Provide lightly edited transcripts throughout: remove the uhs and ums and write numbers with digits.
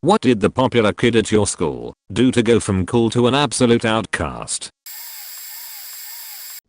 What did the popular kid at your school do to go from cool to an absolute outcast?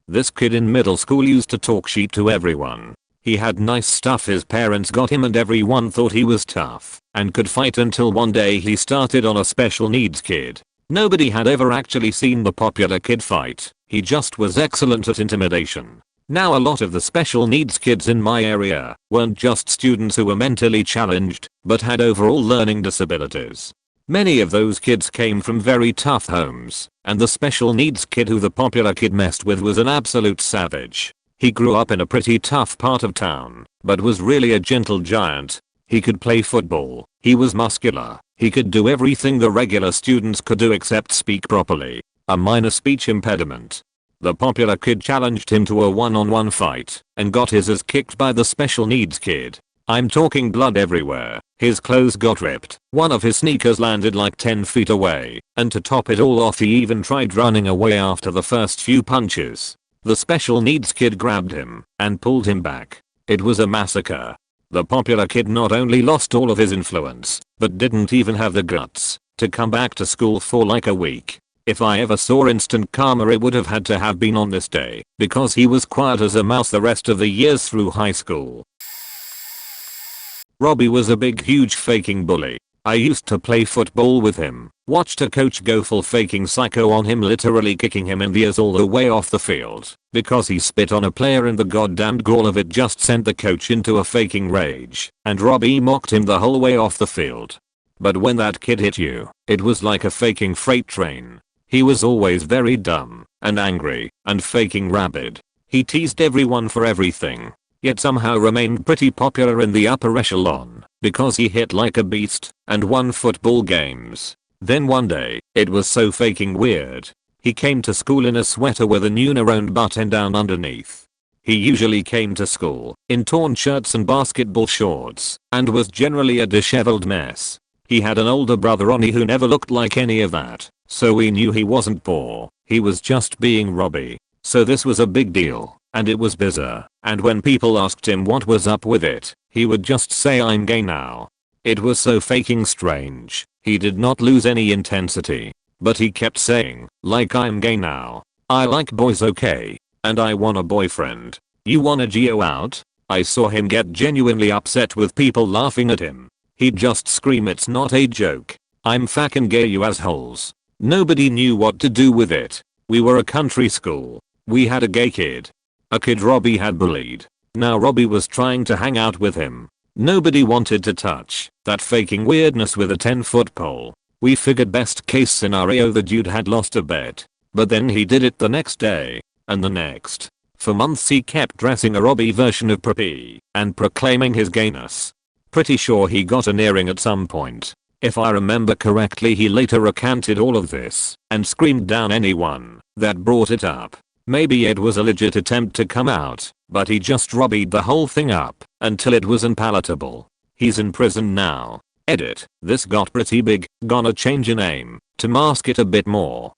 This kid in middle school used to talk shit to everyone. He had nice stuff his parents got him and everyone thought he was tough and could fight until one day he started on a special needs kid. Nobody had ever actually seen the popular kid fight. He just was excellent at intimidation. Now a lot of the special needs kids in my area weren't just students who were mentally challenged, but had overall learning disabilities. Many of those kids came from very tough homes, and the special needs kid who the popular kid messed with was an absolute savage. He grew up in a pretty tough part of town, but was really a gentle giant. He could play football, he was muscular, he could do everything the regular students could do except speak properly. A minor speech impediment. The popular kid challenged him to a one-on-one fight and got his ass kicked by the special needs kid. I'm talking blood everywhere. His clothes got ripped, one of his sneakers landed like 10 feet away, and to top it all off he even tried running away after the first few punches. The special needs kid grabbed him and pulled him back. It was a massacre. The popular kid not only lost all of his influence, but didn't even have the guts to come back to school for like a week. If I ever saw instant karma it would have had to have been on this day, because he was quiet as a mouse the rest of the years through high school. Robbie was a big huge faking bully. I used to play football with him, watched a coach go full faking psycho on him, literally kicking him in the ears all the way off the field, because he spit on a player and the goddamned gall of it just sent the coach into a faking rage, and Robbie mocked him the whole way off the field. But when that kid hit you, it was like a faking freight train. He was always very dumb and angry and faking rabid. He teased everyone for everything, yet somehow remained pretty popular in the upper echelon because he hit like a beast and won football games. Then one day, it was so faking weird. He came to school in a sweater with a Nunaround button down underneath. He usually came to school in torn shirts and basketball shorts and was generally a disheveled mess. He had an older brother Ronnie who never looked like any of that, so we knew he wasn't poor, he was just being Robbie. So this was a big deal, and it was bizarre, and when people asked him what was up with it, he would just say I'm gay now. It was so faking strange. He did not lose any intensity, but he kept saying, like I'm gay now. I like boys okay, and I want a boyfriend. You wanna go out? I saw him get genuinely upset with people laughing at him. He'd just scream it's not a joke. I'm fucking gay you assholes. Nobody knew what to do with it. We were a country school. We had a gay kid. A kid Robbie had bullied. Now Robbie was trying to hang out with him. Nobody wanted to touch that faking weirdness with a 10-foot pole. We figured best case scenario the dude had lost a bet. But then he did it the next day. And the next. For months he kept dressing a Robbie version of Preppy and proclaiming his gayness. Pretty sure he got an earring at some point. If I remember correctly he later recanted all of this and screamed down anyone that brought it up. Maybe it was a legit attempt to come out, but he just Robbied the whole thing up until it was unpalatable. He's in prison now. Edit. This got pretty big, gonna change your name to mask it a bit more.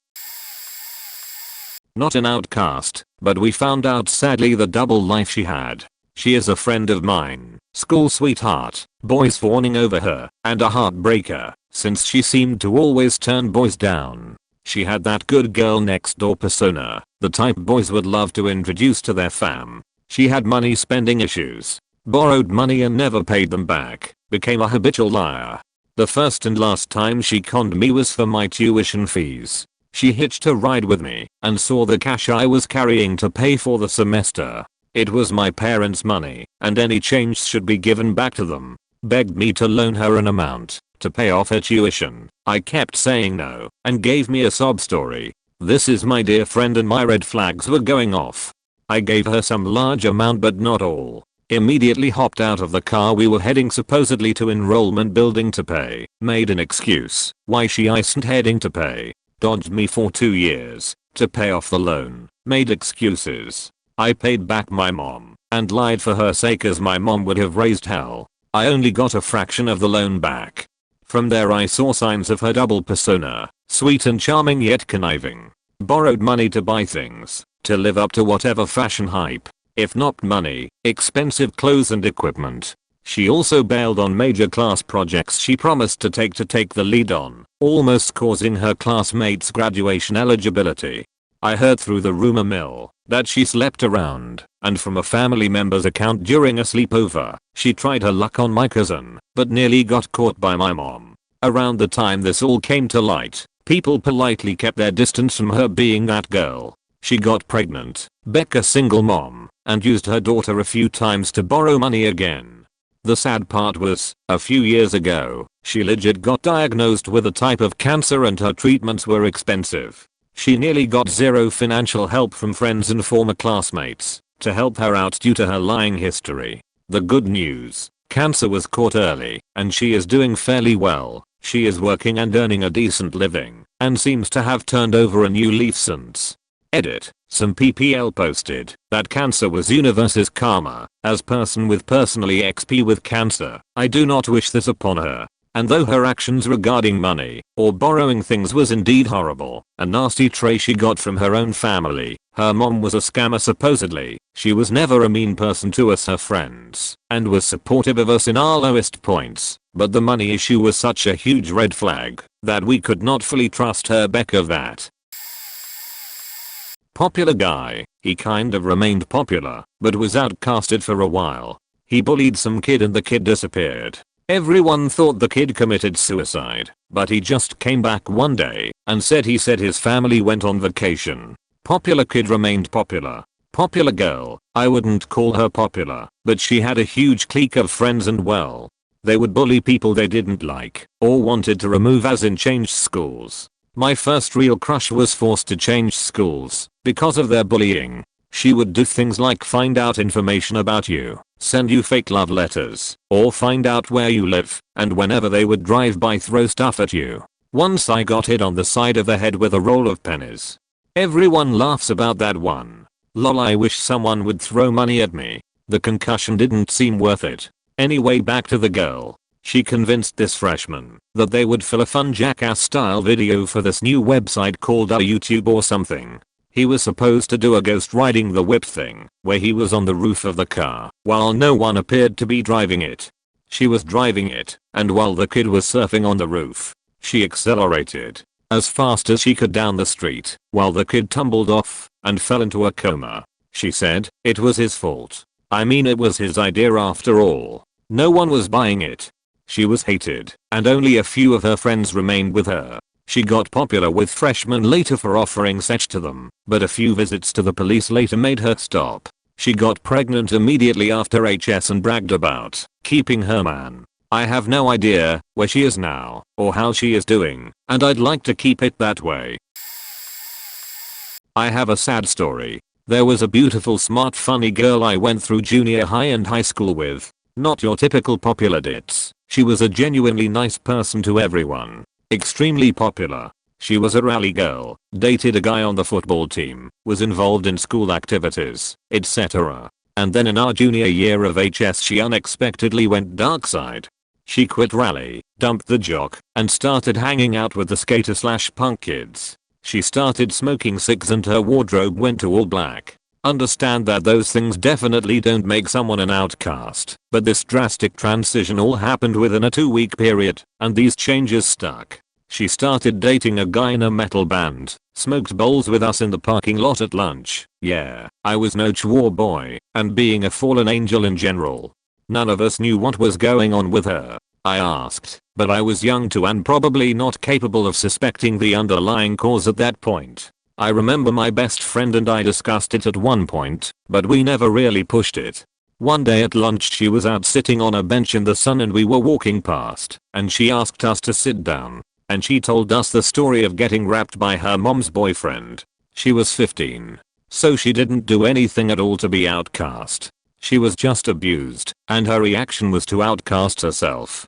Not an outcast, but we found out sadly the double life she had. She is a friend of mine, school sweetheart, boys fawning over her, and a heartbreaker, since she seemed to always turn boys down. She had that good girl next door persona, the type boys would love to introduce to their fam. She had money spending issues, borrowed money and never paid them back, became a habitual liar. The first and last time she conned me was for my tuition fees. She hitched a ride with me and saw the cash I was carrying to pay for the semester. It was my parents' money, and any change should be given back to them. Begged me to loan her an amount to pay off her tuition. I kept saying no, and gave me a sob story. This is my dear friend and my red flags were going off. I gave her some large amount but not all. Immediately hopped out of the car we were heading supposedly to enrollment building to pay. Made an excuse why she isn't heading to pay. Dodged me for 2 years to pay off the loan. Made excuses. I paid back my mom and lied for her sake as my mom would have raised hell. I only got a fraction of the loan back. From there I saw signs of her double persona, sweet and charming yet conniving. Borrowed money to buy things, to live up to whatever fashion hype. If not money, expensive clothes and equipment. She also bailed on major class projects she promised to take the lead on, almost causing her classmates' graduation eligibility. I heard through the rumor mill that she slept around, and from a family member's account during a sleepover, she tried her luck on my cousin, but nearly got caught by my mom. Around the time this all came to light, people politely kept their distance from her being that girl. She got pregnant, Beck a single mom, and used her daughter a few times to borrow money again. The sad part was, a few years ago, she legit got diagnosed with a type of cancer and her treatments were expensive. She nearly got zero financial help from friends and former classmates to help her out due to her lying history. The good news, cancer was caught early, and she is doing fairly well. She is working and earning a decent living, and seems to have turned over a new leaf since. Edit. Some PPL posted that cancer was universe's karma. As person with personally XP with cancer, I do not wish this upon her. And though her actions regarding money or borrowing things was indeed horrible, a nasty trait she got from her own family, her mom was a scammer supposedly, she was never a mean person to us her friends, and was supportive of us in our lowest points, but the money issue was such a huge red flag that we could not fully trust her Beck of that. Popular guy, he kind of remained popular, but was outcasted for a while. He bullied some kid and the kid disappeared. Everyone thought the kid committed suicide, but he just came back one day and said his family went on vacation. Popular kid remained popular. Popular girl, I wouldn't call her popular, but she had a huge clique of friends and well, they would bully people they didn't like or wanted to remove as in change schools. My first real crush was forced to change schools because of their bullying. She would do things like find out information about you, send you fake love letters, or find out where you live, and whenever they would drive by throw stuff at you. Once I got hit on the side of the head with a roll of pennies. Everyone laughs about that one. Lol, I wish someone would throw money at me. The concussion didn't seem worth it. Anyway, back to the girl. She convinced this freshman that they would fill a fun jackass style video for this new website called YouTube or something. He was supposed to do a ghost riding the whip thing, where he was on the roof of the car while no one appeared to be driving it. She was driving it, and while the kid was surfing on the roof, she accelerated as fast as she could down the street, while the kid tumbled off and fell into a coma. She said it was his fault. I mean, it was his idea after all. No one was buying it. She was hated, and only a few of her friends remained with her. She got popular with freshmen later for offering sex to them, but a few visits to the police later made her stop. She got pregnant immediately after HS and bragged about keeping her man. I have no idea where she is now or how she is doing, and I'd like to keep it that way. I have a sad story. There was a beautiful, smart, funny girl I went through junior high and high school with. Not your typical popular ditz. She was a genuinely nice person to everyone. Extremely popular. She was a rally girl, dated a guy on the football team, was involved in school activities, etc. And then in our junior year of HS she unexpectedly went dark side. She quit rally, dumped the jock, and started hanging out with the skater/punk kids. She started smoking cigs and her wardrobe went to all black. Understand that those things definitely don't make someone an outcast, but this drastic transition all happened within a 2-week period, and these changes stuck. She started dating a guy in a metal band, smoked bowls with us in the parking lot at lunch. Yeah, I was no chore boy, and being a fallen angel in general. None of us knew what was going on with her. I asked, but I was young too and probably not capable of suspecting the underlying cause at that point. I remember my best friend and I discussed it at one point, but we never really pushed it. One day at lunch she was out sitting on a bench in the sun and we were walking past, and she asked us to sit down. And she told us the story of getting raped by her mom's boyfriend. She was 15. So she didn't do anything at all to be outcast. She was just abused, and her reaction was to outcast herself.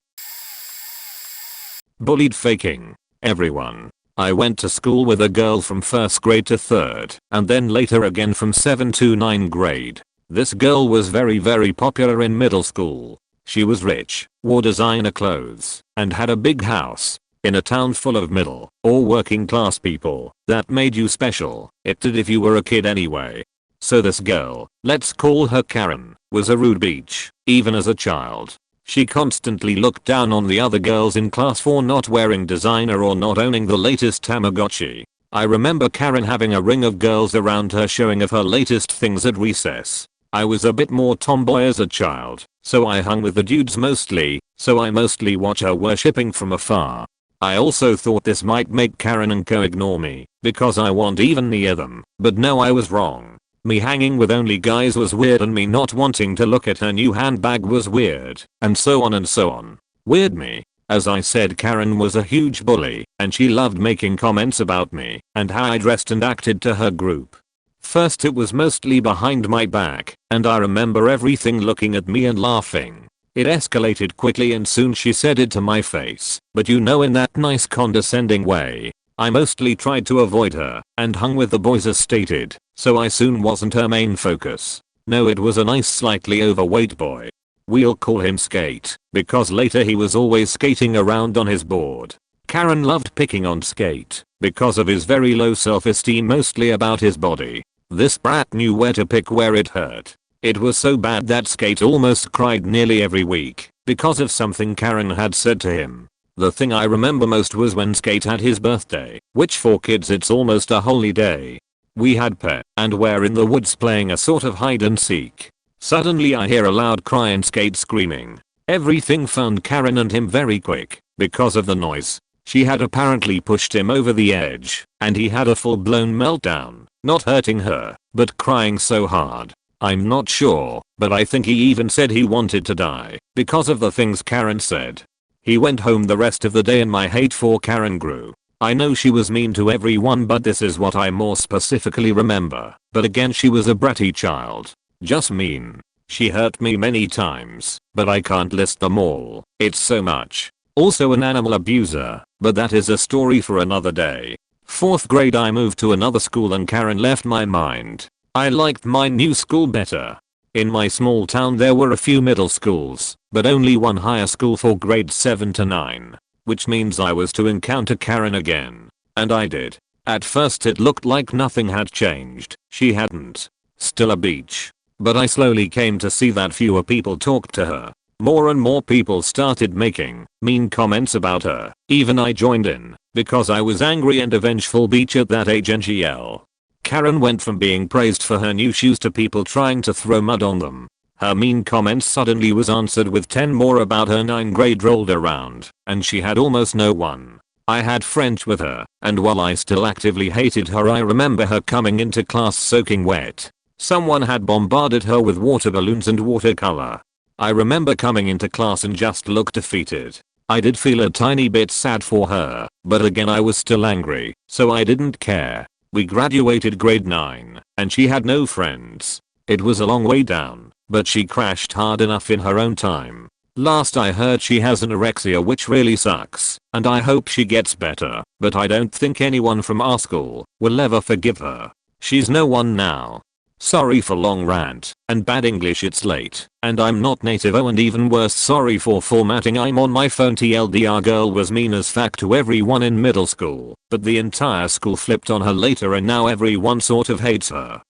Bullied faking. Everyone. I went to school with a girl from 1st grade to 3rd, and then later again from 7th to 9th grade. This girl was very popular in middle school. She was rich, wore designer clothes, and had a big house. In a town full of middle or working class people, that made you special. It did if you were a kid anyway. So this girl, let's call her Karen, was a rude beach, even as a child. She constantly looked down on the other girls in class for not wearing designer or not owning the latest Tamagotchi. I remember Karen having a ring of girls around her showing off her latest things at recess. I was a bit more tomboy as a child, so I hung with the dudes mostly, so I mostly watch her worshipping from afar. I also thought this might make Karen and co ignore me, because I wasn't even near them, but no, I was wrong. Me hanging with only guys was weird and me not wanting to look at her new handbag was weird, and so on and so on. Weird me. As I said, Karen was a huge bully, and she loved making comments about me and how I dressed and acted to her group. First it was mostly behind my back, and I remember everything looking at me and laughing. It escalated quickly and soon she said it to my face, but you know, in that nice condescending way. I mostly tried to avoid her and hung with the boys as stated, so I soon wasn't her main focus. No, it was a nice slightly overweight boy. We'll call him Skate, because later he was always skating around on his board. Karen loved picking on Skate because of his very low self-esteem, mostly about his body. This brat knew where to pick where it hurt. It was so bad that Skate almost cried nearly every week because of something Karen had said to him. The thing I remember most was when Skate had his birthday, which for kids it's almost a holy day. We had pet and were in the woods playing a sort of hide and seek. Suddenly I hear a loud cry and Skate screaming. Everything found Karen and him very quick because of the noise. She had apparently pushed him over the edge and he had a full-blown meltdown, not hurting her, but crying so hard. I'm not sure, but I think he even said he wanted to die because of the things Karen said. He went home the rest of the day and my hate for Karen grew. I know she was mean to everyone, but this is what I more specifically remember. But again, she was a bratty child. Just mean. She hurt me many times, but I can't list them all. It's so much. Also an animal abuser, but that is a story for another day. 4th grade I moved to another school and Karen left my mind. I liked my new school better. In my small town there were a few middle schools, but only one higher school for grades 7 to 9. Which means I was to encounter Karen again. And I did. At first it looked like nothing had changed. She hadn't. Still a beach. But I slowly came to see that fewer people talked to her. More and more people started making mean comments about her. Even I joined in, because I was angry and a vengeful beach at that age. NGL. Karen went from being praised for her new shoes to people trying to throw mud on them. Her mean comments suddenly was answered with 10 more about her 9th grade rolled around, and she had almost no one. I had French with her, and while I still actively hated her, I remember her coming into class soaking wet. Someone had bombarded her with water balloons and watercolor. I remember coming into class and just looked defeated. I did feel a tiny bit sad for her, but again I was still angry, so I didn't care. We graduated grade 9, and she had no friends. It was a long way down, but she crashed hard enough in her own time. Last I heard she has anorexia, which really sucks, and I hope she gets better, but I don't think anyone from our school will ever forgive her. She's no one now. Sorry for long rant and bad English, it's late and I'm not native. Oh, and even worse, sorry for formatting. I'm on my phone. TLDR, girl was mean as fuck to everyone in middle school, but the entire school flipped on her later and now everyone sort of hates her.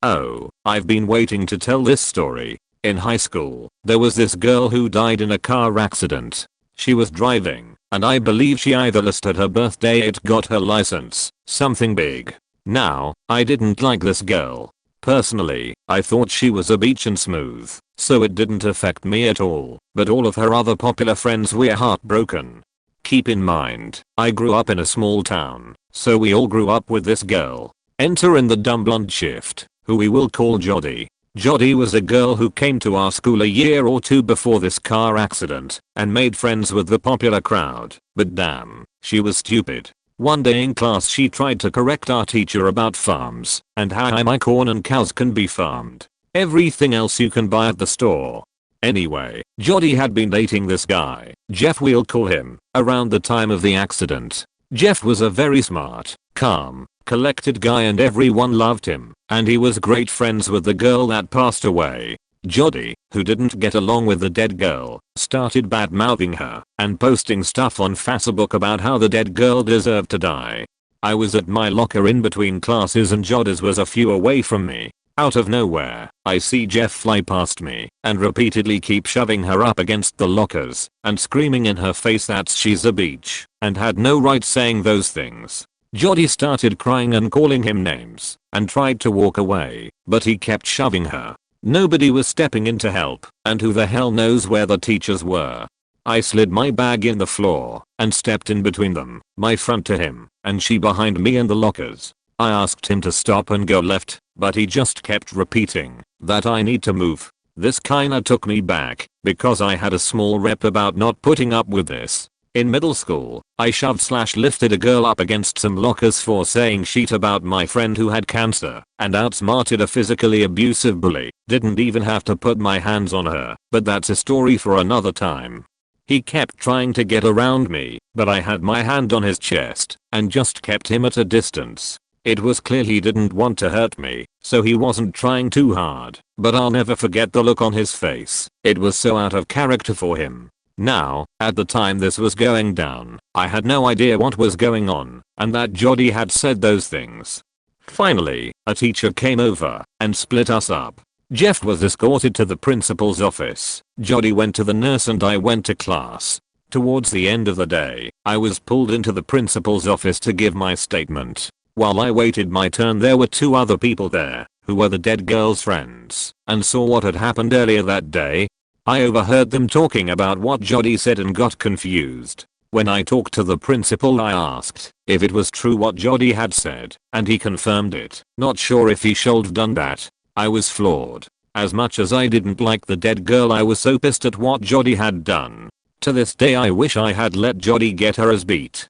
Oh, I've been waiting to tell this story. In high school, there was this girl who died in a car accident. She was driving, and I believe she either lost at her birthday it got her license, something big. Now, I didn't like this girl. Personally, I thought she was a beach and smooth, so it didn't affect me at all, but all of her other popular friends were heartbroken. Keep in mind, I grew up in a small town, so we all grew up with this girl. Enter in the dumb blonde shift, who we will call Jodie. Jodie was a girl who came to our school a year or two before this car accident and made friends with the popular crowd, but damn, she was stupid. One day in class she tried to correct our teacher about farms and how my corn and cows can be farmed. Everything else you can buy at the store. Anyway, Jodie had been dating this guy, Jeff we'll call him, around the time of the accident. Jeff was a very smart, calm, collected guy and everyone loved him, and he was great friends with the girl that passed away. Jodie, who didn't get along with the dead girl, started bad-mouthing her and posting stuff on Facebook about how the dead girl deserved to die. I was at my locker in between classes and Jodie's was a few away from me. Out of nowhere, I see Jeff fly past me and repeatedly keep shoving her up against the lockers and screaming in her face that she's a bitch and had no right saying those things. Jody started crying and calling him names and tried to walk away, but he kept shoving her. Nobody was stepping in to help, and who the hell knows where the teachers were. I slid my bag in the floor and stepped in between them, my front to him, and she behind me in the lockers. I asked him to stop and go left, but he just kept repeating that I need to move. This kinda took me back, because I had a small rep about not putting up with this. In middle school, I shoved/lifted a girl up against some lockers for saying shit about my friend who had cancer and outsmarted a physically abusive bully. Didn't even have to put my hands on her, but that's a story for another time. He kept trying to get around me, but I had my hand on his chest and just kept him at a distance. It was clear he didn't want to hurt me, so he wasn't trying too hard, but I'll never forget the look on his face. It was so out of character for him. Now, at the time this was going down, I had no idea what was going on, and that Jody had said those things. Finally, a teacher came over and split us up. Jeff was escorted to the principal's office, Jody went to the nurse and I went to class. Towards the end of the day, I was pulled into the principal's office to give my statement. While I waited my turn, there were 2 other people there, who were the dead girl's friends, and saw what had happened earlier that day. I overheard them talking about what Jody said and got confused. When I talked to the principal, I asked if it was true what Jody had said, and he confirmed it. Not sure if he should have done that. I was floored. As much as I didn't like the dead girl, I was so pissed at what Jody had done. To this day I wish I had let Jody get her ass beat.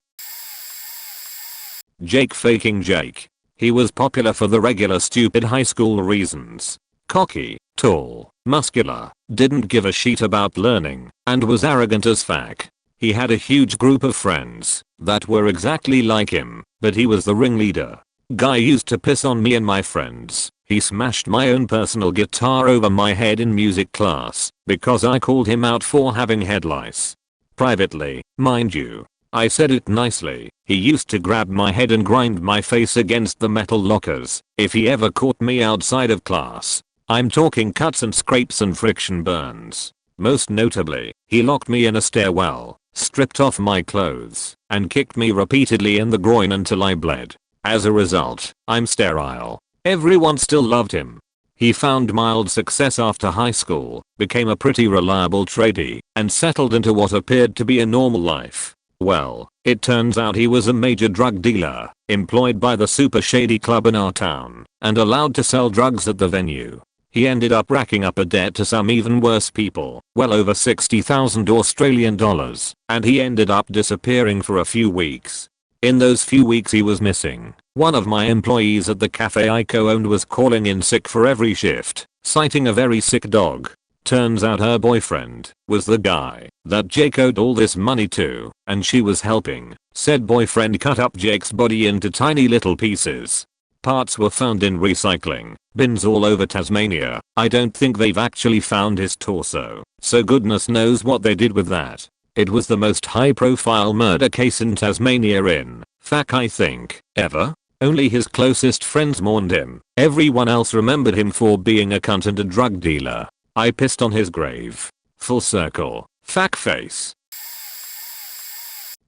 Jake faking Jake. He was popular for the regular stupid high school reasons. Cocky, tall, muscular, didn't give a shit about learning, and was arrogant as fuck. He had a huge group of friends that were exactly like him, but he was the ringleader. Guy used to piss on me and my friends. He smashed my own personal guitar over my head in music class because I called him out for having head lice. Privately, mind you. I said it nicely. He used to grab my head and grind my face against the metal lockers if he ever caught me outside of class. I'm talking cuts and scrapes and friction burns. Most notably, he locked me in a stairwell, stripped off my clothes, and kicked me repeatedly in the groin until I bled. As a result, I'm sterile. Everyone still loved him. He found mild success after high school, became a pretty reliable tradie, and settled into what appeared to be a normal life. Well, it turns out he was a major drug dealer, employed by the super shady club in our town, and allowed to sell drugs at the venue. He ended up racking up a debt to some even worse people, well over 60,000 Australian dollars, and he ended up disappearing for a few weeks. In those few weeks he was missing. One of my employees at the cafe I co-owned was calling in sick for every shift, citing a very sick dog. Turns out her boyfriend was the guy that Jake owed all this money to, and she was helping. Said boyfriend cut up Jake's body into tiny little pieces. Parts were found in recycling bins all over Tasmania. I don't think they've actually found his torso, so goodness knows what they did with that. It was the most high-profile murder case in Tasmania in fact I think ever. Only his closest friends mourned him. Everyone else remembered him for being a cunt and a drug dealer. I pissed on his grave. Full circle. Fuck face.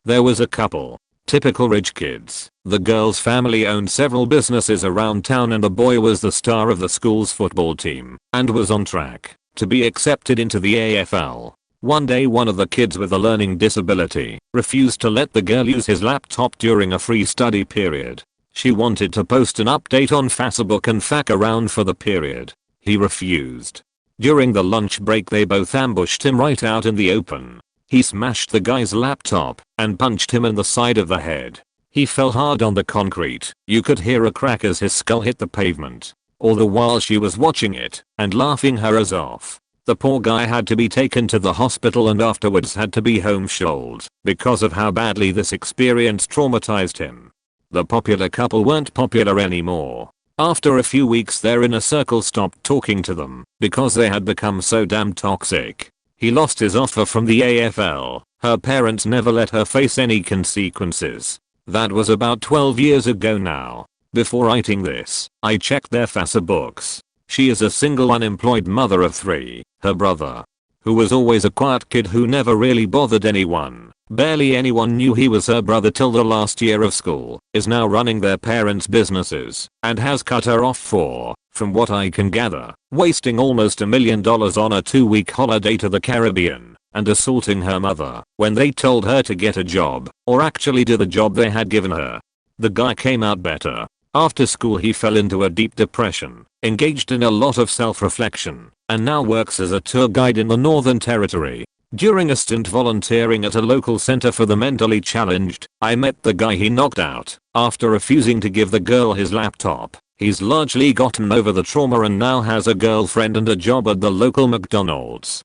There was a couple. Typical rich kids. The girl's family owned several businesses around town and the boy was the star of the school's football team and was on track to be accepted into the AFL. One day one of the kids with a learning disability refused to let the girl use his laptop during a free study period. She wanted to post an update on Facebook and FAQ around for the period. He refused. During the lunch break they both ambushed him right out in the open. He smashed the guy's laptop and punched him in the side of the head. He fell hard on the concrete. You could hear a crack as his skull hit the pavement. All the while she was watching it and laughing her ass off. The poor guy had to be taken to the hospital and afterwards had to be homeschooled because of how badly this experience traumatized him. The popular couple weren't popular anymore. After a few weeks their inner circle stopped talking to them because they had become so damn toxic. He lost his offer from the AFL. Her parents never let her face any consequences. That was about 12 years ago now. Before writing this, I checked their FASA books She is a single unemployed mother of 3. Her brother, who was always a quiet kid who never really bothered anyone, barely anyone knew he was her brother till the last year of school, is now running their parents' businesses and has cut her off for, from what I can gather, wasting almost $1 million on a 2-week holiday to the Caribbean and assaulting her mother when they told her to get a job or actually do the job they had given her. The guy came out better. After school he fell into a deep depression, engaged in a lot of self-reflection, and now works as a tour guide in the Northern Territory. During a stint volunteering at a local center for the mentally challenged, I met the guy he knocked out after refusing to give the girl his laptop. He's largely gotten over the trauma and now has a girlfriend and a job at the local McDonald's.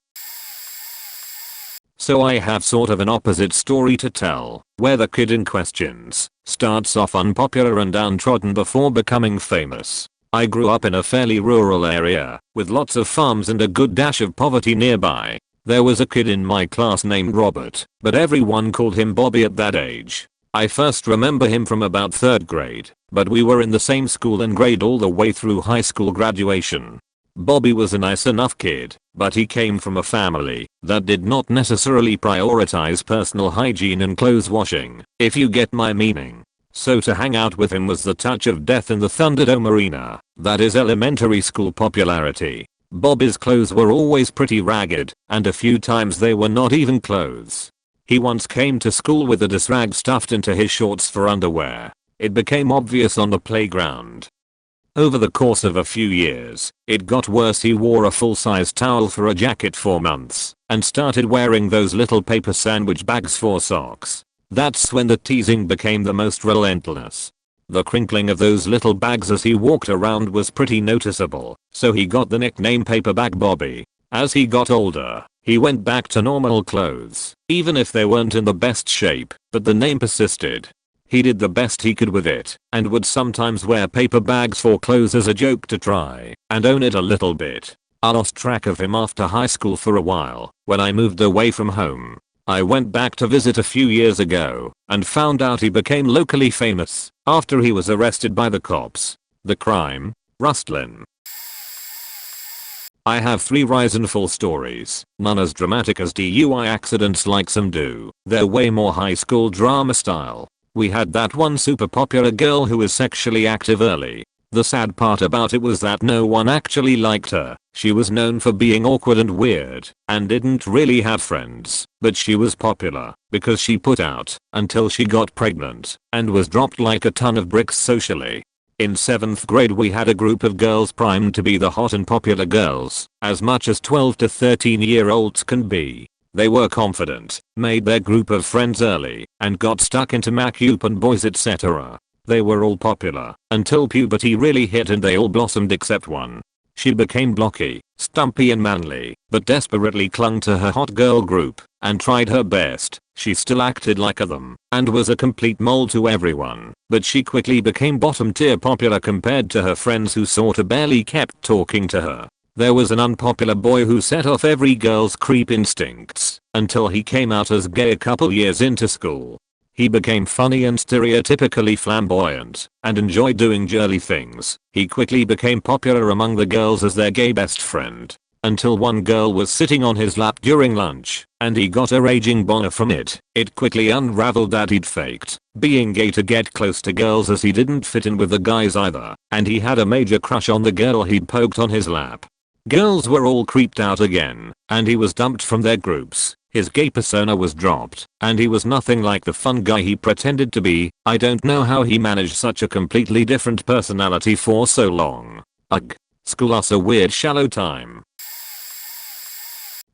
So I have sort of an opposite story to tell, where the kid in questions starts off unpopular and downtrodden before becoming famous. I grew up in a fairly rural area, with lots of farms and a good dash of poverty nearby. There was a kid in my class named Robert, but everyone called him Bobby at that age. I first remember him from about 3rd grade, but we were in the same school and grade all the way through high school graduation. Bobby was a nice enough kid, but he came from a family that did not necessarily prioritize personal hygiene and clothes washing, if you get my meaning. So to hang out with him was the touch of death in the Thunderdome arena, that is elementary school popularity. Bobby's clothes were always pretty ragged, and a few times they were not even clothes. He once came to school with a dish rag stuffed into his shorts for underwear. It became obvious on the playground. Over the course of a few years, it got worse. He wore a full-size towel for a jacket for months and started wearing those little paper sandwich bags for socks. That's when the teasing became the most relentless. The crinkling of those little bags as he walked around was pretty noticeable, so he got the nickname Paperback Bobby. As he got older, he went back to normal clothes, even if they weren't in the best shape, but the name persisted. He did the best he could with it, and would sometimes wear paper bags for clothes as a joke to try and own it a little bit. I lost track of him after high school for a while. When I moved away from home, I went back to visit a few years ago and found out he became locally famous after he was arrested by the cops. The crime? Rustlin. I have 3 rise and fall stories, none as dramatic as DUI accidents like some do. They're way more high school drama style. We had that one super popular girl who was sexually active early. The sad part about it was that no one actually liked her. She was known for being awkward and weird and didn't really have friends, but she was popular because she put out until she got pregnant and was dropped like a ton of bricks socially. In 7th grade we had a group of girls primed to be the hot and popular girls, as much as 12 to 13-year-olds can be. They were confident, made their group of friends early, and got stuck into MacUp and boys etc. They were all popular, until puberty really hit and they all blossomed except one. She became blocky, stumpy and manly, but desperately clung to her hot girl group, and tried her best. She still acted like them, and was a complete mole to everyone, but she quickly became bottom tier popular compared to her friends who sorta barely kept talking to her. There was an unpopular boy who set off every girl's creep instincts until he came out as gay a couple years into school. He became funny and stereotypically flamboyant and enjoyed doing girly things. He quickly became popular among the girls as their gay best friend, until one girl was sitting on his lap during lunch and he got a raging boner from it. It quickly unraveled that he'd faked being gay to get close to girls as he didn't fit in with the guys either, and he had a major crush on the girl he'd poked on his lap. Girls were all creeped out again, and he was dumped from their groups. His gay persona was dropped, and he was nothing like the fun guy he pretended to be. I don't know how he managed such a completely different personality for so long. Ugh. School us a weird shallow time.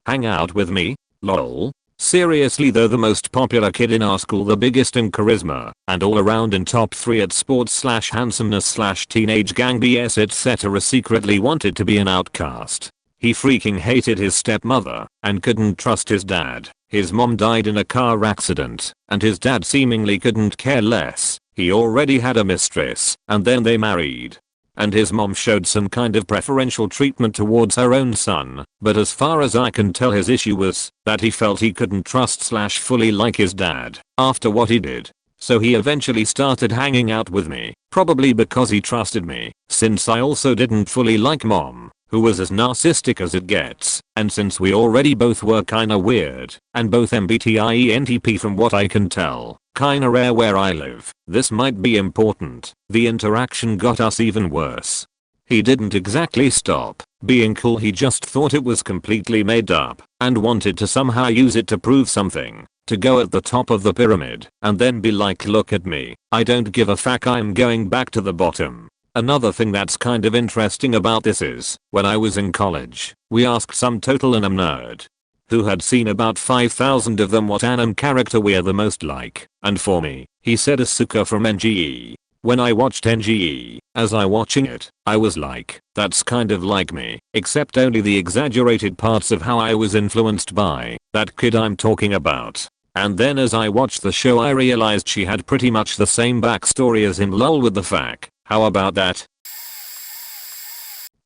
Hang out with me? Lol. Seriously though, the most popular kid in our school, the biggest in charisma, and all around in top 3 at sports / handsomeness / teenage gang BS etc. secretly wanted to be an outcast. He freaking hated his stepmother and couldn't trust his dad. His mom died in a car accident, and his dad seemingly couldn't care less. He already had a mistress, and then they married. And his mom showed some kind of preferential treatment towards her own son, but as far as I can tell his issue was that he felt he couldn't trust / fully like his dad after what he did. so he eventually started hanging out with me, probably because he trusted me, since I also didn't fully like mom, who was as narcissistic as it gets, and since we already both were kinda weird, and both MBTI ENTP from what I can tell, kinda rare where I live. This might be important. The interaction got us even worse. He didn't exactly stop being cool, he just thought it was completely made up and wanted to somehow use it to prove something, to go at the top of the pyramid and then be like, look at me, I don't give a fuck, I'm going back to the bottom. Another thing that's kind of interesting about this is, when I was in college, we asked some total anime nerd who had seen about 5,000 of them what anime character we're the most like, and for me, he said Asuka from NGE. When I watched NGE, as I watching it, I was like, that's kind of like me, except only the exaggerated parts of how I was influenced by that kid I'm talking about. And then as I watched the show I realized she had pretty much the same backstory as him, lol with the fact. How about that?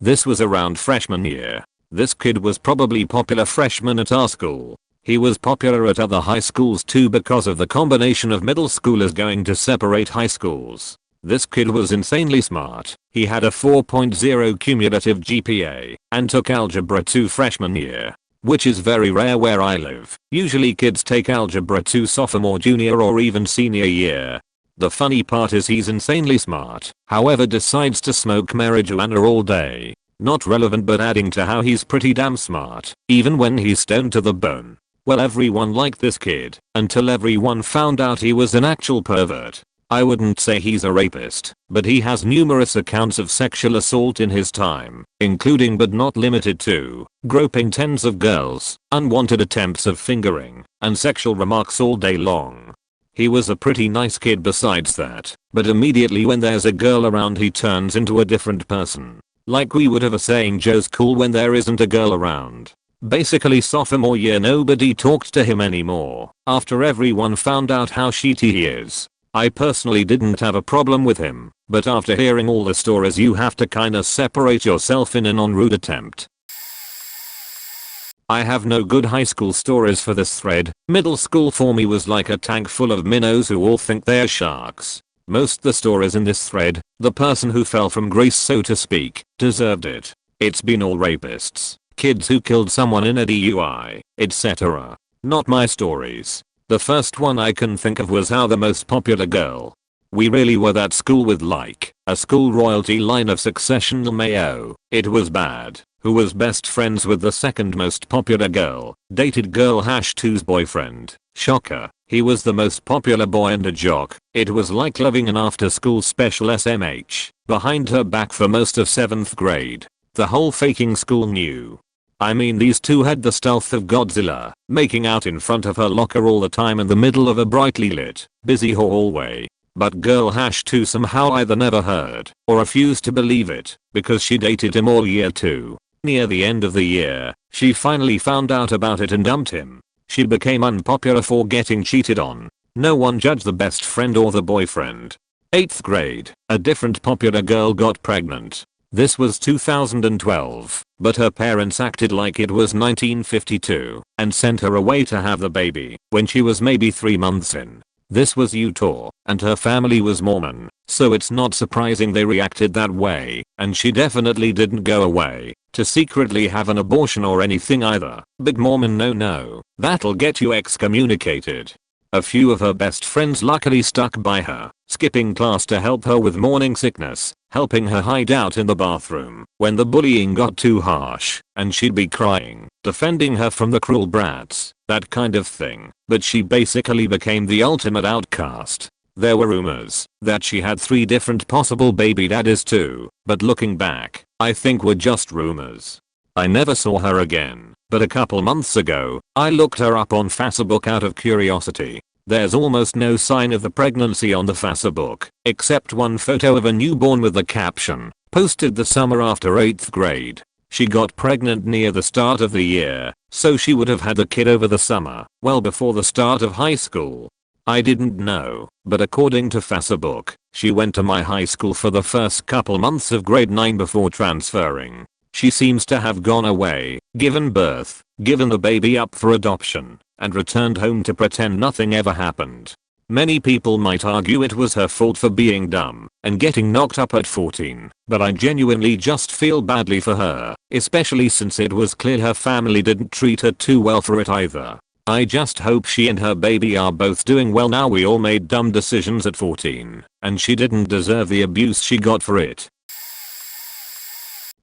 This was around freshman year. This kid was probably popular freshman at our school. He was popular at other high schools too because of the combination of middle schoolers going to separate high schools. This kid was insanely smart. He had a 4.0 cumulative GPA and took Algebra 2 freshman year, which is very rare where I live. Usually kids take Algebra 2 sophomore, junior or even senior year. The funny part is he's insanely smart, however decides to smoke marijuana all day. Not relevant but adding to how he's pretty damn smart, even when he's stoned to the bone. Well, everyone liked this kid, until everyone found out he was an actual pervert. I wouldn't say he's a rapist, but he has numerous accounts of sexual assault in his time, including but not limited to, groping tens of girls, unwanted attempts of fingering, and sexual remarks all day long. He was a pretty nice kid besides that, but immediately when there's a girl around he turns into a different person. Like we would have a saying, Joe's cool when there isn't a girl around. Basically sophomore year nobody talked to him anymore, after everyone found out how shitty he is. I personally didn't have a problem with him, but after hearing all the stories you have to kinda separate yourself in a non-rude attempt. I have no good high school stories for this thread. Middle school for me was like a tank full of minnows who all think they're sharks. Most the stories in this thread, the person who fell from grace so to speak, deserved it. It's been all rapists, kids who killed someone in a DUI, etc. Not my stories. The first one I can think of was how the most popular girl. We really were that school with like, a school royalty line of succession Mayo. It was bad. Who was best friends with the second most popular girl, dated girl #2's boyfriend. Shocker. He was the most popular boy and a jock. It was like loving an after school special SMH, behind her back for most of 7th grade. The whole faking school knew. I mean these two had the stealth of Godzilla, making out in front of her locker all the time in the middle of a brightly lit, busy hallway. But girl #2 somehow either never heard or refused to believe it because she dated him all year 2. Near the end of the year, she finally found out about it and dumped him. She became unpopular for getting cheated on. No one judged the best friend or the boyfriend. 8th grade, a different popular girl got pregnant. This was 2012, but her parents acted like it was 1952 and sent her away to have the baby when she was maybe 3 months in. This was Utah, and her family was Mormon, so it's not surprising they reacted that way, and she definitely didn't go away to secretly have an abortion or anything either. Big Mormon no, that'll get you excommunicated. A few of her best friends luckily stuck by her, skipping class to help her with morning sickness, helping her hide out in the bathroom when the bullying got too harsh, and she'd be crying, defending her from the cruel brats, that kind of thing. But she basically became the ultimate outcast. There were rumors that she had 3 different possible baby daddies too, but looking back, I think were just rumors. I never saw her again, but a couple months ago, I looked her up on Facebook out of curiosity. There's almost no sign of the pregnancy on the Facebook, except one photo of a newborn with the caption, posted the summer after 8th grade. She got pregnant near the start of the year, so she would have had the kid over the summer, well before the start of high school. I didn't know, but according to Facebook, she went to my high school for the first couple months of grade 9 before transferring. She seems to have gone away, given birth, given the baby up for adoption, and returned home to pretend nothing ever happened. Many people might argue it was her fault for being dumb and getting knocked up at 14, but I genuinely just feel badly for her, especially since it was clear her family didn't treat her too well for it either. I just hope she and her baby are both doing well now. We all made dumb decisions at 14, and she didn't deserve the abuse she got for it.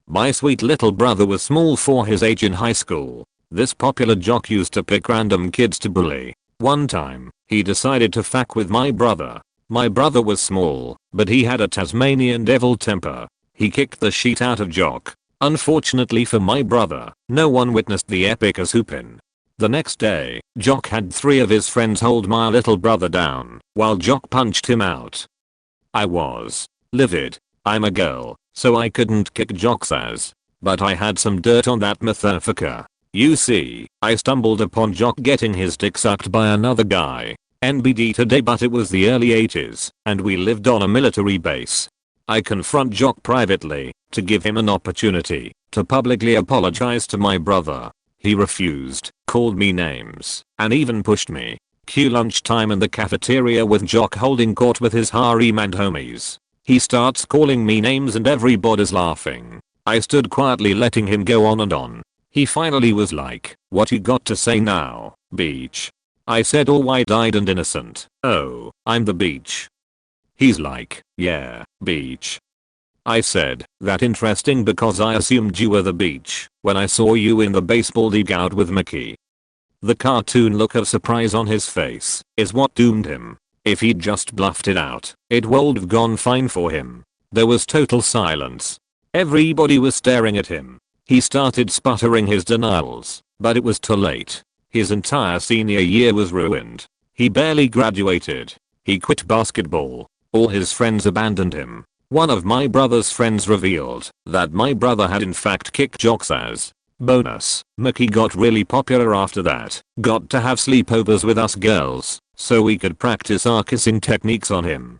My sweet little brother was small for his age in high school. This popular jock used to pick random kids to bully. One time, he decided to fuck with my brother. My brother was small, but he had a Tasmanian devil temper. He kicked the shit out of Jock. Unfortunately for my brother, no one witnessed the epic as whoopin'. The next day, Jock had 3 of his friends hold my little brother down, while Jock punched him out. I was livid. I'm a girl, so I couldn't kick Jock's ass. But I had some dirt on that motherfucker. You see, I stumbled upon Jock getting his dick sucked by another guy. NBD today, but it was the early 80s, and we lived on a military base. I confront Jock privately, to give him an opportunity to publicly apologize to my brother. He refused, called me names, and even pushed me. Cue lunchtime in the cafeteria with Jock holding court with his harem and homies. He starts calling me names and everybody's laughing. I stood quietly letting him go on and on. He finally was like, "What you got to say now, beach?" I said, all wide-eyed and innocent, "Oh, I'm the beach." He's like, "Yeah, beach." I said, "That interesting because I assumed you were the beach when I saw you in the baseball league out with Mickey." The cartoon look of surprise on his face is what doomed him. If he'd just bluffed it out, it would have gone fine for him. There was total silence. Everybody was staring at him. He started sputtering his denials, but it was too late. His entire senior year was ruined. He barely graduated. He quit basketball. All his friends abandoned him. One of my brother's friends revealed that my brother had in fact kicked Jock's ass. Bonus, Mickey got really popular after that. Got to have sleepovers with us girls, so we could practice our kissing techniques on him.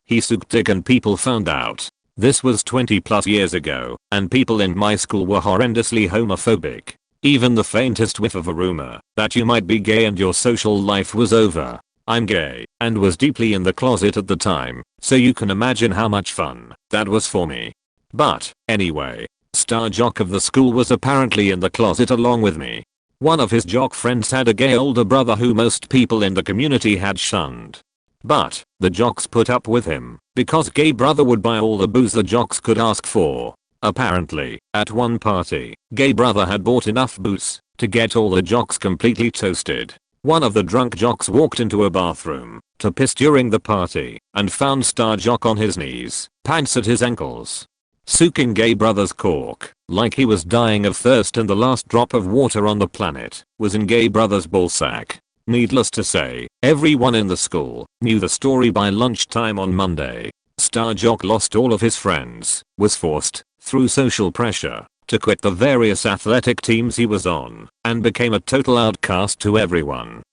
He sucked dick and people found out. This was 20 plus years ago, and people in my school were horrendously homophobic. Even the faintest whiff of a rumor that you might be gay and your social life was over. I'm gay, and was deeply in the closet at the time, so you can imagine how much fun that was for me. But, anyway, star jock of the school was apparently in the closet along with me. One of his jock friends had a gay older brother who most people in the community had shunned. But, the jocks put up with him, because gay brother would buy all the booze the jocks could ask for. Apparently, at one party, gay brother had bought enough booze to get all the jocks completely toasted. One of the drunk jocks walked into a bathroom to piss during the party and found star jock on his knees, pants at his ankles, sucking gay brother's cork like he was dying of thirst, and the last drop of water on the planet was in gay brother's ballsack. Needless to say, everyone in the school knew the story by lunchtime on Monday. Star jock lost all of his friends, was forced, through social pressure, to quit the various athletic teams he was on, and became a total outcast to everyone.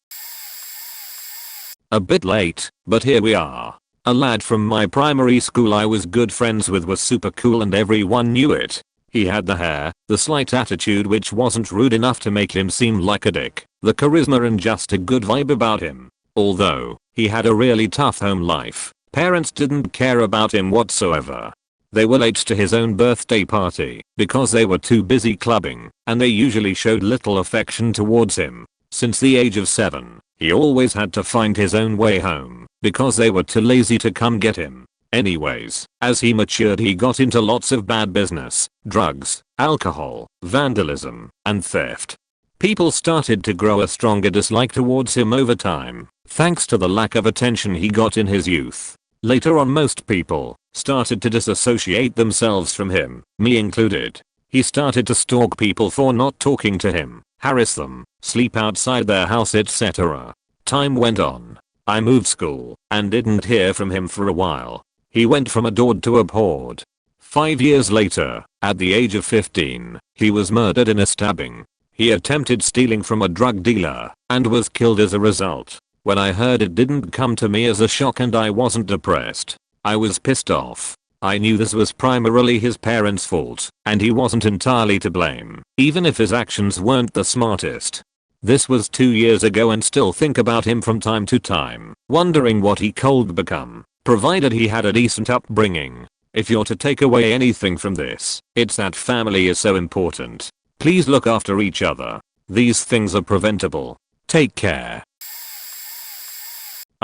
A bit late, but here we are. A lad from my primary school I was good friends with was super cool and everyone knew it. He had the hair, the slight attitude which wasn't rude enough to make him seem like a dick, the charisma and just a good vibe about him. Although, he had a really tough home life, parents didn't care about him whatsoever. They were late to his own birthday party because they were too busy clubbing, and they usually showed little affection towards him. Since the age of 7, he always had to find his own way home because they were too lazy to come get him. Anyways, as he matured he got into lots of bad business, drugs, alcohol, vandalism, and theft. People started to grow a stronger dislike towards him over time, thanks to the lack of attention he got in his youth. Later on most people started to disassociate themselves from him, me included. He started to stalk people for not talking to him, harass them, sleep outside their house, etc. Time went on. I moved school and didn't hear from him for a while. He went from adored to abhorred. 5 years later, at the age of 15, he was murdered in a stabbing. He attempted stealing from a drug dealer and was killed as a result. When I heard it didn't come to me as a shock and I wasn't depressed. I was pissed off. I knew this was primarily his parents' fault, and he wasn't entirely to blame, even if his actions weren't the smartest. This was 2 years ago and still think about him from time to time, wondering what he could become, provided he had a decent upbringing. If you're to take away anything from this, it's that family is so important. Please look after each other. These things are preventable. Take care.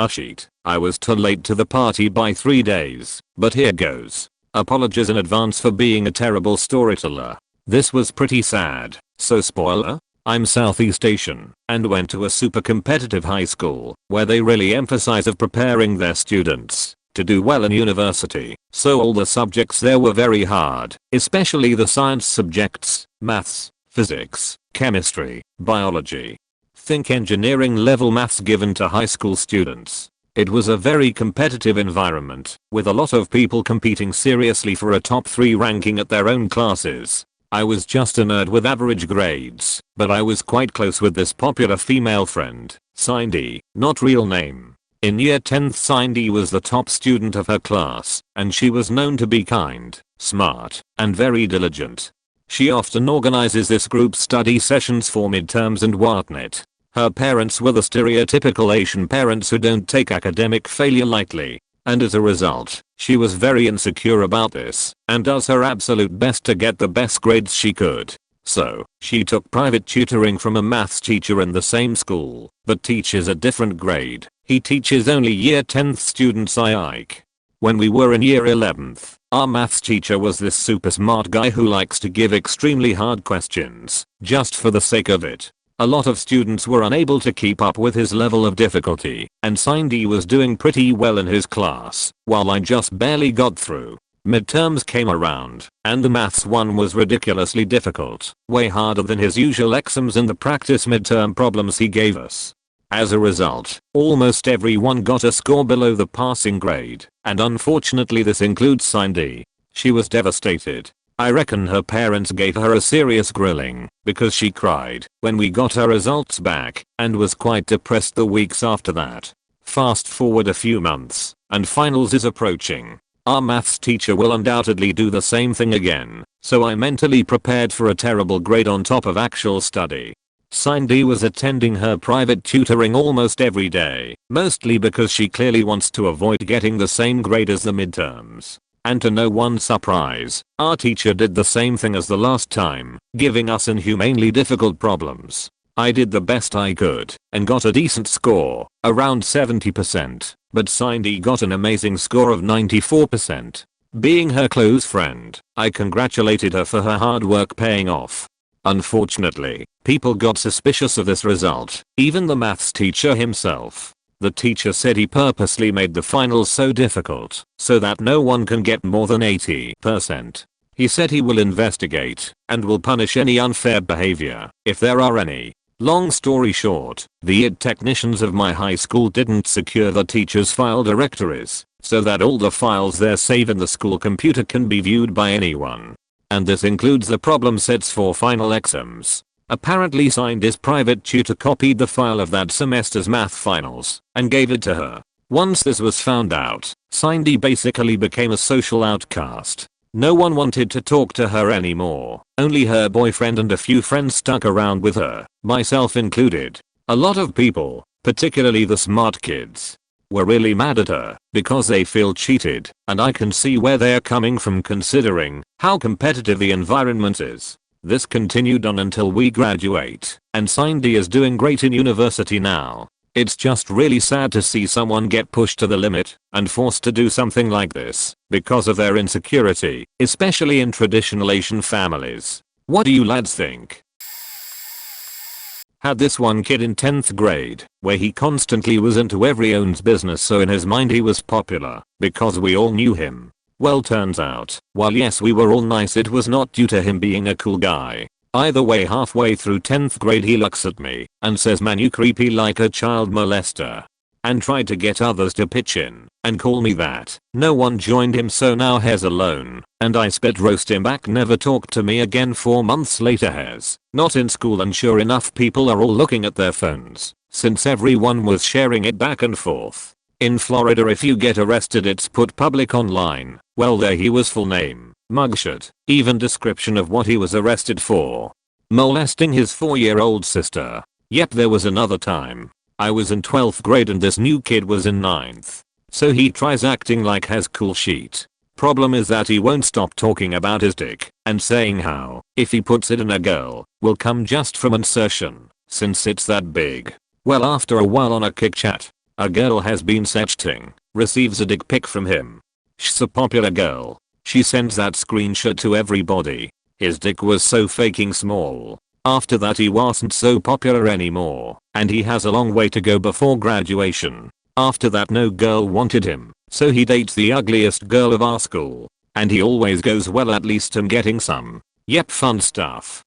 Sheet. I was too late to the party by 3 days, but here goes. Apologies in advance for being a terrible storyteller. This was pretty sad, so spoiler? I'm Southeast Asian and went to a super competitive high school where they really emphasize of preparing their students to do well in university, so all the subjects there were very hard, especially the science subjects, maths, physics, chemistry, biology. Think engineering level maths given to high school students. It was a very competitive environment, with a lot of people competing seriously for a top 3 ranking at their own classes. I was just a nerd with average grades, but I was quite close with this popular female friend, Cindy, not real name. In year 10th, Cindy was the top student of her class, and she was known to be kind, smart, and very diligent. She often organizes this group study sessions for midterms and whatnot. Her parents were the stereotypical Asian parents who don't take academic failure lightly. And as a result, she was very insecure about this and does her absolute best to get the best grades she could. So, she took private tutoring from a maths teacher in the same school, but teaches a different grade. He teaches only year 10th students Ike. When we were in year 11th, our maths teacher was this super smart guy who likes to give extremely hard questions, just for the sake of it. A lot of students were unable to keep up with his level of difficulty, and Cindy was doing pretty well in his class, while I just barely got through. Midterms came around, and the maths one was ridiculously difficult, way harder than his usual exams and the practice midterm problems he gave us. As a result, almost everyone got a score below the passing grade, and unfortunately this includes Cindy. She was devastated. I reckon her parents gave her a serious grilling because she cried when we got her results back and was quite depressed the weeks after that. Fast forward a few months and finals is approaching. Our maths teacher will undoubtedly do the same thing again, so I mentally prepared for a terrible grade on top of actual study. Cindy was attending her private tutoring almost every day, mostly because she clearly wants to avoid getting the same grade as the midterms. And to no one's surprise, our teacher did the same thing as the last time, giving us inhumanely difficult problems. I did the best I could and got a decent score, around 70%, but Cindy got an amazing score of 94%. Being her close friend, I congratulated her for her hard work paying off. Unfortunately, people got suspicious of this result, even the maths teacher himself. The teacher said he purposely made the finals so difficult so that no one can get more than 80%. He said he will investigate and will punish any unfair behavior if there are any. Long story short, the technicians of my high school didn't secure the teacher's file directories so that all the files there save in the school computer can be viewed by anyone. And this includes the problem sets for final exams. Apparently Cindy's private tutor copied the file of that semester's math finals and gave it to her. Once this was found out, Cindy basically became a social outcast. No one wanted to talk to her anymore. Only her boyfriend and a few friends stuck around with her, myself included. A lot of people, particularly the smart kids, were really mad at her because they feel cheated, and I can see where they're coming from considering how competitive the environment is. This continued on until we graduate, and Cindy is doing great in university now. It's just really sad to see someone get pushed to the limit and forced to do something like this because of their insecurity, especially in traditional Asian families. What do you lads think? Had this one kid in 10th grade where he constantly was into everyone's business, so in his mind he was popular because we all knew him. Well, turns out, while yes we were all nice, it was not due to him being a cool guy. Either way, halfway through 10th grade he looks at me and says, "Man, you creepy," like a child molester. And tried to get others to pitch in and call me that. No one joined him, so now Hare's alone, and I spit roast him back. Never talked to me again. 4 months later, Hare's not in school, and sure enough people are all looking at their phones since everyone was sharing it back and forth. In Florida, if you get arrested it's put public online. Well, there he was, full name, mugshot, even description of what he was arrested for: molesting his 4-year-old sister. Yep, there was another time. I was in 12th grade and this new kid was in 9th. So he tries acting like has cool shit. Problem is that he won't stop talking about his dick and saying how, if he puts it in a girl, will come just from insertion, since it's that big. Well, after a while on a kick chat, a girl has been sexting, receives a dick pic from him. She's a popular girl. She sends that screenshot to everybody. His dick was so faking small. After that he wasn't so popular anymore, and he has a long way to go before graduation. After that no girl wanted him, so he dates the ugliest girl of our school. And he always goes well, at least I'm getting some. Yep, fun stuff.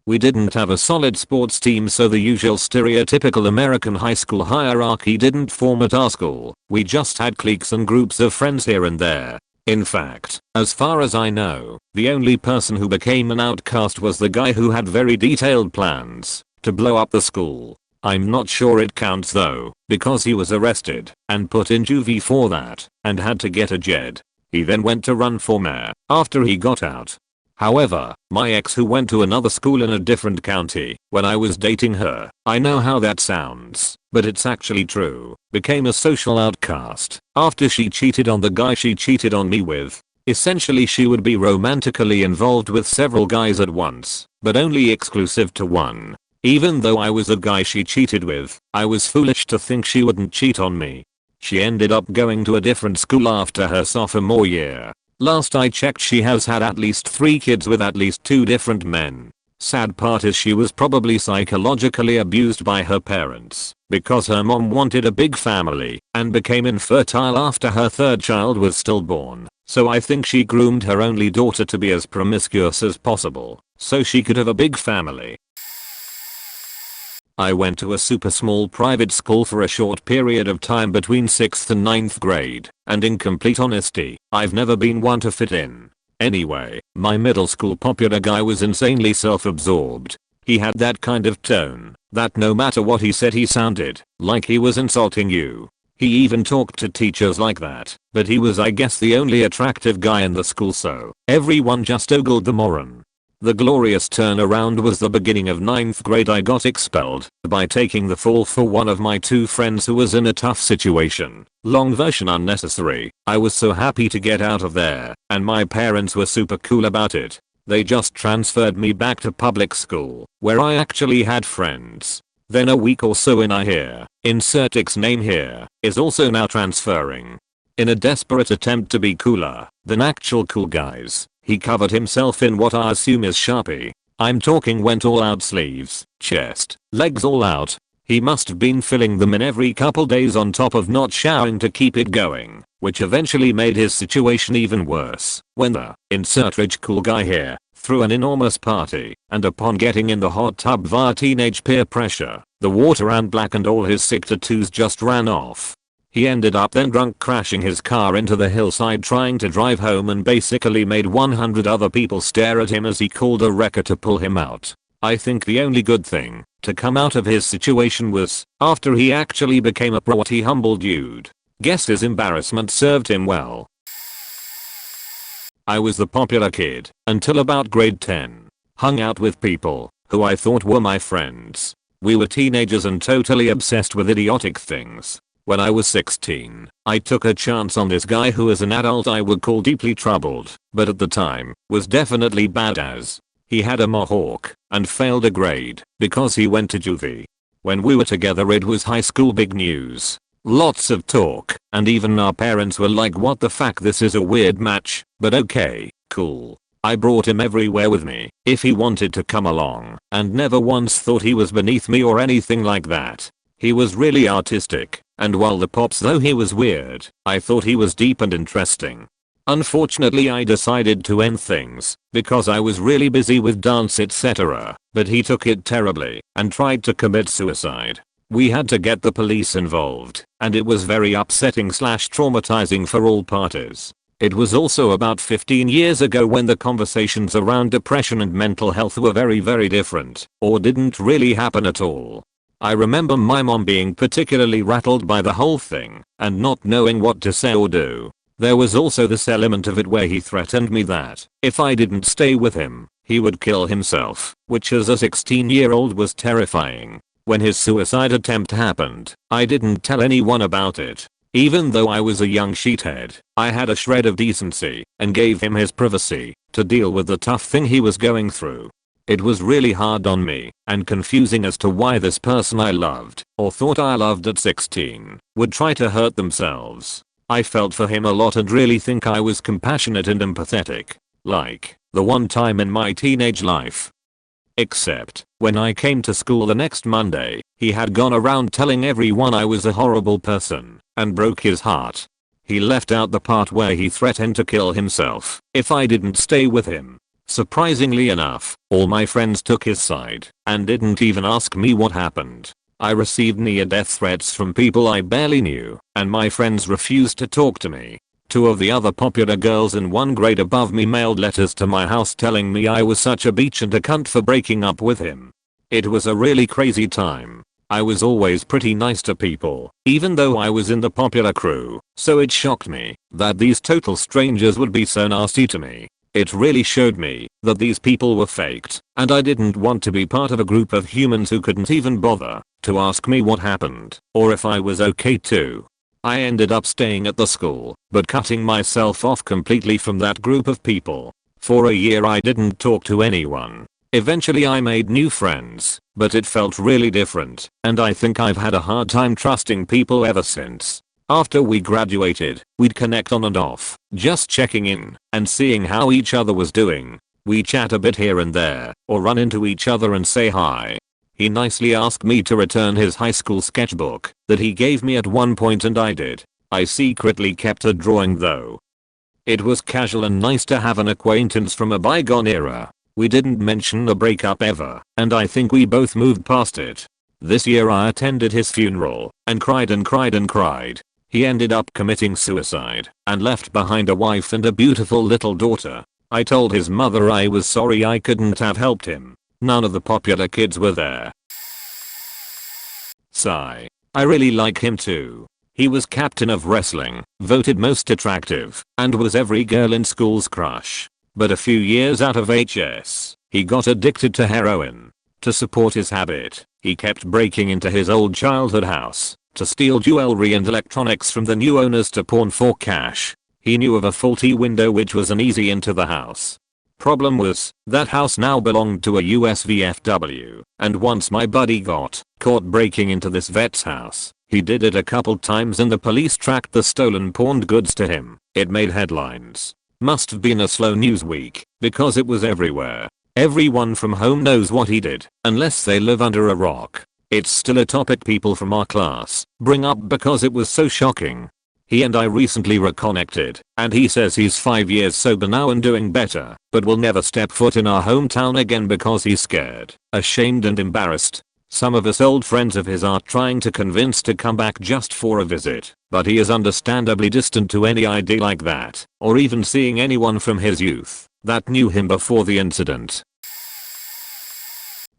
We didn't have a solid sports team, so the usual stereotypical American high school hierarchy didn't form at our school. We just had cliques and groups of friends here and there. In fact, as far as I know, the only person who became an outcast was the guy who had very detailed plans to blow up the school. I'm not sure it counts though, because he was arrested and put in juvie for that and had to get a JED. He then went to run for mayor after he got out. However, my ex, who went to another school in a different county when I was dating her, I know how that sounds, but it's actually true, became a social outcast after she cheated on the guy she cheated on me with. Essentially she would be romantically involved with several guys at once, but only exclusive to one. Even though I was a guy she cheated with, I was foolish to think she wouldn't cheat on me. She ended up going to a different school after her sophomore year. Last I checked she has had at least 3 kids with at least 2 different men. Sad part is she was probably psychologically abused by her parents because her mom wanted a big family and became infertile after her 3rd child was stillborn. So I think she groomed her only daughter to be as promiscuous as possible so she could have a big family. I went to a super small private school for a short period of time between 6th and 9th grade, and in complete honesty, I've never been one to fit in. Anyway, my middle school popular guy was insanely self-absorbed. He had that kind of tone that no matter what he said he sounded like he was insulting you. He even talked to teachers like that, but he was, I guess, the only attractive guy in the school, so everyone just ogled the moron. The glorious turnaround was the beginning of 9th grade. I got expelled by taking the fall for one of my 2 friends who was in a tough situation. Long version unnecessary. I was so happy to get out of there, and my parents were super cool about it. They just transferred me back to public school, where I actually had friends. Then a week or so in, I hear, insert X name here, is also now transferring. In a desperate attempt to be cooler than actual cool guys, he covered himself in what I assume is Sharpie. I'm talking went all out, sleeves, chest, legs all out. He must have been filling them in every couple days on top of not showering to keep it going, which eventually made his situation even worse when the insert rich cool guy here threw an enormous party, and upon getting in the hot tub via teenage peer pressure, the water ran black and all his sick tattoos just ran off. He ended up then drunk crashing his car into the hillside trying to drive home and basically made 100 other people stare at him as he called a wrecker to pull him out. I think the only good thing to come out of his situation was, after he actually became a pretty humble dude. Guess his embarrassment served him well. I was the popular kid until about grade 10. Hung out with people who I thought were my friends. We were teenagers and totally obsessed with idiotic things. When I was 16, I took a chance on this guy who as an adult I would call deeply troubled, but at the time, was definitely badass. He had a mohawk, and failed a grade, because he went to juvie. When we were together it was high school big news. Lots of talk, and even our parents were like, what the fuck, this is a weird match, but okay, cool. I brought him everywhere with me, if he wanted to come along, and never once thought he was beneath me or anything like that. He was really artistic, and while the pops though he was weird, I thought he was deep and interesting. Unfortunately I decided to end things, because I was really busy with dance etc, but he took it terribly, and tried to commit suicide. We had to get the police involved, and it was very upsetting / traumatizing for all parties. It was also about 15 years ago when the conversations around depression and mental health were very different, or didn't really happen at all. I remember my mom being particularly rattled by the whole thing, and not knowing what to say or do. There was also this element of it where he threatened me that, if I didn't stay with him, He would kill himself, which as a 16-year-old was terrifying. When his suicide attempt happened, I didn't tell anyone about it. Even though I was a young sheethead, I had a shred of decency and gave him his privacy to deal with the tough thing he was going through. It was really hard on me and confusing as to why this person I loved, or thought I loved at 16, would try to hurt themselves. I felt for him a lot and really think I was compassionate and empathetic. Like, the one time in my teenage life. Except, when I came to school the next Monday, he had gone around telling everyone I was a horrible person and broke his heart. He left out the part where he threatened to kill himself if I didn't stay with him. Surprisingly enough, all my friends took his side and didn't even ask me what happened. I received near-death threats from people I barely knew, and my friends refused to talk to me. 2 of the other popular girls in 1 grade above me mailed letters to my house telling me I was such a beach and a cunt for breaking up with him. It was a really crazy time. I was always pretty nice to people, even though I was in the popular crew, so it shocked me that these total strangers would be so nasty to me. It really showed me that these people were faked, and I didn't want to be part of a group of humans who couldn't even bother to ask me what happened, or if I was okay too. I ended up staying at the school, but cutting myself off completely from that group of people. For a year I didn't talk to anyone. Eventually I made new friends, but it felt really different, and I think I've had a hard time trusting people ever since. After we graduated, we'd connect on and off, just checking in and seeing how each other was doing. We chat a bit here and there, or run into each other and say hi. He nicely asked me to return his high school sketchbook that he gave me at one point and I did. I secretly kept a drawing though. It was casual and nice to have an acquaintance from a bygone era. We didn't mention a breakup ever, and I think we both moved past it. This year I attended his funeral and cried and cried and cried. He ended up committing suicide and left behind a wife and a beautiful little daughter. I told his mother I was sorry I couldn't have helped him. None of the popular kids were there. Sigh. I really like him too. He was captain of wrestling, voted most attractive, and was every girl in school's crush. But a few years out of HS, he got addicted to heroin. To support his habit, he kept breaking into his old childhood house to steal jewelry and electronics from the new owners to pawn for cash. He knew of a faulty window which was an easy into the house. Problem was, that house now belonged to a US VFW, and once my buddy got caught breaking into this vet's house, he did it a couple times and the police tracked the stolen pawned goods to him. It made headlines. Must have been a slow news week, because it was everywhere. Everyone from home knows what he did, unless they live under a rock. It's still a topic people from our class bring up because it was so shocking. He and I recently reconnected, and he says he's 5 years sober now and doing better, but will never step foot in our hometown again because he's scared, ashamed and embarrassed. Some of us old friends of his are trying to convince to come back just for a visit, but he is understandably distant to any idea like that, or even seeing anyone from his youth that knew him before the incident.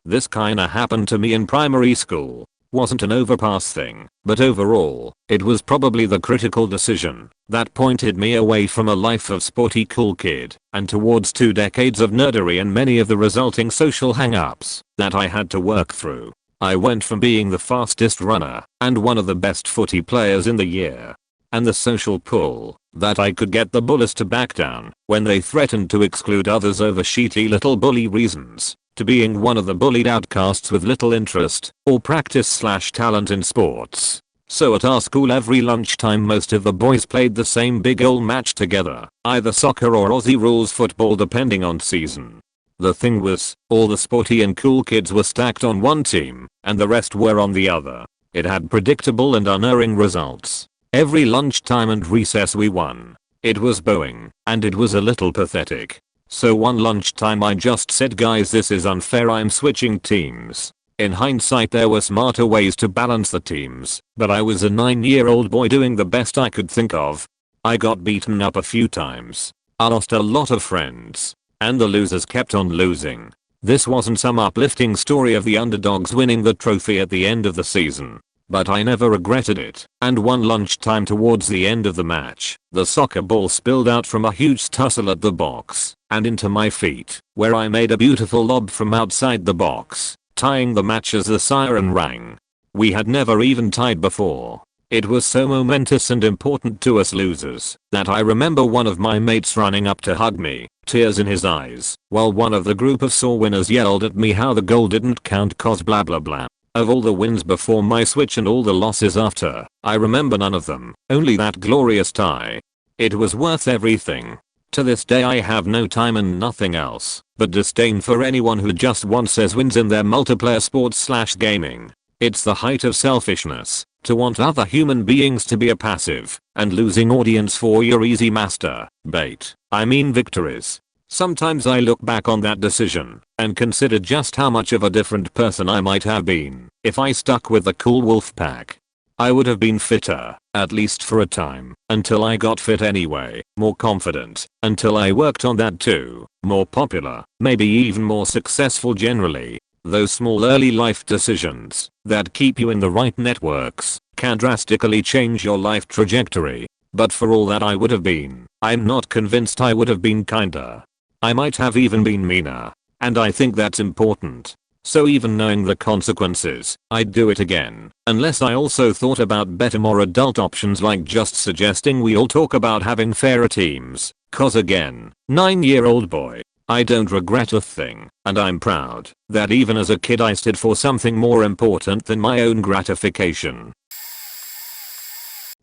This kinda happened to me in primary school. Wasn't an overpass thing, but overall, it was probably the critical decision that pointed me away from a life of sporty cool kid and towards 2 decades of nerdery and many of the resulting social hang-ups that I had to work through. I went from being the fastest runner and one of the best footy players in the year, and the social pull that I could get the bullies to back down when they threatened to exclude others over shitty little bully reasons, to being one of the bullied outcasts with little interest or practice/talent in sports. So at our school every lunchtime most of the boys played the same big old match together, either soccer or Aussie rules football depending on season. The thing was, all the sporty and cool kids were stacked on one team, and the rest were on the other. It had predictable and unerring results. Every lunchtime and recess we won. It was bowing, and it was a little pathetic. So one lunchtime I just said, guys, this is unfair, I'm switching teams. In hindsight there were smarter ways to balance the teams, but I was a 9-year-old boy doing the best I could think of. I got beaten up a few times. I lost a lot of friends. And the losers kept on losing. This wasn't some uplifting story of the underdogs winning the trophy at the end of the season. but I never regretted it. And one lunchtime towards the end of the match, the soccer ball spilled out from a huge tussle at the box and into my feet, where I made a beautiful lob from outside the box, tying the match as the siren rang. We had never even tied before. It was so momentous and important to us losers that I remember one of my mates running up to hug me, tears in his eyes, while one of the group of sore winners yelled at me how the goal didn't count cause blah blah blah. Of all the wins before my switch and all the losses after, I remember none of them, only that glorious tie. It was worth everything. To this day I have no time and nothing else but disdain for anyone who just wants as wins in their multiplayer sports/gaming. It's the height of selfishness to want other human beings to be a passive and losing audience for your easy victories. Sometimes I look back on that decision and consider just how much of a different person I might have been if I stuck with the cool wolf pack. I would have been fitter, at least for a time, until I got fit anyway, more confident, until I worked on that too, more popular, maybe even more successful generally. Those small early life decisions that keep you in the right networks can drastically change your life trajectory. But for all that I would have been, I'm not convinced I would have been kinder. I might have even been meaner. And I think that's important. So even knowing the consequences, I'd do it again, unless I also thought about better more adult options like just suggesting we all talk about having fairer teams, cause again, 9-year-old boy, I don't regret a thing, and I'm proud that even as a kid I stood for something more important than my own gratification.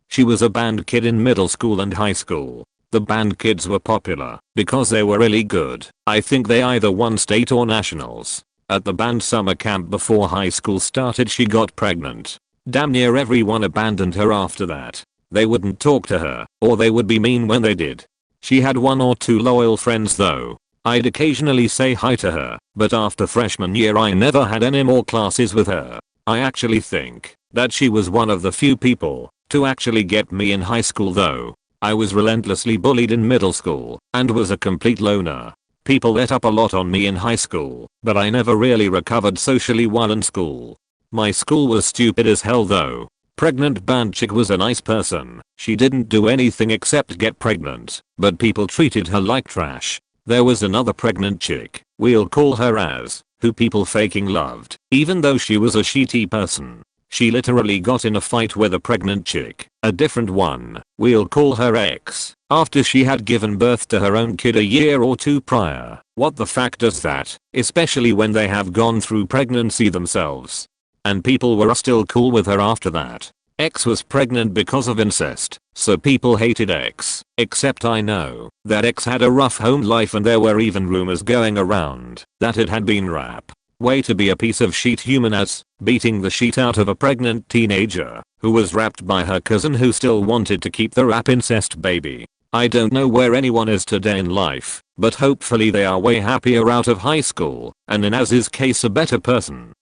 She was a band kid in middle school and high school. The band kids were popular because they were really good. I think they either won state or nationals. At the band summer camp before high school started she got pregnant. Damn near everyone abandoned her after that. They wouldn't talk to her, or they would be mean when they did. She had 1 or 2 loyal friends though. I'd occasionally say hi to her, but after freshman year I never had any more classes with her. I actually think that she was one of the few people to actually get me in high school though. I was relentlessly bullied in middle school and was a complete loner. People let up a lot on me in high school, but I never really recovered socially while in school. My school was stupid as hell though. Pregnant band chick was a nice person. She didn't do anything except get pregnant, but people treated her like trash. There was another pregnant chick, we'll call her Az, who people faking loved, even though she was a shitty person. She literally got in a fight with a pregnant chick, a different one, we'll call her X, after she had given birth to her own kid a year or 2 prior. What the fuck does that, especially when they have gone through pregnancy themselves? And people were still cool with her after that. X was pregnant because of incest, so people hated X, except I know that X had a rough home life and there were even rumors going around that it had been rap. Way to be a piece of shit human as, beating the shit out of a pregnant teenager who was raped by her cousin who still wanted to keep the rap incest baby. I don't know where anyone is today in life, but hopefully they are way happier out of high school, and in Az's case a better person.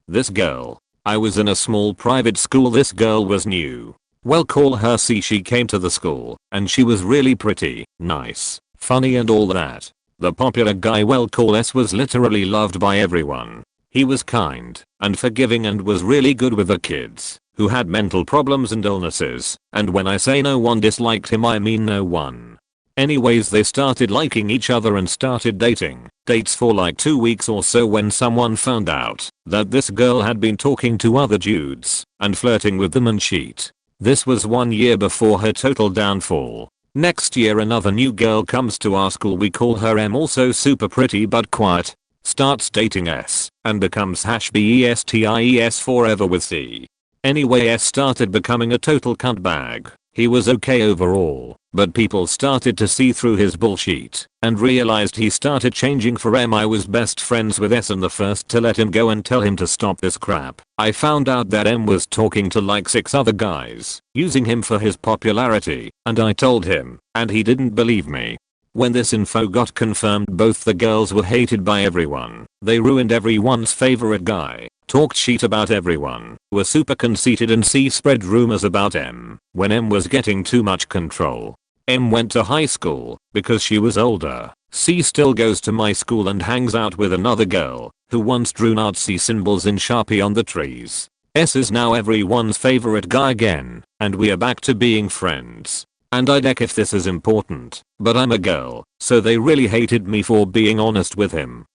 This girl. I was in a small private school. This girl was new. Well, call her C. She came to the school, and she was really pretty, nice, funny and all that. The popular guy, well, call S, was literally loved by everyone. He was kind and forgiving and was really good with the kids who had mental problems and illnesses, and when I say no one disliked him I mean no one. Anyways, they started liking each other and started dating. Dates for like 2 weeks or so when someone found out that this girl had been talking to other dudes and flirting with them and shit. This was 1 year before her total downfall. Next year another new girl comes to our school, we call her M, also super pretty but quiet, starts dating S and becomes #besties forever with C. Anyway, S started becoming a total cunt bag. He was okay overall, but people started to see through his bullshit and realized he started changing for M. I was best friends with S and the first to let him go and tell him to stop this crap. I found out that M was talking to like 6 other guys, using him for his popularity, and I told him, and he didn't believe me. When this info got confirmed, both the girls were hated by everyone. They ruined everyone's favorite guy, talked shit about everyone, were super conceited, and C spread rumors about M when M was getting too much control. M went to high school because she was older C still goes to my school and hangs out with another girl who once drew Nazi symbols in Sharpie on the trees. S is now everyone's favorite guy again, and we are back to being friends. And I deck if this is important, but I'm a girl, so they really hated me for being honest with him.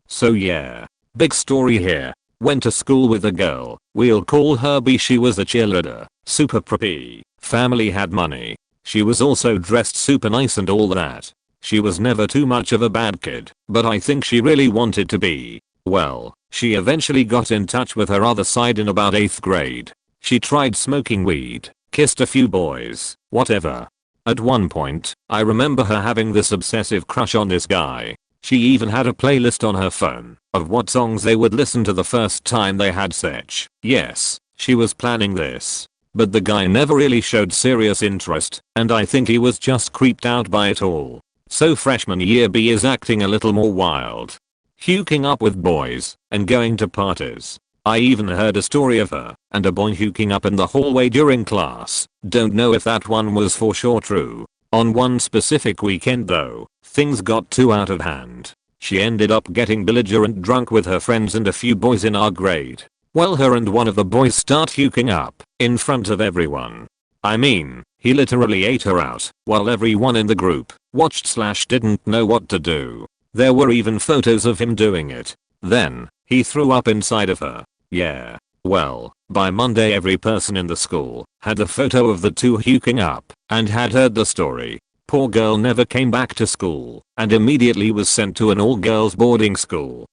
So yeah, big story here. Went to school with a girl, we'll call her B. She was a cheerleader, super preppy, family had money. She was also dressed super nice and all that. She was never too much of a bad kid, but I think she really wanted to be. Well, she eventually got in touch with her other side in about 8th grade. She tried smoking weed, kissed a few boys, whatever. At one point, I remember her having this obsessive crush on this guy. She even had a playlist on her phone of what songs they would listen to the first time they had sex. Yes, she was planning this. But the guy never really showed serious interest, and I think he was just creeped out by it all. So freshman year B is acting a little more wild. Hooking up with boys and going to parties. I even heard a story of her and a boy hooking up in the hallway during class. Don't know if that one was for sure true. On one specific weekend though, things got too out of hand. She ended up getting belligerent drunk with her friends and a few boys in our grade. Well, her and one of the boys start hooking up in front of everyone. I mean, he literally ate her out while everyone in the group watched/didn't know what to do. There were even photos of him doing it. Then, he threw up inside of her. Yeah. Well, by Monday every person in the school had a photo of the two hooking up and had heard the story. Poor girl never came back to school and immediately was sent to an all-girls boarding school.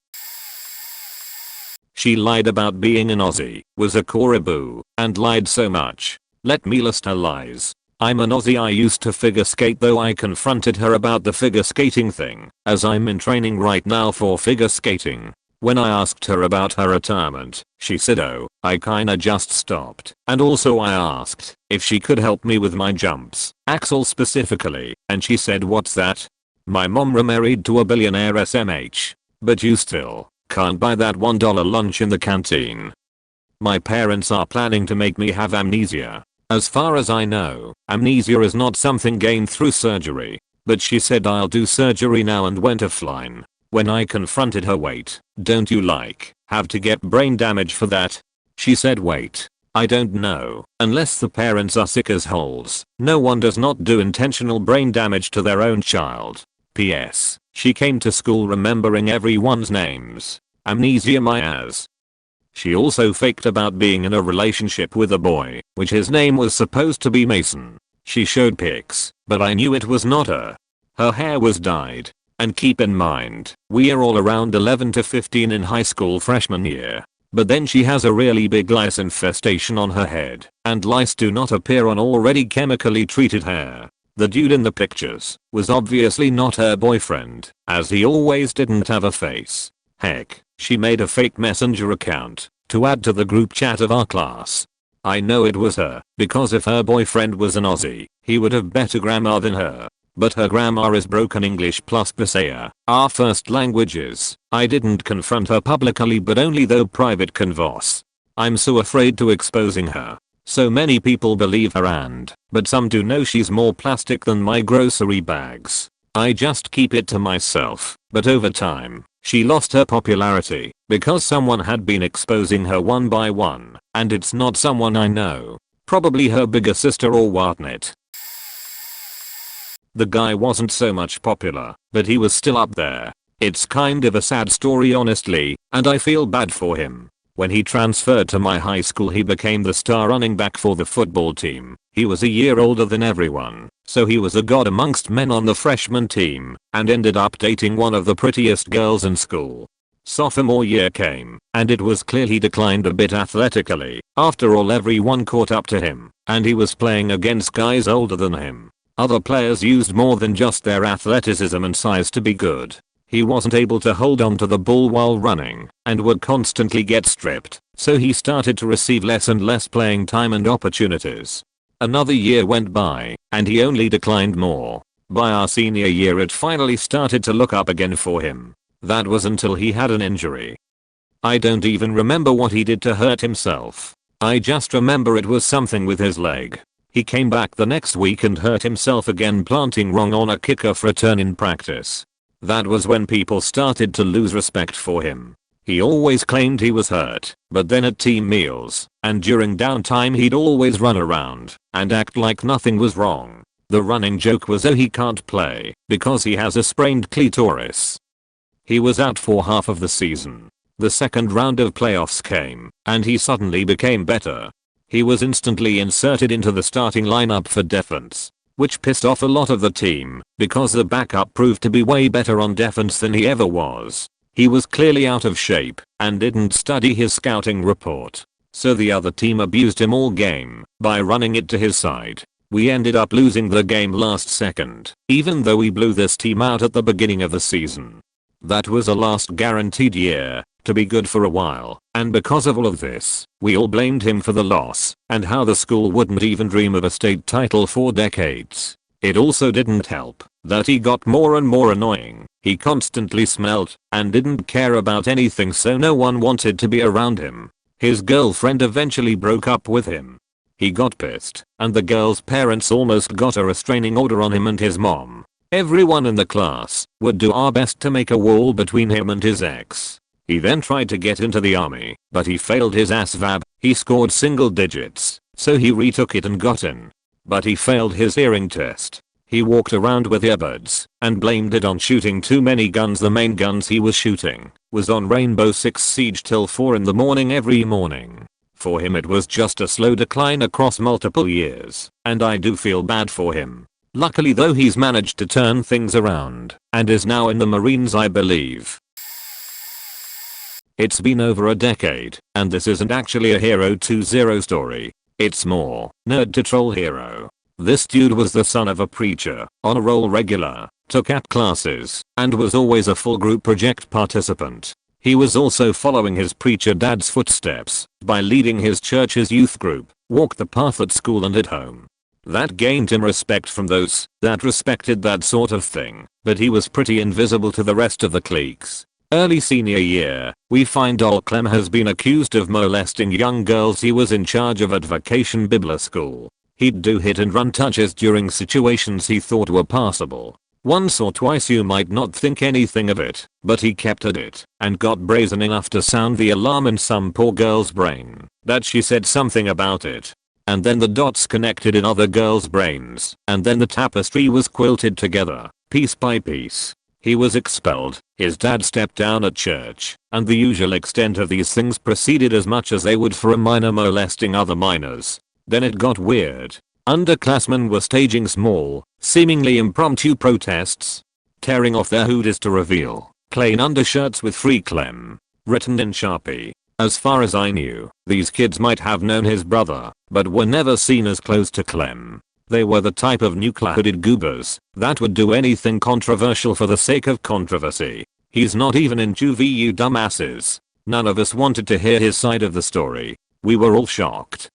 She lied about being an Aussie, was a Coraboo, and lied so much. Let me list her lies. I'm an Aussie. I used to figure skate, though I confronted her about the figure skating thing, as I'm in training right now for figure skating. When I asked her about her retirement, she said, oh, I kinda just stopped. And also I asked if she could help me with my jumps, Axel specifically, and she said, what's that? My mom remarried to a billionaire SMH. But you still can't buy that $1 lunch in the canteen. My parents are planning to make me have amnesia. As far as I know, amnesia is not something gained through surgery. But she said I'll do surgery now and went offline. When I confronted her, wait, don't you have to get brain damage for that? She said, wait, I don't know, unless the parents are sick as holes. No one does not do intentional brain damage to their own child. P.S. She came to school remembering everyone's names. Amnesia my ass. She also faked about being in a relationship with a boy, which his name was supposed to be Mason. She showed pics, but I knew it was not her. Her hair was dyed. And keep in mind, we are all around 11 to 15 in high school freshman year. But then she has a really big lice infestation on her head, and lice do not appear on already chemically treated hair. The dude in the pictures was obviously not her boyfriend, as he always didn't have a face. Heck, she made a fake messenger account to add to the group chat of our class. I know it was her, because if her boyfriend was an Aussie, he would have better grammar than her. But her grammar is broken English plus Visaya, our first languages. I didn't confront her publicly, but only though private converse. I'm so afraid to exposing her. So many people believe her but some do know she's more plastic than my grocery bags. I just keep it to myself, but over time, she lost her popularity because someone had been exposing her one by one, and it's not someone I know. Probably her bigger sister or whatnot. The guy wasn't so much popular, but he was still up there. It's kind of a sad story honestly, and I feel bad for him. When he transferred to my high school, he became the star running back for the football team. He was a year older than everyone, so he was a god amongst men on the freshman team, and ended up dating one of the prettiest girls in school. Sophomore year came, and it was clear he declined a bit athletically. After all, everyone caught up to him, and he was playing against guys older than him. Other players used more than just their athleticism and size to be good. He wasn't able to hold on to the ball while running, and would constantly get stripped, so he started to receive less and less playing time and opportunities. Another year went by, and he only declined more. By our senior year it finally started to look up again for him. That was until he had an injury. I don't even remember what he did to hurt himself. I just remember it was something with his leg. He came back the next week and hurt himself again planting wrong on a kicker for a turn in practice. That was when people started to lose respect for him. He always claimed he was hurt, but then at team meals and during downtime he'd always run around and act like nothing was wrong. The running joke was, oh, he can't play because he has a sprained clitoris. He was out for half of the season. The second round of playoffs came, and he suddenly became better. He was instantly inserted into the starting lineup for defense, which pissed off a lot of the team because the backup proved to be way better on defense than he ever was. He was clearly out of shape and didn't study his scouting report, so the other team abused him all game by running it to his side. We ended up losing the game last second, even though we blew this team out at the beginning of the season. That was a last guaranteed year to be good for a while, and because of all of this, we all blamed him for the loss and how the school wouldn't even dream of a state title for decades. It also didn't help that he got more and more annoying. He constantly smelled and didn't care about anything, so no one wanted to be around him. His girlfriend eventually broke up with him. He got pissed, and the girl's parents almost got a restraining order on him and his mom. Everyone in the class would do our best to make a wall between him and his ex. He then tried to get into the army, but he failed his ASVAB. He scored single digits, so he retook it and got in. But he failed his hearing test. He walked around with earbuds and blamed it on shooting too many guns. The main guns he was shooting was on Rainbow Six Siege till 4 in the morning every morning. For him it was just a slow decline across multiple years, and I do feel bad for him. Luckily though, he's managed to turn things around and is now in the Marines, I believe. It's been over a decade, and this isn't actually a Hero 2.0 story. It's more nerd to troll hero. This dude was the son of a preacher, on a roll regular, took AP classes, and was always a full group project participant. He was also following his preacher dad's footsteps by leading his church's youth group, walked the path at school and at home. That gained him respect from those that respected that sort of thing, but he was pretty invisible to the rest of the cliques. Early senior year, we find old Clem has been accused of molesting young girls he was in charge of at Vacation Biblia School. He'd do hit and run touches during situations he thought were passable. Once or twice you might not think anything of it, but he kept at it and got brazen enough to sound the alarm in some poor girl's brain that she said something about it. And then the dots connected in other girls' brains, and then the tapestry was quilted together, piece by piece. He was expelled, his dad stepped down at church, and the usual extent of these things proceeded as much as they would for a minor molesting other minors. Then it got weird. Underclassmen were staging small, seemingly impromptu protests, tearing off their hoodies to reveal plain undershirts with "Free Clem" written in Sharpie. As far as I knew, these kids might have known his brother, but were never seen as close to Clem. They were the type of nuclear-hooded goobers that would do anything controversial for the sake of controversy. He's not even in juvie, you dumbasses. None of us wanted to hear his side of the story. We were all shocked.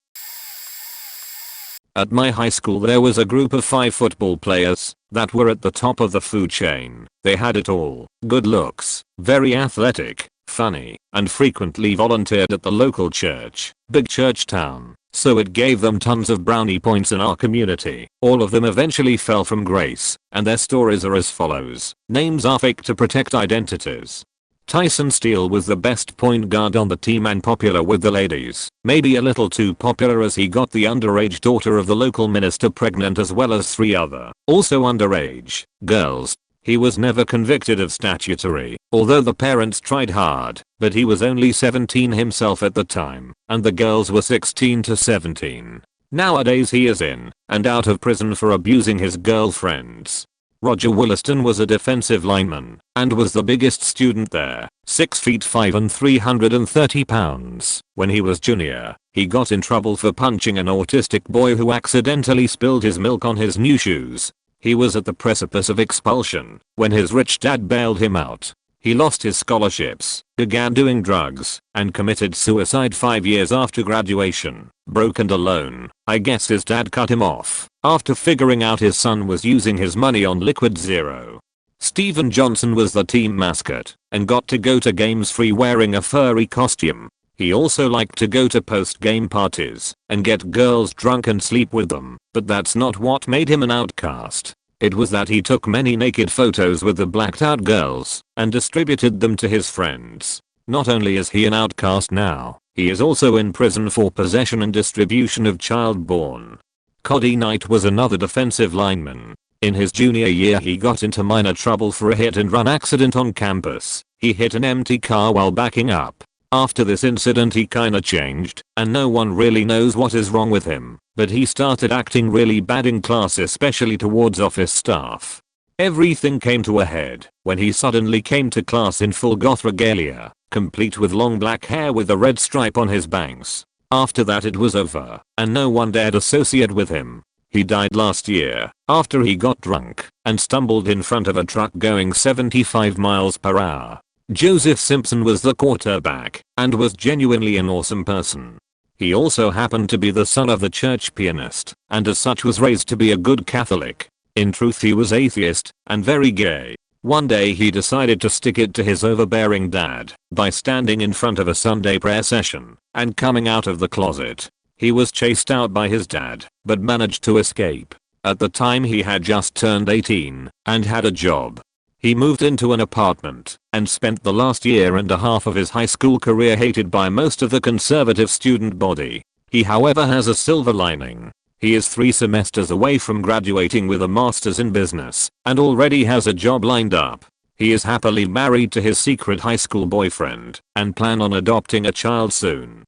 At my high school there was a group of 5 football players that were at the top of the food chain. They had it all: good looks, very athletic, funny, and frequently volunteered at the local church, big church town, so it gave them tons of brownie points in our community. All of them eventually fell from grace, and their stories are as follows. Names are fake to protect identities. Tyson Steele was the best point guard on the team and popular with the ladies, maybe a little too popular as he got the underage daughter of the local minister pregnant as well as 3 other, also underage, girls. He was never convicted of statutory, although the parents tried hard, but he was only 17 himself at the time, and the girls were 16 to 17. Nowadays he is in and out of prison for abusing his girlfriends. Roger Williston was a defensive lineman and was the biggest student there, 6 feet 5 and 330 pounds. When he was junior, he got in trouble for punching an autistic boy who accidentally spilled his milk on his new shoes. He was at the precipice of expulsion when his rich dad bailed him out. He lost his scholarships, began doing drugs, and committed suicide 5 years after graduation. Broke and alone, I guess his dad cut him off after figuring out his son was using his money on Liquid Zero. Steven Johnson was the team mascot and got to go to games free wearing a furry costume. He also liked to go to post-game parties and get girls drunk and sleep with them, but that's not what made him an outcast. It was that he took many naked photos with the blacked out girls and distributed them to his friends. Not only is he an outcast now, he is also in prison for possession and distribution of child porn. Cody Knight was another defensive lineman. In his junior year he got into minor trouble for a hit and run accident on campus. He hit an empty car while backing up. After this incident he kinda changed, and no one really knows what is wrong with him, but he started acting really bad in class, especially towards office staff. Everything came to a head when he suddenly came to class in full goth regalia, complete with long black hair with a red stripe on his bangs. After that it was over, and no one dared associate with him. He died last year after he got drunk and stumbled in front of a truck going 75 miles per hour. Joseph Simpson was the quarterback and was genuinely an awesome person. He also happened to be the son of the church pianist and as such was raised to be a good Catholic. In truth he was atheist and very gay. One day he decided to stick it to his overbearing dad by standing in front of a Sunday prayer session and coming out of the closet. He was chased out by his dad but managed to escape. At the time he had just turned 18 and had a job. He moved into an apartment and spent the last year and a half of his high school career hated by most of the conservative student body. He however has a silver lining. He is 3 semesters away from graduating with a master's in business and already has a job lined up. He is happily married to his secret high school boyfriend and plan on adopting a child soon.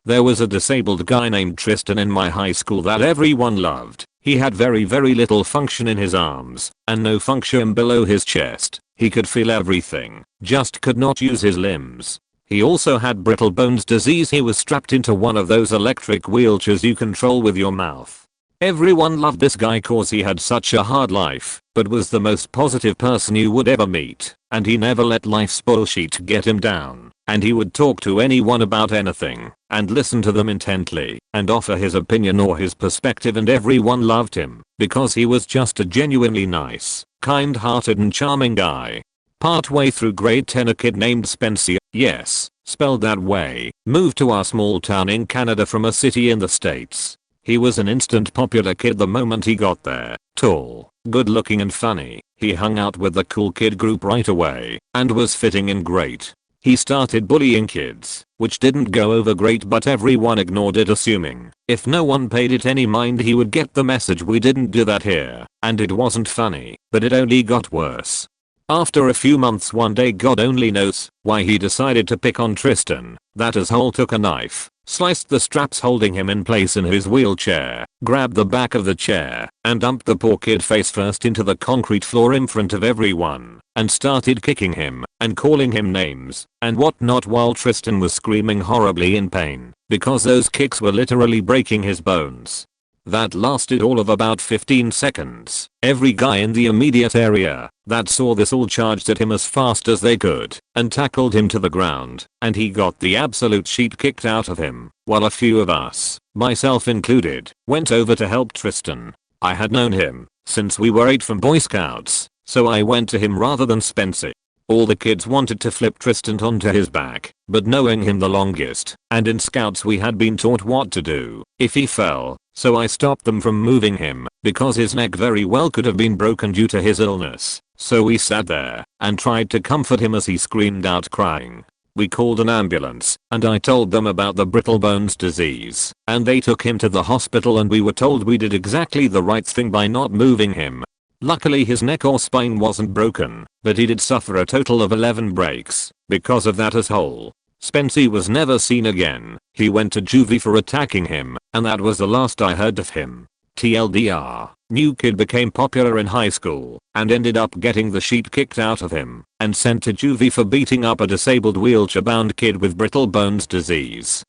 There was a disabled guy named Tristan in my high school that everyone loved. He had very little function in his arms and no function below his chest. He could feel everything, just could not use his limbs. He also had brittle bones disease. He was strapped into one of those electric wheelchairs you control with your mouth. Everyone loved this guy cause he had such a hard life, but was the most positive person you would ever meet, and he never let life's bullshit get him down, and he would talk to anyone about anything, and listen to them intently, and offer his opinion or his perspective, and everyone loved him, because he was just a genuinely nice, kind-hearted and charming guy. Partway through grade 10 a kid named Spencer, yes, spelled that way, moved to our small town in Canada from a city in the States. He was an instant popular kid the moment he got there. Tall, good looking and funny. He hung out with the cool kid group right away and was fitting in great. He started bullying kids, which didn't go over great, but everyone ignored it, assuming if no one paid it any mind he would get the message. We didn't do that here, and it wasn't funny, but it only got worse. After a few months, one day God only knows why he decided to pick on Tristan. That asshole took a knife, sliced the straps holding him in place in his wheelchair, grabbed the back of the chair, and dumped the poor kid face first into the concrete floor in front of everyone, and started kicking him and calling him names and whatnot while Tristan was screaming horribly in pain because those kicks were literally breaking his bones. That lasted all of about 15 seconds. Every guy in the immediate area that saw this all charged at him as fast as they could and tackled him to the ground, and he got the absolute shit kicked out of him, while a few of us, myself included, went over to help Tristan. I had known him since we were 8 from Boy Scouts, so I went to him rather than Spencer. All the kids wanted to flip Tristan onto his back, but knowing him the longest, and in Scouts we had been taught what to do if he fell, so I stopped them from moving him, because his neck very well could have been broken due to his illness. So we sat there and tried to comfort him as he screamed out crying. We called an ambulance, and I told them about the brittle bones disease, and they took him to the hospital, and we were told we did exactly the right thing by not moving him. Luckily his neck or spine wasn't broken, but he did suffer a total of 11 breaks because of that asshole. Spencer was never seen again. He went to juvie for attacking him, and that was the last I heard of him. TLDR, new kid became popular in high school and ended up getting the shit kicked out of him and sent to juvie for beating up a disabled wheelchair-bound kid with brittle bones disease.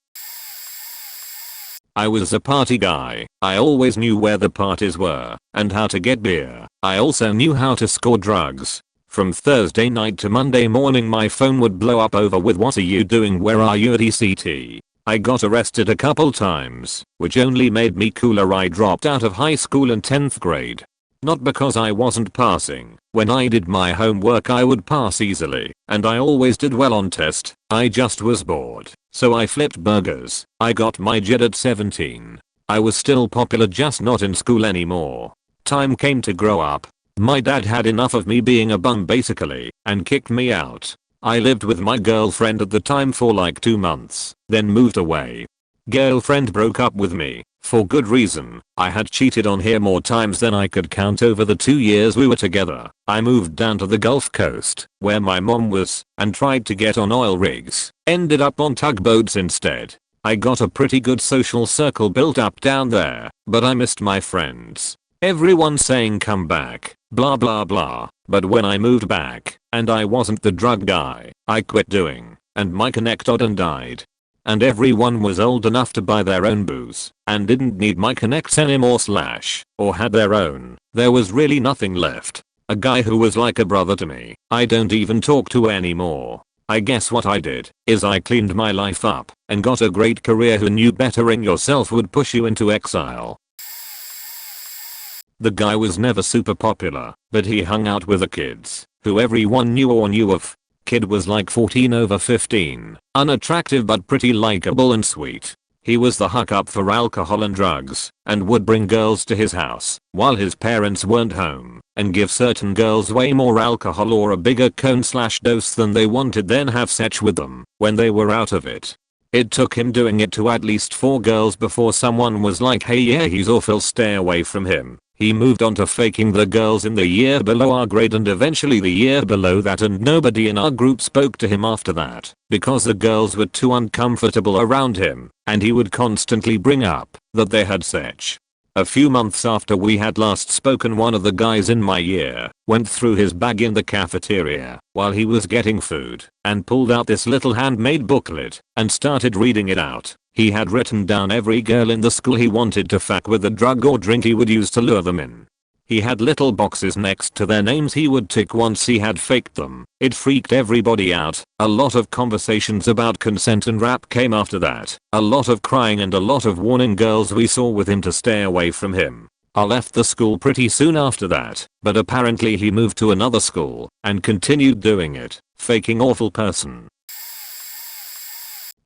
I was a party guy. I always knew where the parties were and how to get beer. I also knew how to score drugs. From Thursday night to Monday morning my phone would blow up over with "What are you doing? Where are you?" at ECT. I got arrested a couple times, which only made me cooler. I dropped out of high school in 10th grade. Not because I wasn't passing. When I did my homework I would pass easily, and I always did well on test. I just was bored, so I flipped burgers. I got my JED at 17. I was still popular, just not in school anymore. Time came to grow up. My dad had enough of me being a bum basically, and kicked me out. I lived with my girlfriend at the time for like 2 months, then moved away. Girlfriend broke up with me, for good reason. I had cheated on her more times than I could count over the 2 years we were together. I moved down to the Gulf Coast, where my mom was, and tried to get on oil rigs. Ended up on tugboats instead. I got a pretty good social circle built up down there, but I missed my friends. Everyone saying come back, blah blah blah, but when I moved back, and I wasn't the drug guy, I quit doing, and my connect odd and died. And everyone was old enough to buy their own booze, and didn't need my connects anymore or had their own. There was really nothing left. A guy who was like a brother to me, I don't even talk to anymore. I guess what I did is I cleaned my life up and got a great career. Who knew bettering yourself would push you into exile? The guy was never super popular, but he hung out with the kids, who everyone knew or knew of. Kid was like 14 over 15, unattractive but pretty likable and sweet. He was the hook up for alcohol and drugs, and would bring girls to his house while his parents weren't home, and give certain girls way more alcohol or a bigger cone/dose than they wanted, then have sex with them when they were out of it. It took him doing it to at least 4 girls before someone was like, hey yeah, he's awful, stay away from him. He moved on to faking the girls in the year below our grade and eventually the year below that, and nobody in our group spoke to him after that because the girls were too uncomfortable around him, and he would constantly bring up that they had sex. A few months after we had last spoken, one of the guys in my year went through his bag in the cafeteria while he was getting food and pulled out this little handmade booklet and started reading it out. He had written down every girl in the school he wanted to fuck with a drug or drink he would use to lure them in. He had little boxes next to their names he would tick once he had faked them. It freaked everybody out. A lot of conversations about consent and rap came after that. A lot of crying and a lot of warning girls we saw with him to stay away from him. I left the school pretty soon after that, but apparently he moved to another school and continued doing it, faking awful person.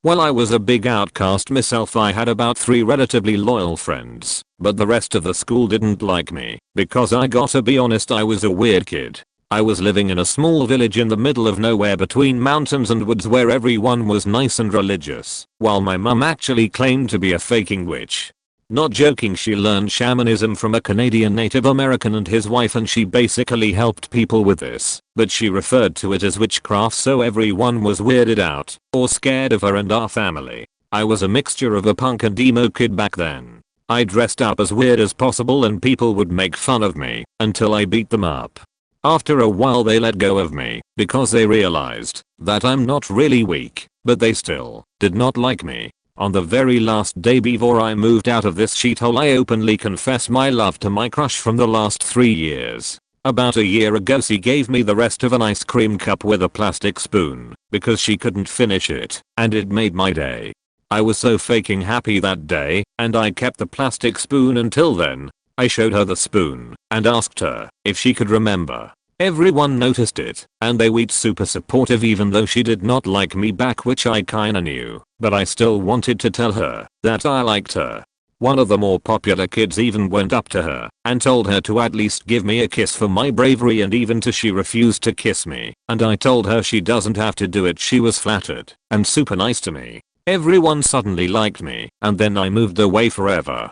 Well, I was a big outcast myself. I had about 3 relatively loyal friends, but the rest of the school didn't like me because I gotta be honest, I was a weird kid. I was living in a small village in the middle of nowhere between mountains and woods where everyone was nice and religious, while my mum actually claimed to be a faking witch. Not joking, she learned shamanism from a Canadian Native American and his wife, and she basically helped people with this, but she referred to it as witchcraft, so everyone was weirded out or scared of her and our family. I was a mixture of a punk and emo kid back then. I dressed up as weird as possible and people would make fun of me until I beat them up. After a while they let go of me because they realized that I'm not really weak, but they still did not like me. On the very last day before I moved out of this shithole, I openly confess my love to my crush from the last 3 years. About a year ago she gave me the rest of an ice cream cup with a plastic spoon because she couldn't finish it, and it made my day. I was so faking happy that day, and I kept the plastic spoon until then. I showed her the spoon and asked her if she could remember. Everyone noticed it, and they were super supportive even though she did not like me back, which I kinda knew, but I still wanted to tell her that I liked her. One of the more popular kids even went up to her and told her to at least give me a kiss for my bravery, and even to she refused to kiss me, and I told her she doesn't have to do it. She was flattered and super nice to me. Everyone suddenly liked me, and then I moved away forever.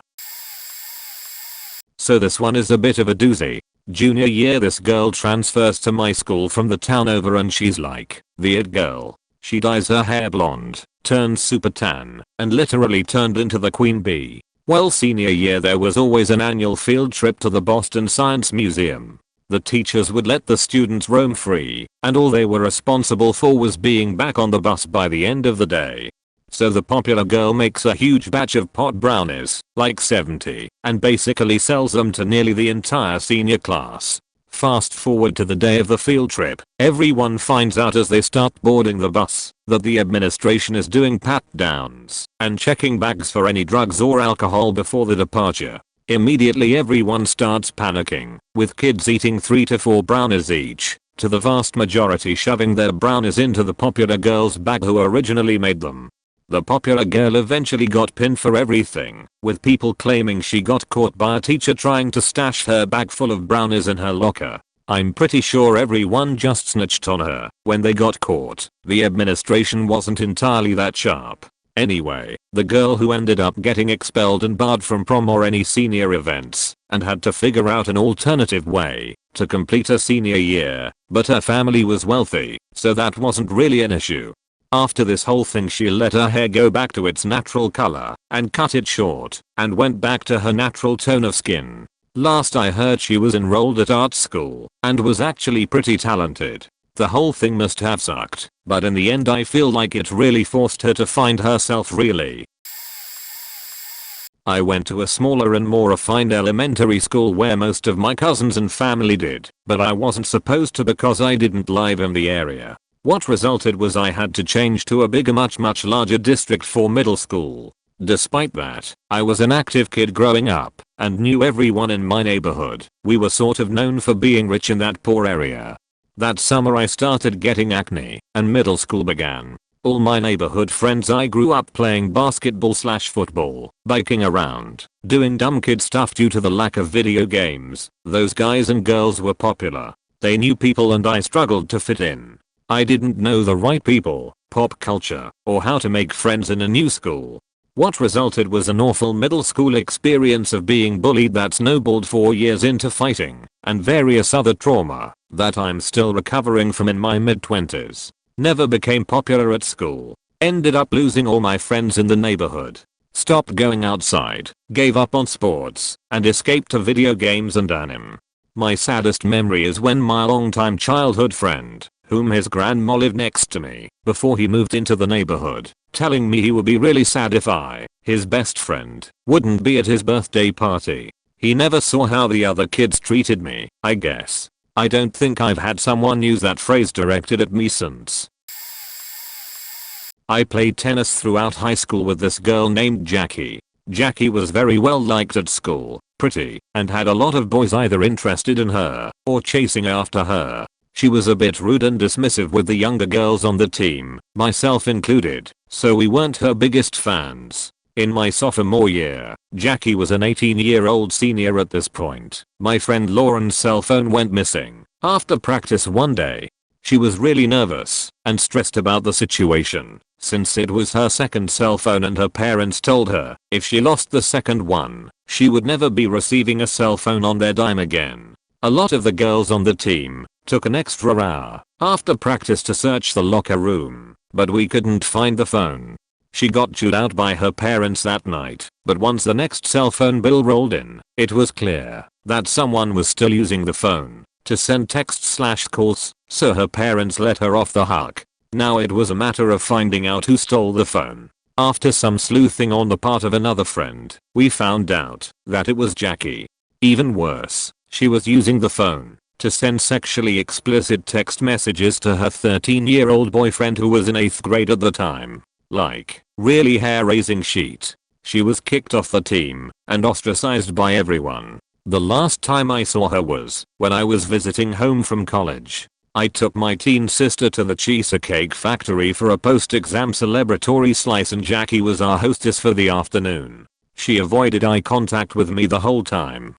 So this one is a bit of a doozy. Junior year, this girl transfers to my school from the town over, and she's like the it girl. She dyes her hair blonde, turns super tan, and literally turned into the queen bee. Well, senior year there was always an annual field trip to the Boston Science Museum. The teachers would let the students roam free, and all they were responsible for was being back on the bus by the end of the day. So the popular girl makes a huge batch of pot brownies, like 70, and basically sells them to nearly the entire senior class. Fast forward to the day of the field trip, everyone finds out as they start boarding the bus that the administration is doing pat downs and checking bags for any drugs or alcohol before the departure. Immediately everyone starts panicking, with kids eating 3 to 4 brownies each, to the vast majority shoving their brownies into the popular girl's bag who originally made them. The popular girl eventually got pinned for everything, with people claiming she got caught by a teacher trying to stash her bag full of brownies in her locker. I'm pretty sure everyone just snitched on her when they got caught. The administration wasn't entirely that sharp. Anyway, the girl who ended up getting expelled and barred from prom or any senior events, and had to figure out an alternative way to complete her senior year, but her family was wealthy, so that wasn't really an issue. After this whole thing she let her hair go back to its natural color, and cut it short, and went back to her natural tone of skin. Last I heard she was enrolled at art school, and was actually pretty talented. The whole thing must have sucked, but in the end I feel like it really forced her to find herself really. I went to a smaller and more refined elementary school where most of my cousins and family did, but I wasn't supposed to because I didn't live in the area. What resulted was I had to change to a bigger much larger district for middle school. Despite that, I was an active kid growing up, and knew everyone in my neighborhood. We were sort of known for being rich in that poor area. That summer I started getting acne, and middle school began. All my neighborhood friends I grew up playing basketball/football, biking around, doing dumb kid stuff due to the lack of video games. Those guys and girls were popular. They knew people and I struggled to fit in. I didn't know the right people, pop culture, or how to make friends in a new school. What resulted was an awful middle school experience of being bullied that snowballed 4 years into fighting, and various other trauma that I'm still recovering from in my mid-20s. Never became popular at school. Ended up losing all my friends in the neighborhood. Stopped going outside, gave up on sports, and escaped to video games and anime. My saddest memory is when my longtime childhood friend, whom his grandma lived next to me before he moved into the neighborhood, telling me he would be really sad if I, his best friend, wouldn't be at his birthday party. He never saw how the other kids treated me, I guess. I don't think I've had someone use that phrase directed at me since. I played tennis throughout high school with this girl named Jackie. Jackie was very well liked at school, pretty, and had a lot of boys either interested in her or chasing after her. She was a bit rude and dismissive with the younger girls on the team, myself included, so we weren't her biggest fans. In my sophomore year, Jackie was an 18-year-old senior at this point. My friend Lauren's cell phone went missing after practice one day. She was really nervous and stressed about the situation, since it was her second cell phone and her parents told her if she lost the second one, she would never be receiving a cell phone on their dime again. A lot of the girls on the team took an extra hour after practice to search the locker room, but we couldn't find the phone. She got chewed out by her parents that night, but once the next cell phone bill rolled in, it was clear that someone was still using the phone to send texts/calls, so her parents let her off the hook. Now it was a matter of finding out who stole the phone. After some sleuthing on the part of another friend, we found out that it was Jackie. Even worse, she was using the phone to send sexually explicit text messages to her 13-year-old boyfriend who was in 8th grade at the time. Like, really hair-raising shit. She was kicked off the team and ostracized by everyone. The last time I saw her was when I was visiting home from college. I took my teen sister to the cheesecake factory for a post-exam celebratory slice and Jackie was our hostess for the afternoon. She avoided eye contact with me the whole time.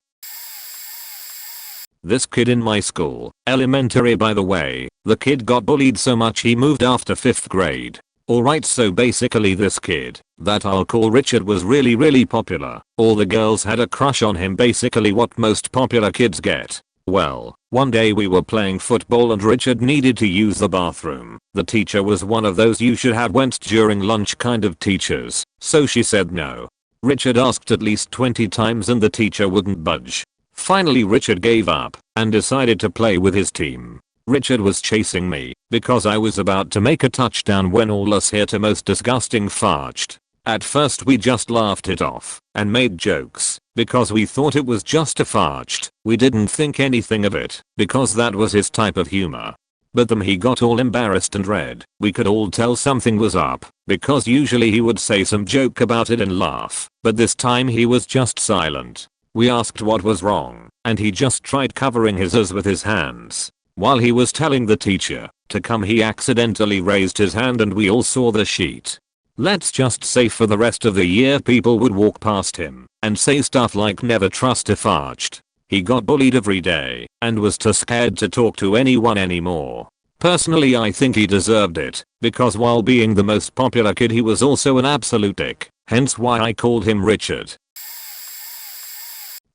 This kid in my school, elementary by the way, the kid got bullied so much he moved after 5th grade. Alright, so basically this kid, that I'll call Richard, was really popular. All the girls had a crush on him, basically what most popular kids get. Well, one day we were playing football and Richard needed to use the bathroom. The teacher was one of those you should have went during lunch kind of teachers, so she said no. Richard asked at least 20 times and the teacher wouldn't budge. Finally Richard gave up and decided to play with his team. Richard was chasing me because I was about to make a touchdown when all us hit a most disgusting farched. At first we just laughed it off and made jokes because we thought it was just a farched. We didn't think anything of it because that was his type of humor. But then he got all embarrassed and red. We could all tell something was up because usually he would say some joke about it and laugh, but this time he was just silent. We asked what was wrong, and he just tried covering his eyes with his hands. While he was telling the teacher to come, he accidentally raised his hand and we all saw the sheet. Let's just say for the rest of the year people would walk past him and say stuff like never trust a fudged. He got bullied every day and was too scared to talk to anyone anymore. Personally, I think he deserved it, because while being the most popular kid he was also an absolute dick, hence why I called him Richard.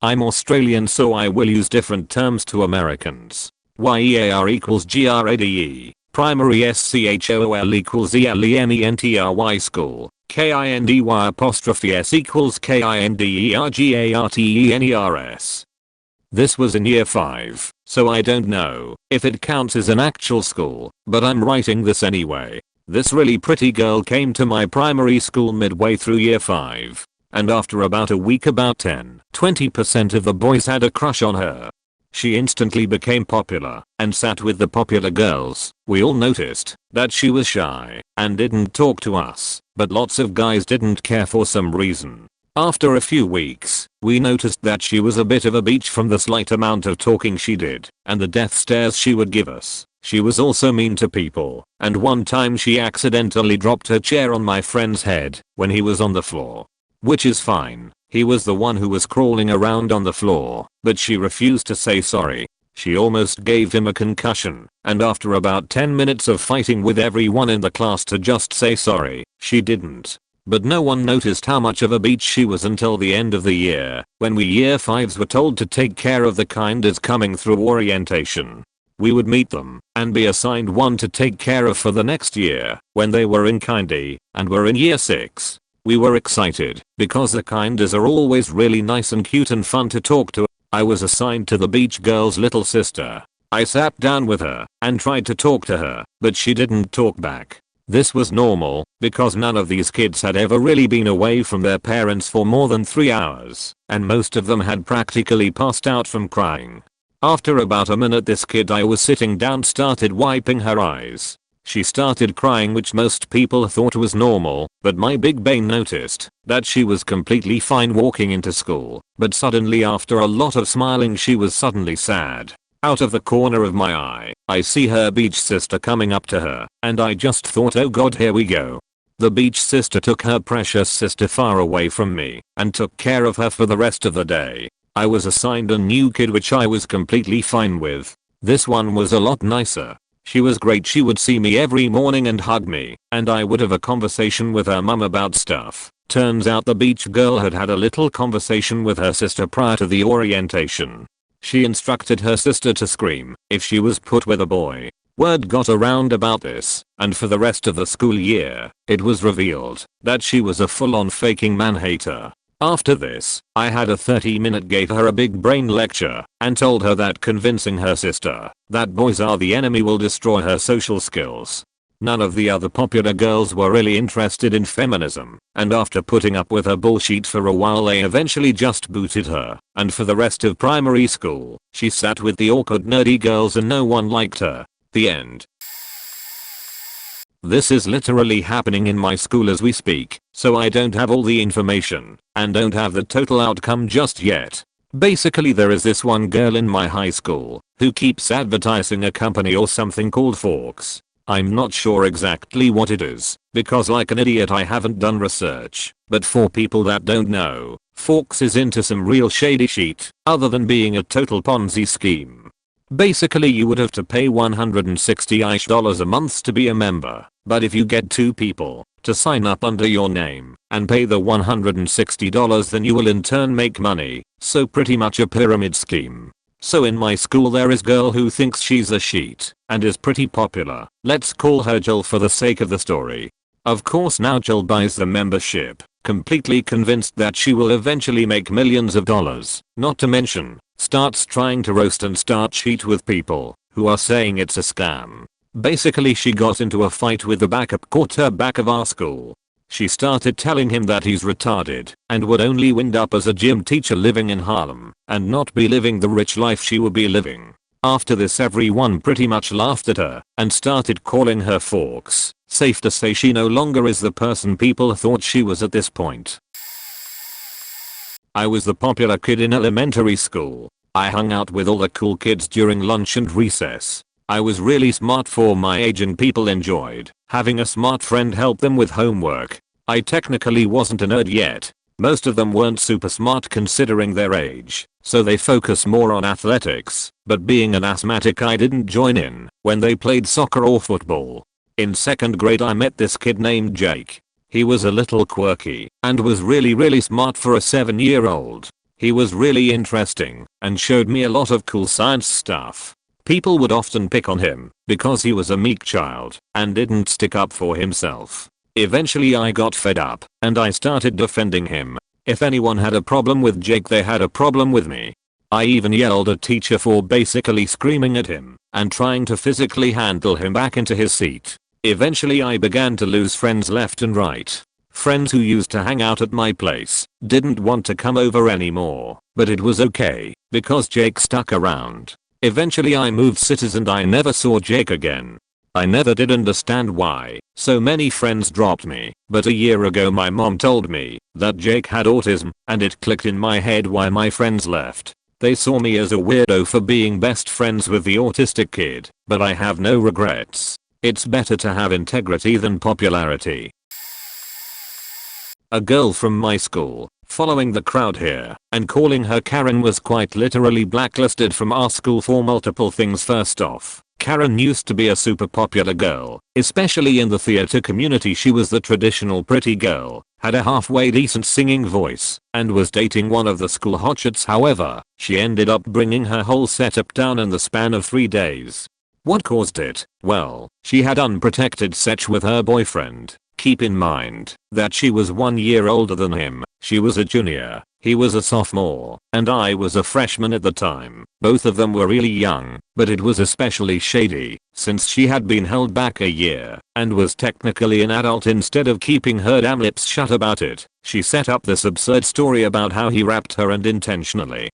I'm Australian, so I will use different terms to Americans. YEAR equals GRADE, primary SCHOOL equals ELEMENTRY school, KINDY apostrophe S equals KINDERGARTENERS. This was in year 5, so I don't know if it counts as an actual school, but I'm writing this anyway. This really pretty girl came to my primary school midway through year 5, and after about a week about 10-20% of the boys had a crush on her. She instantly became popular and sat with the popular girls. We all noticed that she was shy and didn't talk to us, but lots of guys didn't care for some reason. After a few weeks, we noticed that she was a bit of a bitch from the slight amount of talking she did and the death stares she would give us. She was also mean to people, and one time she accidentally dropped her chair on my friend's head when he was on the floor. Which is fine, he was the one who was crawling around on the floor, but she refused to say sorry. She almost gave him a concussion, and after about 10 minutes of fighting with everyone in the class to just say sorry, she didn't. But no one noticed how much of a bitch she was until the end of the year, when we year 5s were told to take care of the kinders coming through orientation. We would meet them and be assigned one to take care of for the next year when they were in kindy and were in year 6. We were excited because the kinders are always really nice and cute and fun to talk to. I was assigned to the beach girl's little sister. I sat down with her and tried to talk to her, but she didn't talk back. This was normal because none of these kids had ever really been away from their parents for more than 3 hours, and most of them had practically passed out from crying. After about a minute, this kid I was sitting down started wiping her eyes. She started crying, which most people thought was normal, but my big brain noticed that she was completely fine walking into school, but suddenly after a lot of smiling she was suddenly sad. Out of the corner of my eye, I see her beach sister coming up to her, and I just thought, oh god, here we go. The beach sister took her precious sister far away from me and took care of her for the rest of the day. I was assigned a new kid, which I was completely fine with. This one was a lot nicer. She was great. She would see me every morning and hug me, and I would have a conversation with her mum about stuff. Turns out the beach girl had had a little conversation with her sister prior to the orientation. She instructed her sister to scream if she was put with a boy. Word got around about this, and for the rest of the school year, it was revealed that she was a full-on faking man-hater. After this, I had a 30-minute gave her a big brain lecture and told her that convincing her sister that boys are the enemy will destroy her social skills. None of the other popular girls were really interested in feminism, and after putting up with her bullshit for a while they eventually just booted her, and for the rest of primary school, she sat with the awkward nerdy girls and no one liked her. The end. This is literally happening in my school as we speak, so I don't have all the information, and don't have the total outcome just yet. Basically, there is this one girl in my high school who keeps advertising a company or something called Forks. I'm not sure exactly what it is, because like an idiot I haven't done research, but for people that don't know, Forks is into some real shady shit, other than being a total Ponzi scheme. Basically you would have to pay $160 a month to be a member, but if you get 2 people to sign up under your name and pay the $160, then you will in turn make money, so pretty much a pyramid scheme. So in my school there is girl who thinks she's a sheet and is pretty popular. Let's call her Jill for the sake of the story. Of course now Jill buys the membership, completely convinced that she will eventually make millions of dollars, not to mention starts trying to roast and start cheat with people who are saying it's a scam. Basically she got into a fight with the backup quarterback of our school. She started telling him that he's retarded and would only wind up as a gym teacher living in Harlem and not be living the rich life she would be living. After this everyone pretty much laughed at her and started calling her Forks. Safe to say she no longer is the person people thought she was at this point. I was the popular kid in elementary school. I hung out with all the cool kids during lunch and recess. I was really smart for my age and people enjoyed having a smart friend help them with homework. I technically wasn't a nerd yet. Most of them weren't super smart considering their age, so they focus more on athletics, but being an asthmatic I didn't join in when they played soccer or football. In 2nd grade I met this kid named Jake. He was a little quirky and was really smart for a 7-year-old. He was really interesting and showed me a lot of cool science stuff. People would often pick on him because he was a meek child and didn't stick up for himself. Eventually I got fed up and I started defending him. If anyone had a problem with Jake they had a problem with me. I even yelled at teacher for basically screaming at him and trying to physically handle him back into his seat. Eventually I began to lose friends left and right. Friends who used to hang out at my place didn't want to come over anymore, but it was okay because Jake stuck around. Eventually I moved cities and I never saw Jake again. I never did understand why so many friends dropped me, but a year ago my mom told me that Jake had autism and it clicked in my head why my friends left. They saw me as a weirdo for being best friends with the autistic kid, but I have no regrets. It's better to have integrity than popularity. A girl from my school, following the crowd here and calling her Karen, was quite literally blacklisted from our school for multiple things. First off, Karen used to be a super popular girl, especially in the theater community. She was the traditional pretty girl, had a halfway decent singing voice, and was dating one of the school hotshots. However, she ended up bringing her whole setup down in the span of 3 days. What caused it? Well, she had unprotected sex with her boyfriend. Keep in mind that she was 1 year older than him. She was a junior, he was a sophomore, and I was a freshman at the time. Both of them were really young, but it was especially shady since she had been held back a year and was technically an adult. Instead of keeping her damn lips shut about it, she set up this absurd story about how he raped her and intentionally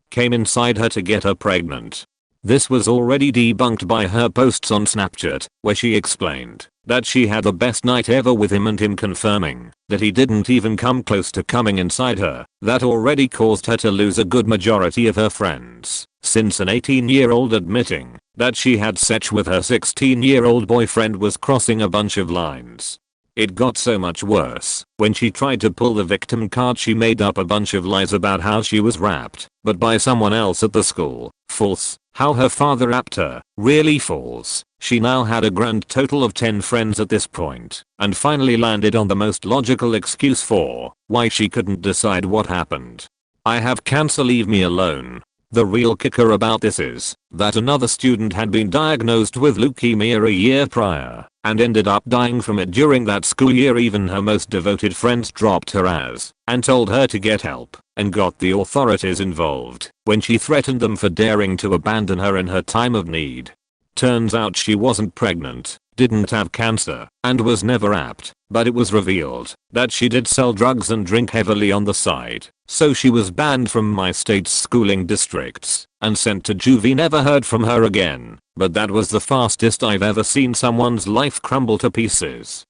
came inside her to get her pregnant. This was already debunked by her posts on Snapchat, where she explained that she had the best night ever with him and him confirming that he didn't even come close to coming inside her. That already caused her to lose a good majority of her friends, since an 18-year-old admitting that she had sex with her 16-year-old boyfriend was crossing a bunch of lines. It got so much worse when she tried to pull the victim card. She made up a bunch of lies about how she was raped, but by someone else at the school. False. How her father raped her. Really false. She now had a grand total of 10 friends at this point, and finally landed on the most logical excuse for why she couldn't decide what happened. I have cancer, leave me alone. The real kicker about this is that another student had been diagnosed with leukemia a year prior and ended up dying from it during that school year. Even her most devoted friends dropped her ass and told her to get help and got the authorities involved when she threatened them for daring to abandon her in her time of need. Turns out she wasn't pregnant, didn't have cancer, and was never raped, but it was revealed that she did sell drugs and drink heavily on the side, so she was banned from my state's schooling districts and sent to juvie. Never heard from her again, but that was the fastest I've ever seen someone's life crumble to pieces.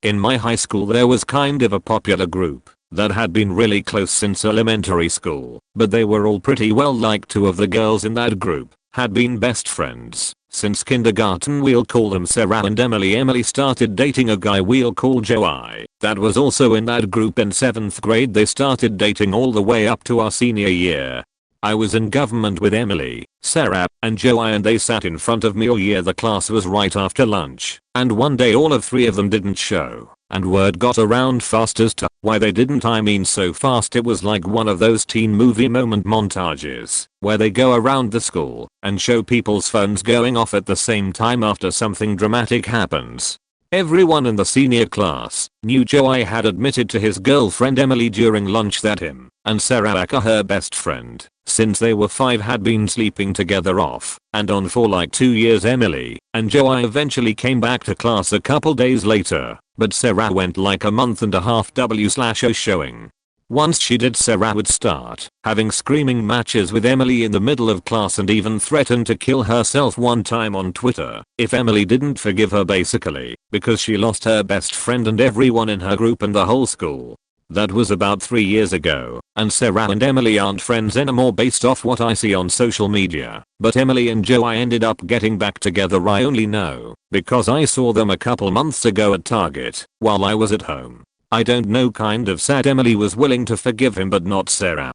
In my high school there was kind of a popular group that had been really close since elementary school, but they were all pretty well liked. 2 of the girls in that group had been best friends since kindergarten. We'll call them Sarah and Emily. Emily started dating a guy we'll call Joey that was also in that group in 7th grade. They started dating all the way up to our senior year. I was in government with Emily, Sarah, and Joey, and they sat in front of me all year. The class was right after lunch, and one day all of 3 of them didn't show, and word got around fast as to why they didn't. I mean so fast it was like one of those teen movie moment montages where they go around the school and show people's phones going off at the same time after something dramatic happens. Everyone in the senior class knew Joey had admitted to his girlfriend Emily during lunch that him and Sarah, aka her best friend, since they were 5, had been sleeping together off and on for like 2 years. Emily and Joey eventually came back to class a couple days later, but Sarah went like a month and a half W/O showing. Once she did, Sarah would start having screaming matches with Emily in the middle of class and even threatened to kill herself one time on Twitter if Emily didn't forgive her, basically because she lost her best friend and everyone in her group and the whole school. That was about 3 years ago, and Sarah and Emily aren't friends anymore based off what I see on social media, but Emily and Joe I ended up getting back together. I only know because I saw them a couple months ago at Target while I was at home. I don't know, kind of sad Emily was willing to forgive him but not Sarah.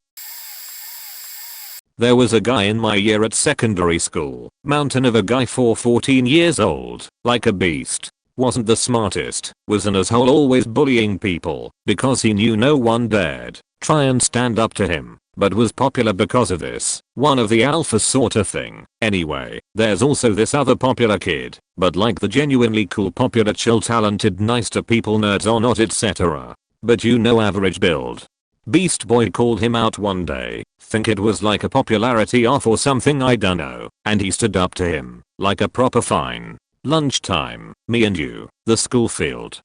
There was a guy in my year at secondary school, mountain of a guy for 14 years old, like a beast. Wasn't the smartest, was an asshole, always bullying people because he knew no one dared try and stand up to him, but was popular because of this, one of the alpha sort of thing. Anyway, there's also this other popular kid, but like the genuinely cool, popular, chill, talented, nice to people, nerds or not, etc. But you know, average build. Beast Boy called him out one day, think it was like a popularity off or something, I dunno, and he stood up to him like a proper fine. Lunchtime, me and you, the school field.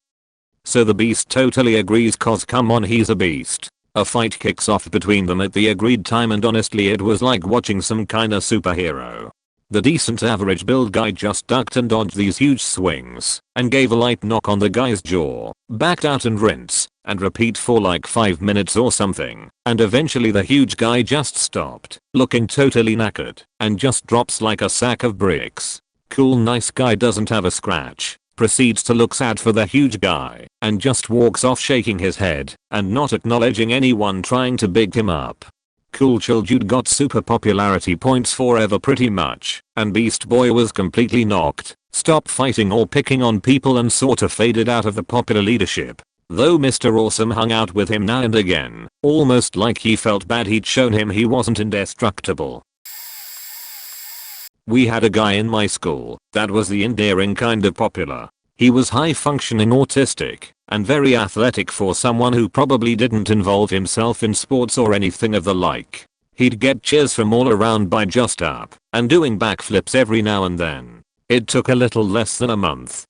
So the beast totally agrees cause come on, he's a beast. A fight kicks off between them at the agreed time and honestly it was like watching some kinda superhero. The decent average build guy just ducked and dodged these huge swings and gave a light knock on the guy's jaw, backed out and rinse and repeat for like 5 minutes or something, and eventually the huge guy just stopped, looking totally knackered, and just drops like a sack of bricks. Cool nice guy doesn't have a scratch, proceeds to look sad for the huge guy, and just walks off shaking his head and not acknowledging anyone trying to big him up. Cool chill dude got super popularity points forever pretty much, and Beast Boy was completely knocked, stopped fighting or picking on people and sorta faded out of the popular leadership. Though Mr. Awesome hung out with him now and again, almost like he felt bad he'd shown him he wasn't indestructible. We had a guy in my school that was the endearing kind of popular. He was high functioning, autistic, and very athletic for someone who probably didn't involve himself in sports or anything of the like. He'd get cheers from all around by just up and doing backflips every now and then. It took a little less than a month,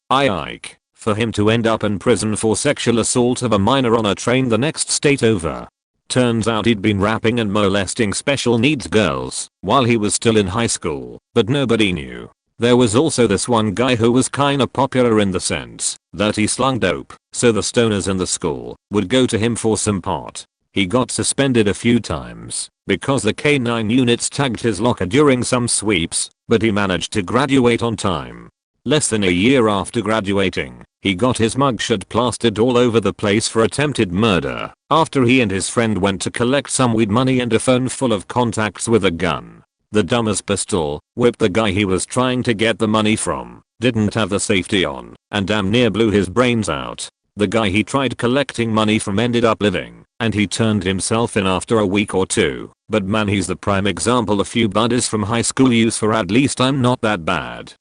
for him to end up in prison for sexual assault of a minor on a train the next state over. Turns out he'd been rapping and molesting special needs girls while he was still in high school, but nobody knew. There was also this one guy who was kinda popular in the sense that he slung dope, so the stoners in the school would go to him for some pot. He got suspended a few times because the K9 units tagged his locker during some sweeps, but he managed to graduate on time. Less than a year after graduating, he got his mugshot plastered all over the place for attempted murder after he and his friend went to collect some weed money and a phone full of contacts with a gun. The dumbest pistol whipped the guy he was trying to get the money from, didn't have the safety on, and damn near blew his brains out. The guy he tried collecting money from ended up living, and he turned himself in after a week or two, but man, he's the prime example a few buddies from high school use for at least I'm not that bad.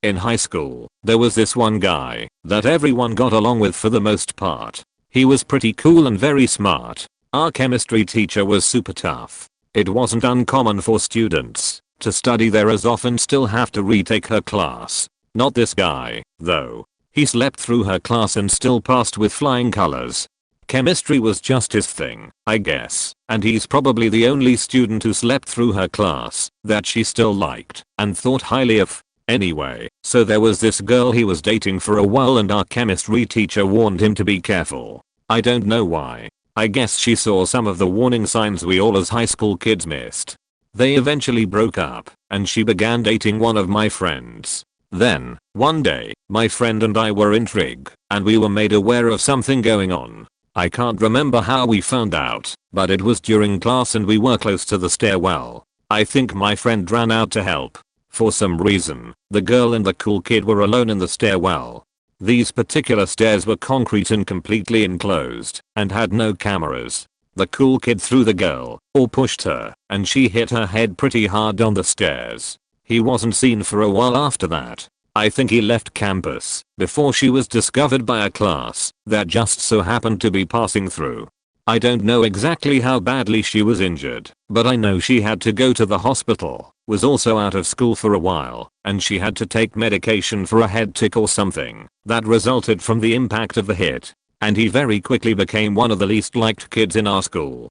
In high school, there was this one guy that everyone got along with for the most part. He was pretty cool and very smart. Our chemistry teacher was super tough. It wasn't uncommon for students to study there as often still have to retake her class. Not this guy, though. He slept through her class and still passed with flying colors. Chemistry was just his thing, I guess, and he's probably the only student who slept through her class that she still liked and thought highly of. Anyway, so there was this girl he was dating for a while and our chemistry teacher warned him to be careful. I don't know why. I guess she saw some of the warning signs we all as high school kids missed. They eventually broke up, and she began dating one of my friends. Then, one day, my friend and I were intrigued, and we were made aware of something going on. I can't remember how we found out, but it was during class and we were close to the stairwell. I think my friend ran out to help. For some reason, the girl and the cool kid were alone in the stairwell. These particular stairs were concrete and completely enclosed, and had no cameras. The cool kid threw the girl, or pushed her, and she hit her head pretty hard on the stairs. He wasn't seen for a while after that. I think he left campus before she was discovered by a class that just so happened to be passing through. I don't know exactly how badly she was injured, but I know she had to go to the hospital, was also out of school for a while, and she had to take medication for a head tick or something that resulted from the impact of the hit. And he very quickly became one of the least liked kids in our school.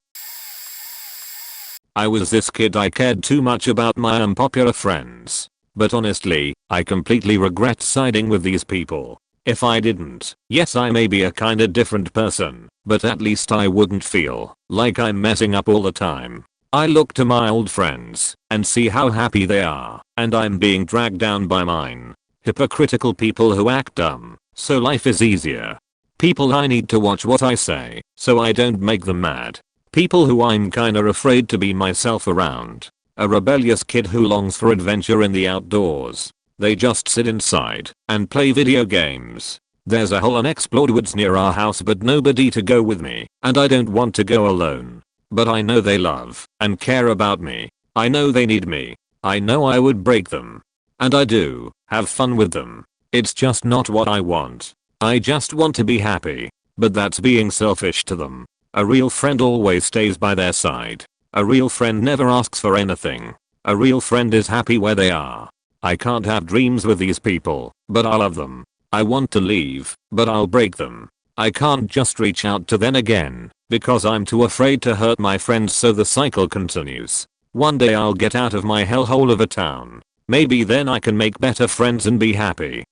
I was this kid, I cared too much about my unpopular friends. But honestly, I completely regret siding with these people. If I didn't, yes I may be a kinda different person, but at least I wouldn't feel like I'm messing up all the time. I look to my old friends and see how happy they are, and I'm being dragged down by mine. Hypocritical people who act dumb, so life is easier. People I need to watch what I say, so I don't make them mad. People who I'm kinda afraid to be myself around. A rebellious kid who longs for adventure in the outdoors. They just sit inside and play video games. There's a whole unexplored woods near our house but nobody to go with me, and I don't want to go alone. But I know they love and care about me. I know they need me. I know I would break them. And I do have fun with them. It's just not what I want. I just want to be happy. But that's being selfish to them. A real friend always stays by their side. A real friend never asks for anything. A real friend is happy where they are. I can't have dreams with these people, but I love them. I want to leave, but I'll break them. I can't just reach out to them again, because I'm too afraid to hurt my friends, so the cycle continues. One day I'll get out of my hellhole of a town. Maybe then I can make better friends and be happy.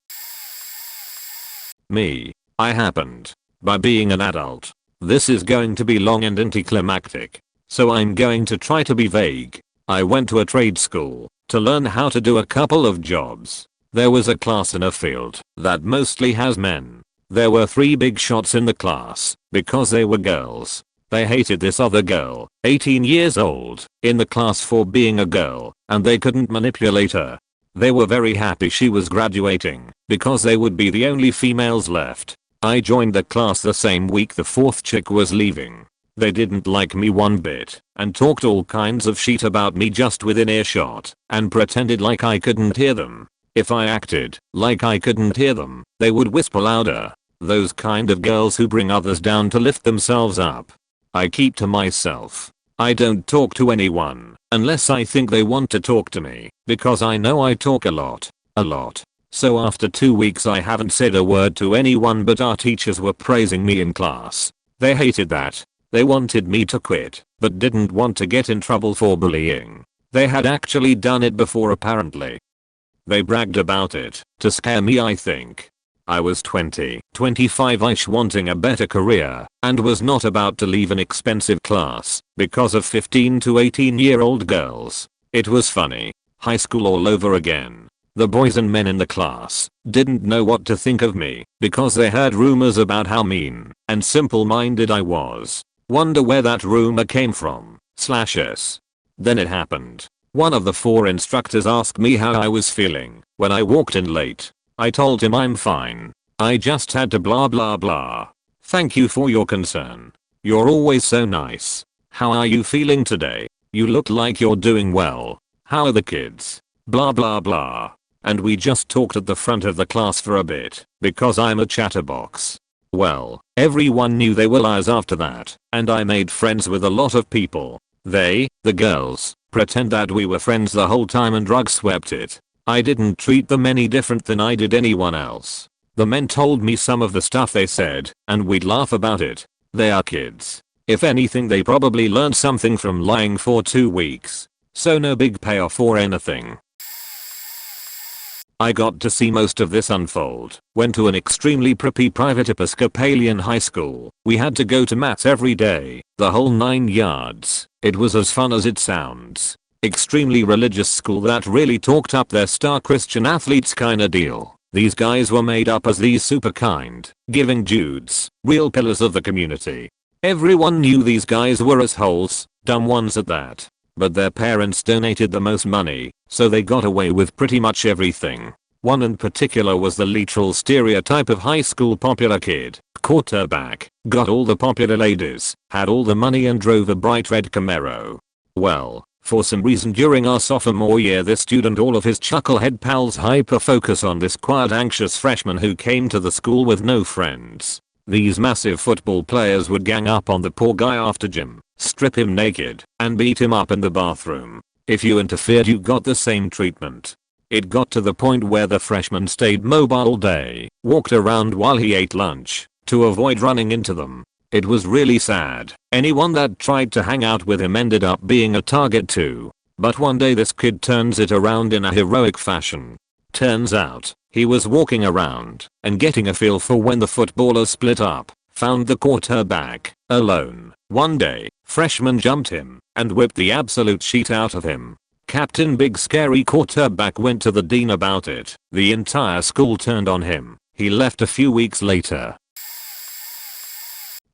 Me. I happened. By being an adult. This is going to be long and anticlimactic, so I'm going to try to be vague. I went to a trade school to learn how to do a couple of jobs. There was a class in a field that mostly has men. There were 3 big shots in the class because they were girls. They hated this other girl, 18 years old, in the class for being a girl, and they couldn't manipulate her. They were very happy she was graduating because they would be the only females left. I joined the class the same week the 4th chick was leaving. They didn't like me one bit and talked all kinds of shit about me just within earshot and pretended like I couldn't hear them. If I acted like I couldn't hear them, they would whisper louder. Those kind of girls who bring others down to lift themselves up. I keep to myself. I don't talk to anyone unless I think they want to talk to me, because I know I talk a lot. So after 2 weeks I haven't said a word to anyone, but our teachers were praising me in class. They hated that. They wanted me to quit, but didn't want to get in trouble for bullying. They had actually done it before apparently. They bragged about it to scare me, I think. I was 20, 25ish, wanting a better career, and was not about to leave an expensive class because of 15 to 18-year-old girls. It was funny. High school all over again. The boys and men in the class didn't know what to think of me because they heard rumors about how mean and simple-minded I was. Wonder where that rumor came from, /s. Then it happened. One of the 4 instructors asked me how I was feeling when I walked in late. I told him I'm fine. I just had to blah blah blah. Thank you for your concern. You're always so nice. How are you feeling today? You look like you're doing well. How are the kids? Blah blah blah. And we just talked at the front of the class for a bit because I'm a chatterbox. Well, everyone knew they were liars after that, and I made friends with a lot of people. They, the girls, pretend that we were friends the whole time and drug swept it. I didn't treat them any different than I did anyone else. The men told me some of the stuff they said, and we'd laugh about it. They are kids. If anything, they probably learned something from lying for 2 weeks. So no big payoff or anything. I got to see most of this unfold. Went to an extremely preppy private Episcopalian high school. We had to go to maths every day, the whole 9 yards. It was as fun as it sounds. Extremely religious school that really talked up their star Christian athletes kinda deal. These guys were made up as these super kind, giving dudes, real pillars of the community. Everyone knew these guys were assholes, dumb ones at that. But their parents donated the most money, so they got away with pretty much everything. One in particular was the literal stereotype of high school popular kid, quarterback, got all the popular ladies, had all the money and drove a bright red Camaro. Well, for some reason during our sophomore year this student all of his chucklehead pals hyper focus on this quiet anxious freshman who came to the school with no friends. These massive football players would gang up on the poor guy after gym, strip him naked, and beat him up in the bathroom. If you interfered you got the same treatment. It got to the point where the freshman stayed mobile all day, walked around while he ate lunch, to avoid running into them. It was really sad. Anyone that tried to hang out with him ended up being a target too. But one day this kid turns it around in a heroic fashion. Turns out, He was walking around and getting a feel for when the footballers split up, found the quarterback alone. One day, freshman jumped him and whipped the absolute shit out of him. Captain Big Scary Quarterback went to the dean about it. The entire school turned on him. He left a few weeks later.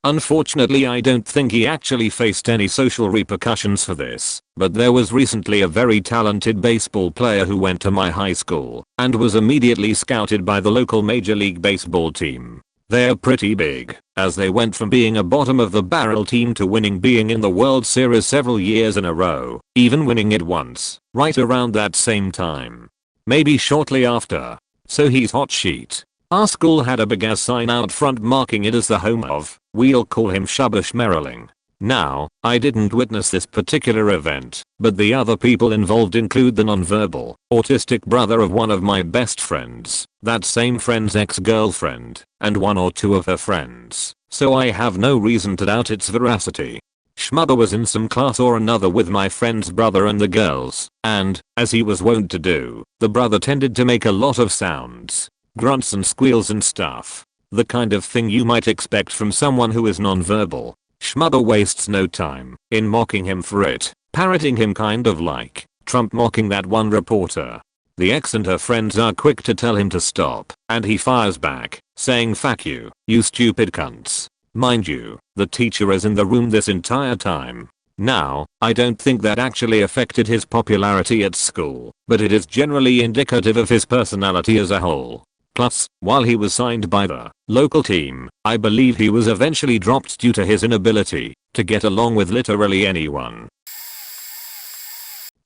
Unfortunately, I don't think he actually faced any social repercussions for this, but there was recently a very talented baseball player who went to my high school and was immediately scouted by the local Major League Baseball team. They're pretty big, as they went from being a bottom of the barrel team to being in the World Series several years in a row, even winning it once, right around that same time. Maybe shortly after. So he's hot sheet. Our school had a big ass sign out front marking it as the home of, we'll call him Shubba Schmerling. Now, I didn't witness this particular event, but the other people involved include the nonverbal, autistic brother of one of my best friends, that same friend's ex-girlfriend, and one or two of her friends, so I have no reason to doubt its veracity. Schmubba was in some class or another with my friend's brother and the girls, and, as he was wont to do, the brother tended to make a lot of sounds, grunts and squeals and stuff. The kind of thing you might expect from someone who is nonverbal. Schmubba wastes no time in mocking him for it, parroting him kind of like Trump mocking that one reporter. The ex and her friends are quick to tell him to stop, and he fires back, saying "Fuck you, you stupid cunts." Mind you, the teacher is in the room this entire time. Now, I don't think that actually affected his popularity at school, but it is generally indicative of his personality as a whole. Plus, while he was signed by the local team, I believe he was eventually dropped due to his inability to get along with literally anyone.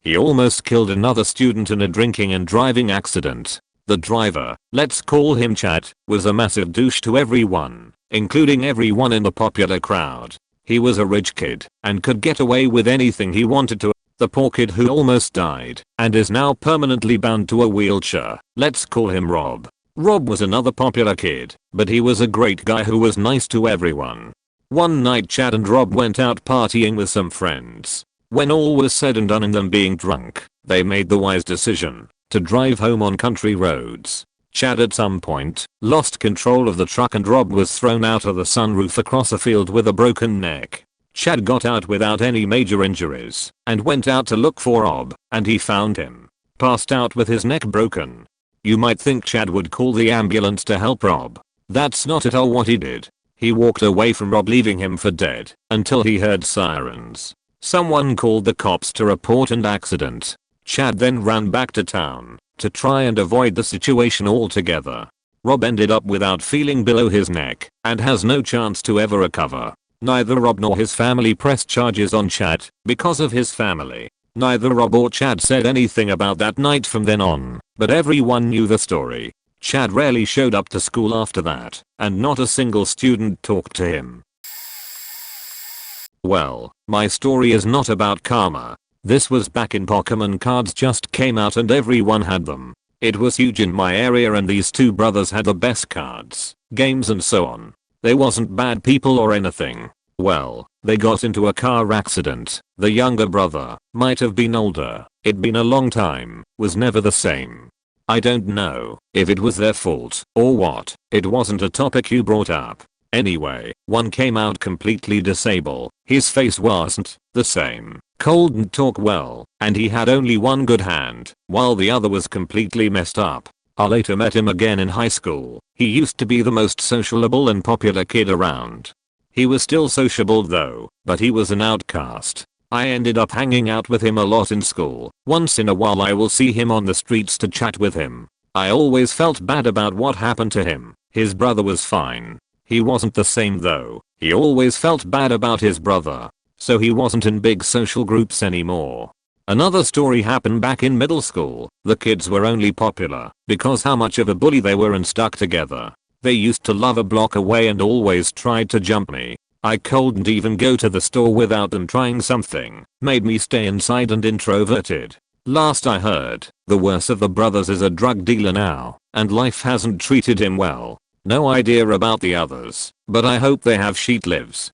He almost killed another student in a drinking and driving accident. The driver, let's call him Chad, was a massive douche to everyone, including everyone in the popular crowd. He was a rich kid and could get away with anything he wanted to. The poor kid who almost died and is now permanently bound to a wheelchair, let's call him Rob. Rob was another popular kid, but he was a great guy who was nice to everyone. One night Chad and Rob went out partying with some friends. When all was said and done and them being drunk, they made the wise decision to drive home on country roads. Chad at some point lost control of the truck and Rob was thrown out of the sunroof across a field with a broken neck. Chad got out without any major injuries and went out to look for Rob, and he found him passed out with his neck broken. You might think Chad would call the ambulance to help Rob. That's not at all what he did. He walked away from Rob, leaving him for dead until he heard sirens. Someone called the cops to report an accident. Chad then ran back to town to try and avoid the situation altogether. Rob ended up without feeling below his neck and has no chance to ever recover. Neither Rob nor his family pressed charges on Chad because of his family. Neither Rob or Chad said anything about that night from then on, but everyone knew the story. Chad rarely showed up to school after that, and not a single student talked to him. Well, my story is not about karma. This was back in Pokemon cards just came out and everyone had them. It was huge in my area and these two brothers had the best cards, games and so on. They wasn't bad people or anything. Well, they got into a car accident. The younger brother, might have been older, it'd been a long time, was never the same. I don't know if it was their fault or what, it wasn't a topic you brought up. Anyway, one came out completely disabled, his face wasn't the same, couldn't talk well, and he had only one good hand, while the other was completely messed up. I later met him again in high school. He used to be the most sociable and popular kid around. He was still sociable though, but he was an outcast. I ended up hanging out with him a lot in school. Once in a while I will see him on the streets to chat with him. I always felt bad about what happened to him. His brother was fine. He wasn't the same though. He always felt bad about his brother. So he wasn't in big social groups anymore. Another story happened back in middle school. The kids were only popular because how much of a bully they were and stuck together. They used to live a block away and always tried to jump me. I couldn't even go to the store without them trying something. Made me stay inside and introverted. Last I heard, the worst of the brothers is a drug dealer now, and life hasn't treated him well. No idea about the others, but I hope they have sheet lives.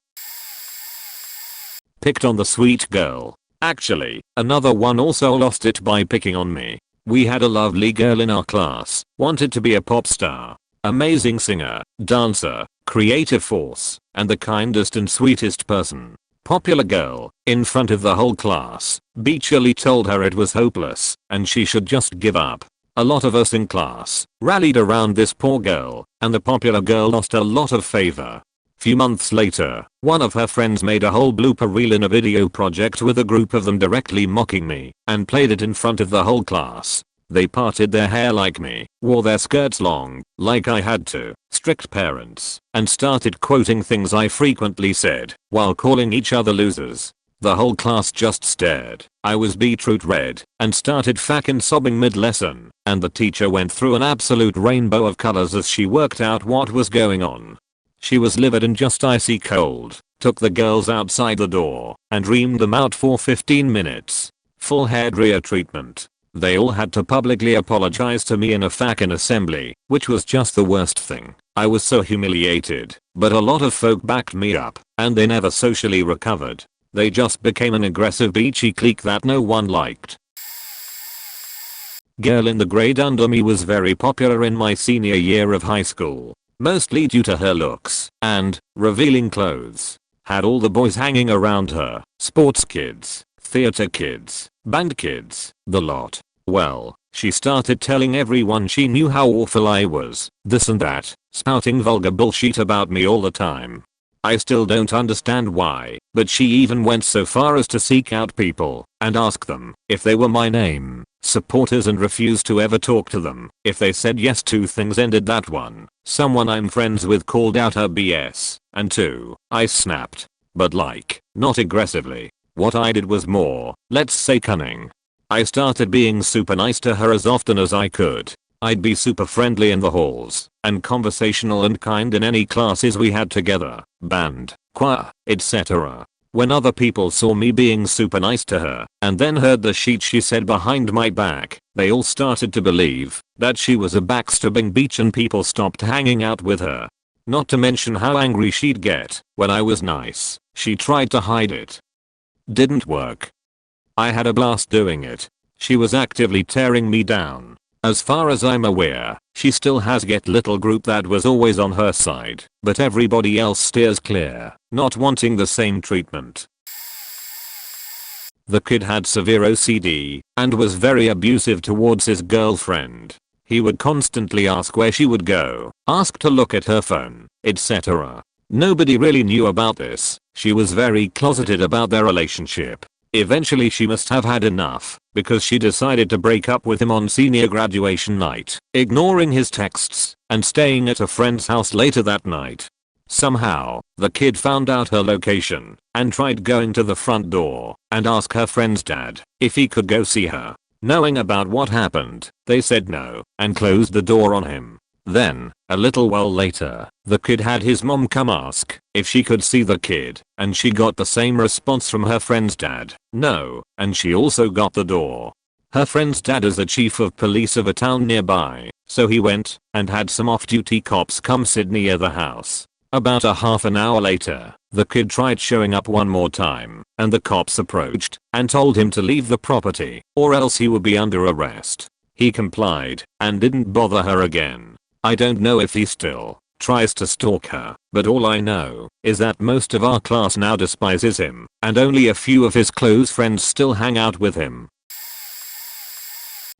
Picked on the sweet girl. Actually, another one also lost it by picking on me. We had a lovely girl in our class, wanted to be a pop star. Amazing singer, dancer, creative force, and the kindest and sweetest person. Popular girl, in front of the whole class, beachily told her it was hopeless, and she should just give up. A lot of us in class rallied around this poor girl, and the popular girl lost a lot of favor. Few months later, one of her friends made a whole blooper reel in a video project with a group of them directly mocking me, and played it in front of the whole class. They parted their hair like me, wore their skirts long, like I had to, strict parents, and started quoting things I frequently said, while calling each other losers. The whole class just stared. I was beetroot red, and started fucking sobbing mid-lesson, and the teacher went through an absolute rainbow of colors as she worked out what was going on. She was livid and just icy cold, took the girls outside the door, and reamed them out for 15 minutes. Full head rear treatment. They all had to publicly apologize to me in a fucking assembly, which was just the worst thing. I was so humiliated, but a lot of folk backed me up, and they never socially recovered. They just became an aggressive beachy clique that no one liked. Girl in the grade under me was very popular in my senior year of high school. Mostly due to her looks and revealing clothes. Had all the boys hanging around her, sports kids, theater kids, band kids, the lot. Well, she started telling everyone she knew how awful I was, this and that, spouting vulgar bullshit about me all the time. I still don't understand why, but she even went so far as to seek out people and ask them if they were my name supporters and refused to ever talk to them. If they said yes, two things ended that: 1. Someone I'm friends with called out her BS, and 2. I snapped. But like, not aggressively. What I did was more, let's say, cunning. I started being super nice to her as often as I could. I'd be super friendly in the halls, and conversational and kind in any classes we had together, band, choir, etc. When other people saw me being super nice to her, and then heard the shit she said behind my back, they all started to believe that she was a backstabbing bitch, and people stopped hanging out with her. Not to mention how angry she'd get when I was nice. She tried to hide it. Didn't work. I had a blast doing it. She was actively tearing me down. As far as I'm aware, she still has get little group that was always on her side, but everybody else steers clear, not wanting the same treatment. The kid had severe OCD and was very abusive towards his girlfriend. He would constantly ask where she would go, ask to look at her phone, etc. Nobody really knew about this. She was very closeted about their relationship. Eventually she must have had enough, because she decided to break up with him on senior graduation night, ignoring his texts and staying at a friend's house later that night. Somehow, the kid found out her location and tried going to the front door and asked her friend's dad if he could go see her. Knowing about what happened, they said no and closed the door on him. Then, a little while later, the kid had his mom come ask if she could see the kid, and she got the same response from her friend's dad, no, and she also got the door. Her friend's dad is the chief of police of a town nearby, so he went and had some off-duty cops come sit near the house. About a half an hour later, the kid tried showing up one more time, and the cops approached and told him to leave the property or else he would be under arrest. He complied and didn't bother her again. I don't know if he still tries to stalk her, but all I know is that most of our class now despises him, and only a few of his close friends still hang out with him.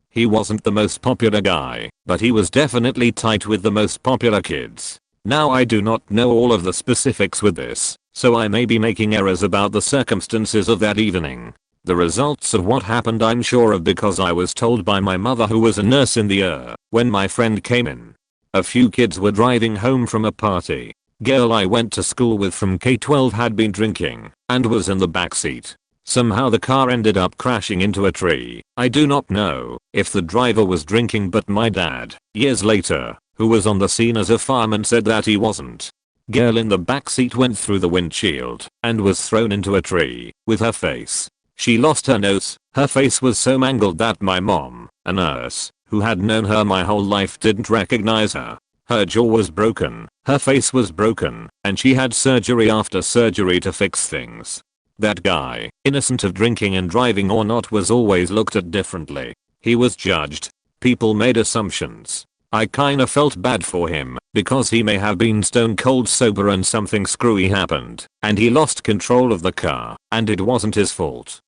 He wasn't the most popular guy, but he was definitely tight with the most popular kids. Now I do not know all of the specifics with this, so I may be making errors about the circumstances of that evening. The results of what happened I'm sure of because I was told by my mother, who was a nurse in the ER, when my friend came in. A few kids were driving home from a party. Girl I went to school with from K-12 had been drinking and was in the backseat. Somehow the car ended up crashing into a tree. I do not know if the driver was drinking, but my dad, years later, who was on the scene as a fireman, said that he wasn't. Girl in the backseat went through the windshield and was thrown into a tree with her face. She lost her nose. Her face was so mangled that my mom, a nurse, who had known her my whole life, didn't recognize her. Her jaw was broken, her face was broken, and she had surgery after surgery to fix things. That guy, innocent of drinking and driving or not, was always looked at differently. He was judged. People made assumptions. I kinda felt bad for him because he may have been stone cold sober and something screwy happened and he lost control of the car and it wasn't his fault.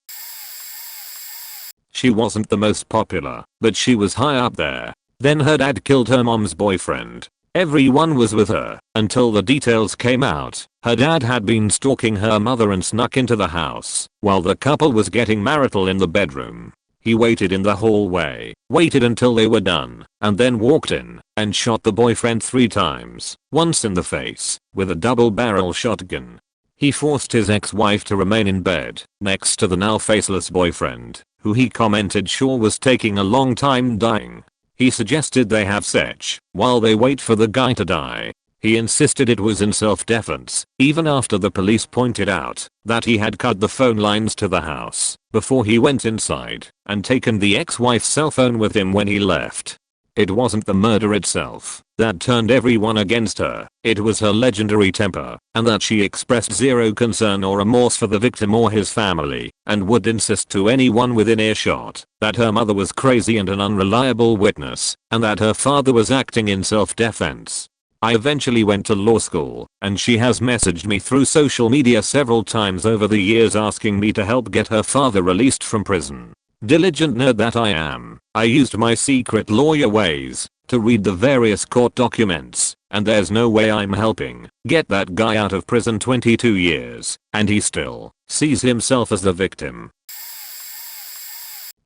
She wasn't the most popular, but she was high up there. Then her dad killed her mom's boyfriend. Everyone was with her until the details came out. Her dad had been stalking her mother and snuck into the house while the couple was getting marital in the bedroom. He waited in the hallway, waited until they were done, and then walked in and shot the boyfriend 3 times, once in the face with a double-barrel shotgun. He forced his ex-wife to remain in bed next to the now faceless boyfriend, who he commented sure was taking a long time dying. He suggested they have sex while they wait for the guy to die. He insisted it was in self-defense, even after the police pointed out that he had cut the phone lines to the house before he went inside and taken the ex-wife's cell phone with him when he left. It wasn't the murder itself that turned everyone against her, it was her legendary temper, and that she expressed zero concern or remorse for the victim or his family, and would insist to anyone within earshot that her mother was crazy and an unreliable witness, and that her father was acting in self-defense. I eventually went to law school, and she has messaged me through social media several times over the years asking me to help get her father released from prison. Diligent nerd that I am, I used my secret lawyer ways to read the various court documents, and there's no way I'm helping get that guy out of prison 22 years, and he still sees himself as the victim.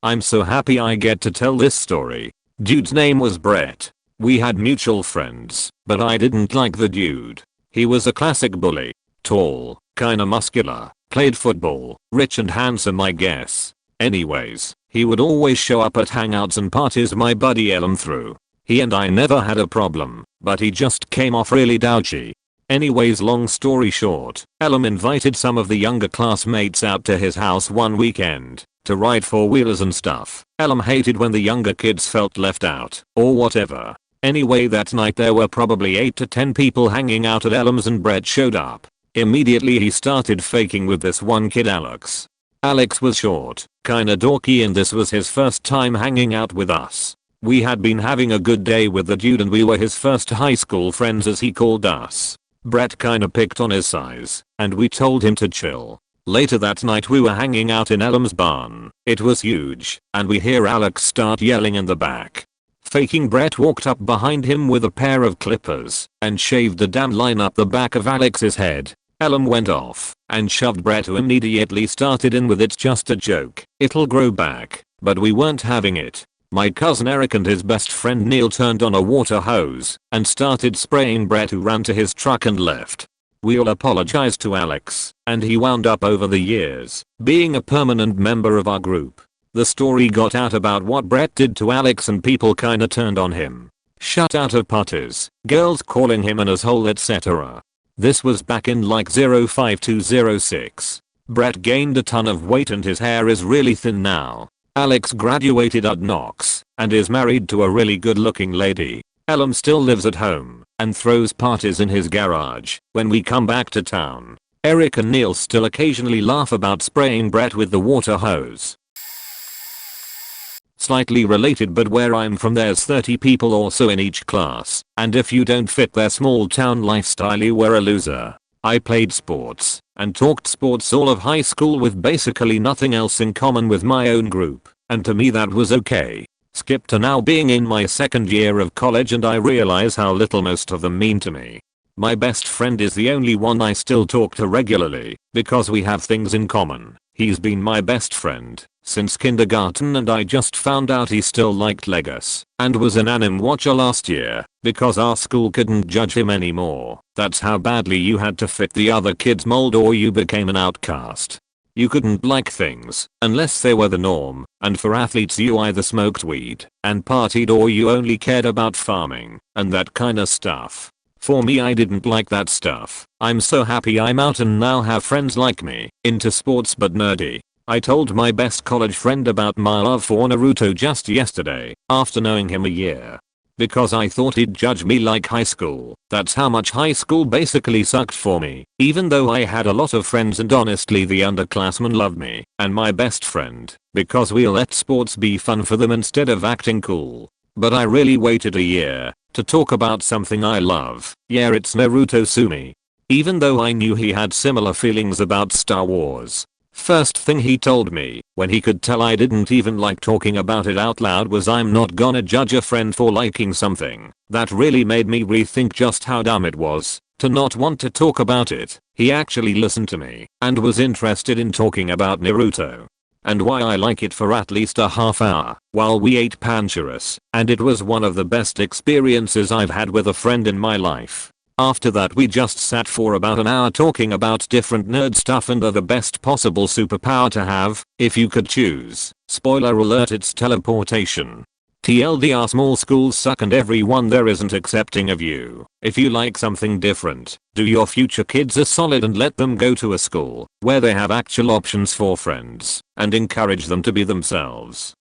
I'm so happy I get to tell this story. Dude's name was Brett. We had mutual friends, but I didn't like the dude. He was a classic bully. Tall, kinda muscular, played football, rich and handsome I guess. Anyways, he would always show up at hangouts and parties my buddy Elam threw. He and I never had a problem, but he just came off really douchey. Anyways, long story short, Elam invited some of the younger classmates out to his house one weekend to ride 4-wheelers and stuff. Elam hated when the younger kids felt left out, or whatever. Anyway, that night there were probably 8 to 10 people hanging out at Elam's and Brett showed up. Immediately he started faking with this one kid Alex. Alex was short, kinda dorky, and this was his first time hanging out with us. We had been having a good day with the dude and we were his first high school friends as he called us. Brett kinda picked on his size, and we told him to chill. Later that night we were hanging out in Elam's barn. It was huge, and we hear Alex start yelling in the back. Faking Brett walked up behind him with a pair of clippers and shaved a damn line up the back of Alex's head. Elam went off and shoved Brett, who immediately started in with "It's just a joke, it'll grow back," but we weren't having it. My cousin Eric and his best friend Neil turned on a water hose and started spraying Brett, who ran to his truck and left. We all apologized to Alex, and he wound up over the years being a permanent member of our group. The story got out about what Brett did to Alex and people kinda turned on him. Shut out of parties, girls calling him an asshole, etc. This was back in like 05-06. Brett gained a ton of weight and his hair is really thin now. Alex graduated at Knox and is married to a really good looking lady. Elam still lives at home and throws parties in his garage when we come back to town. Eric and Neil still occasionally laugh about spraying Brett with the water hose. Slightly related, but where I'm from there's 30 people or so in each class, and if you don't fit their small town lifestyle you were a loser. I played sports and talked sports all of high school with basically nothing else in common with my own group, and to me that was okay. Skip to now being in my second year of college and I realize how little most of them mean to me. My best friend is the only one I still talk to regularly because we have things in common. He's been my best friend since kindergarten, and I just found out he still liked Legos and was an anime watcher last year because our school couldn't judge him anymore. That's how badly you had to fit the other kids' mold or you became an outcast. You couldn't like things unless they were the norm, and for athletes you either smoked weed and partied or you only cared about farming and that kinda stuff. For me, I didn't like that stuff. I'm so happy I'm out and now have friends like me, into sports but nerdy. I told my best college friend about my love for Naruto just yesterday, after knowing him a year. because I thought he'd judge me like high school. That's how much high school basically sucked for me, even though I had a lot of friends, and honestly the underclassmen loved me and my best friend because we let sports be fun for them instead of acting cool. But I really waited a year to talk about something I love. Yeah, it's Naruto Sumi. Even though I knew he had similar feelings about Star Wars. First thing he told me, when he could tell I didn't even like talking about it out loud, was I'm not gonna judge a friend for liking something. That really made me rethink just how dumb it was to not want to talk about it. He actually listened to me and was interested in talking about Naruto and why I like it for at least a half hour while we ate panchurus, and it was one of the best experiences I've had with a friend in my life. After that we just sat for about an hour talking about different nerd stuff and the best possible superpower to have, if you could choose. Spoiler alert, it's teleportation. TLDR, small schools suck and everyone there isn't accepting of you. If you like something different, do your future kids a solid and let them go to a school where they have actual options for friends and encourage them to be themselves.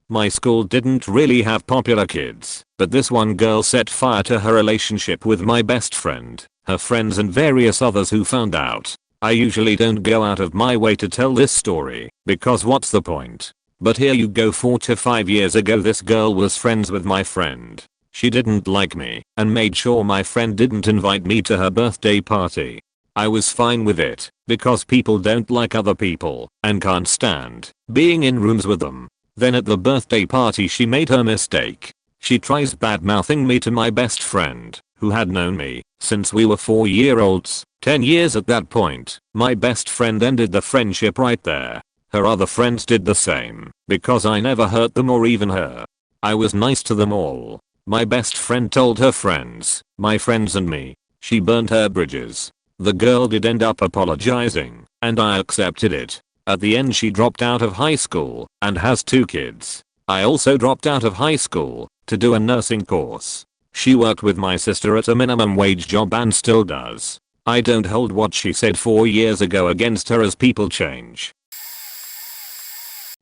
My school didn't really have popular kids, but this one girl set fire to her relationship with my best friend, her friends and various others who found out. I usually don't go out of my way to tell this story, because what's the point? But here you go. 4 to 5 years ago this girl was friends with my friend. She didn't like me and made sure my friend didn't invite me to her birthday party. I was fine with it, because people don't like other people and can't stand being in rooms with them. Then at the birthday party she made her mistake. She tries bad-mouthing me to my best friend, who had known me since we were 4-year-olds, 10 years at that point. My best friend ended the friendship right there. Her other friends did the same, because I never hurt them or even her. I was nice to them all. My best friend told her friends, my friends and me. She burned her bridges. The girl did end up apologizing, and I accepted it. At the end she dropped out of high school and has 2 kids. I also dropped out of high school to do a nursing course. She worked with my sister at a minimum wage job and still does. I don't hold what she said 4 years ago against her, as people change.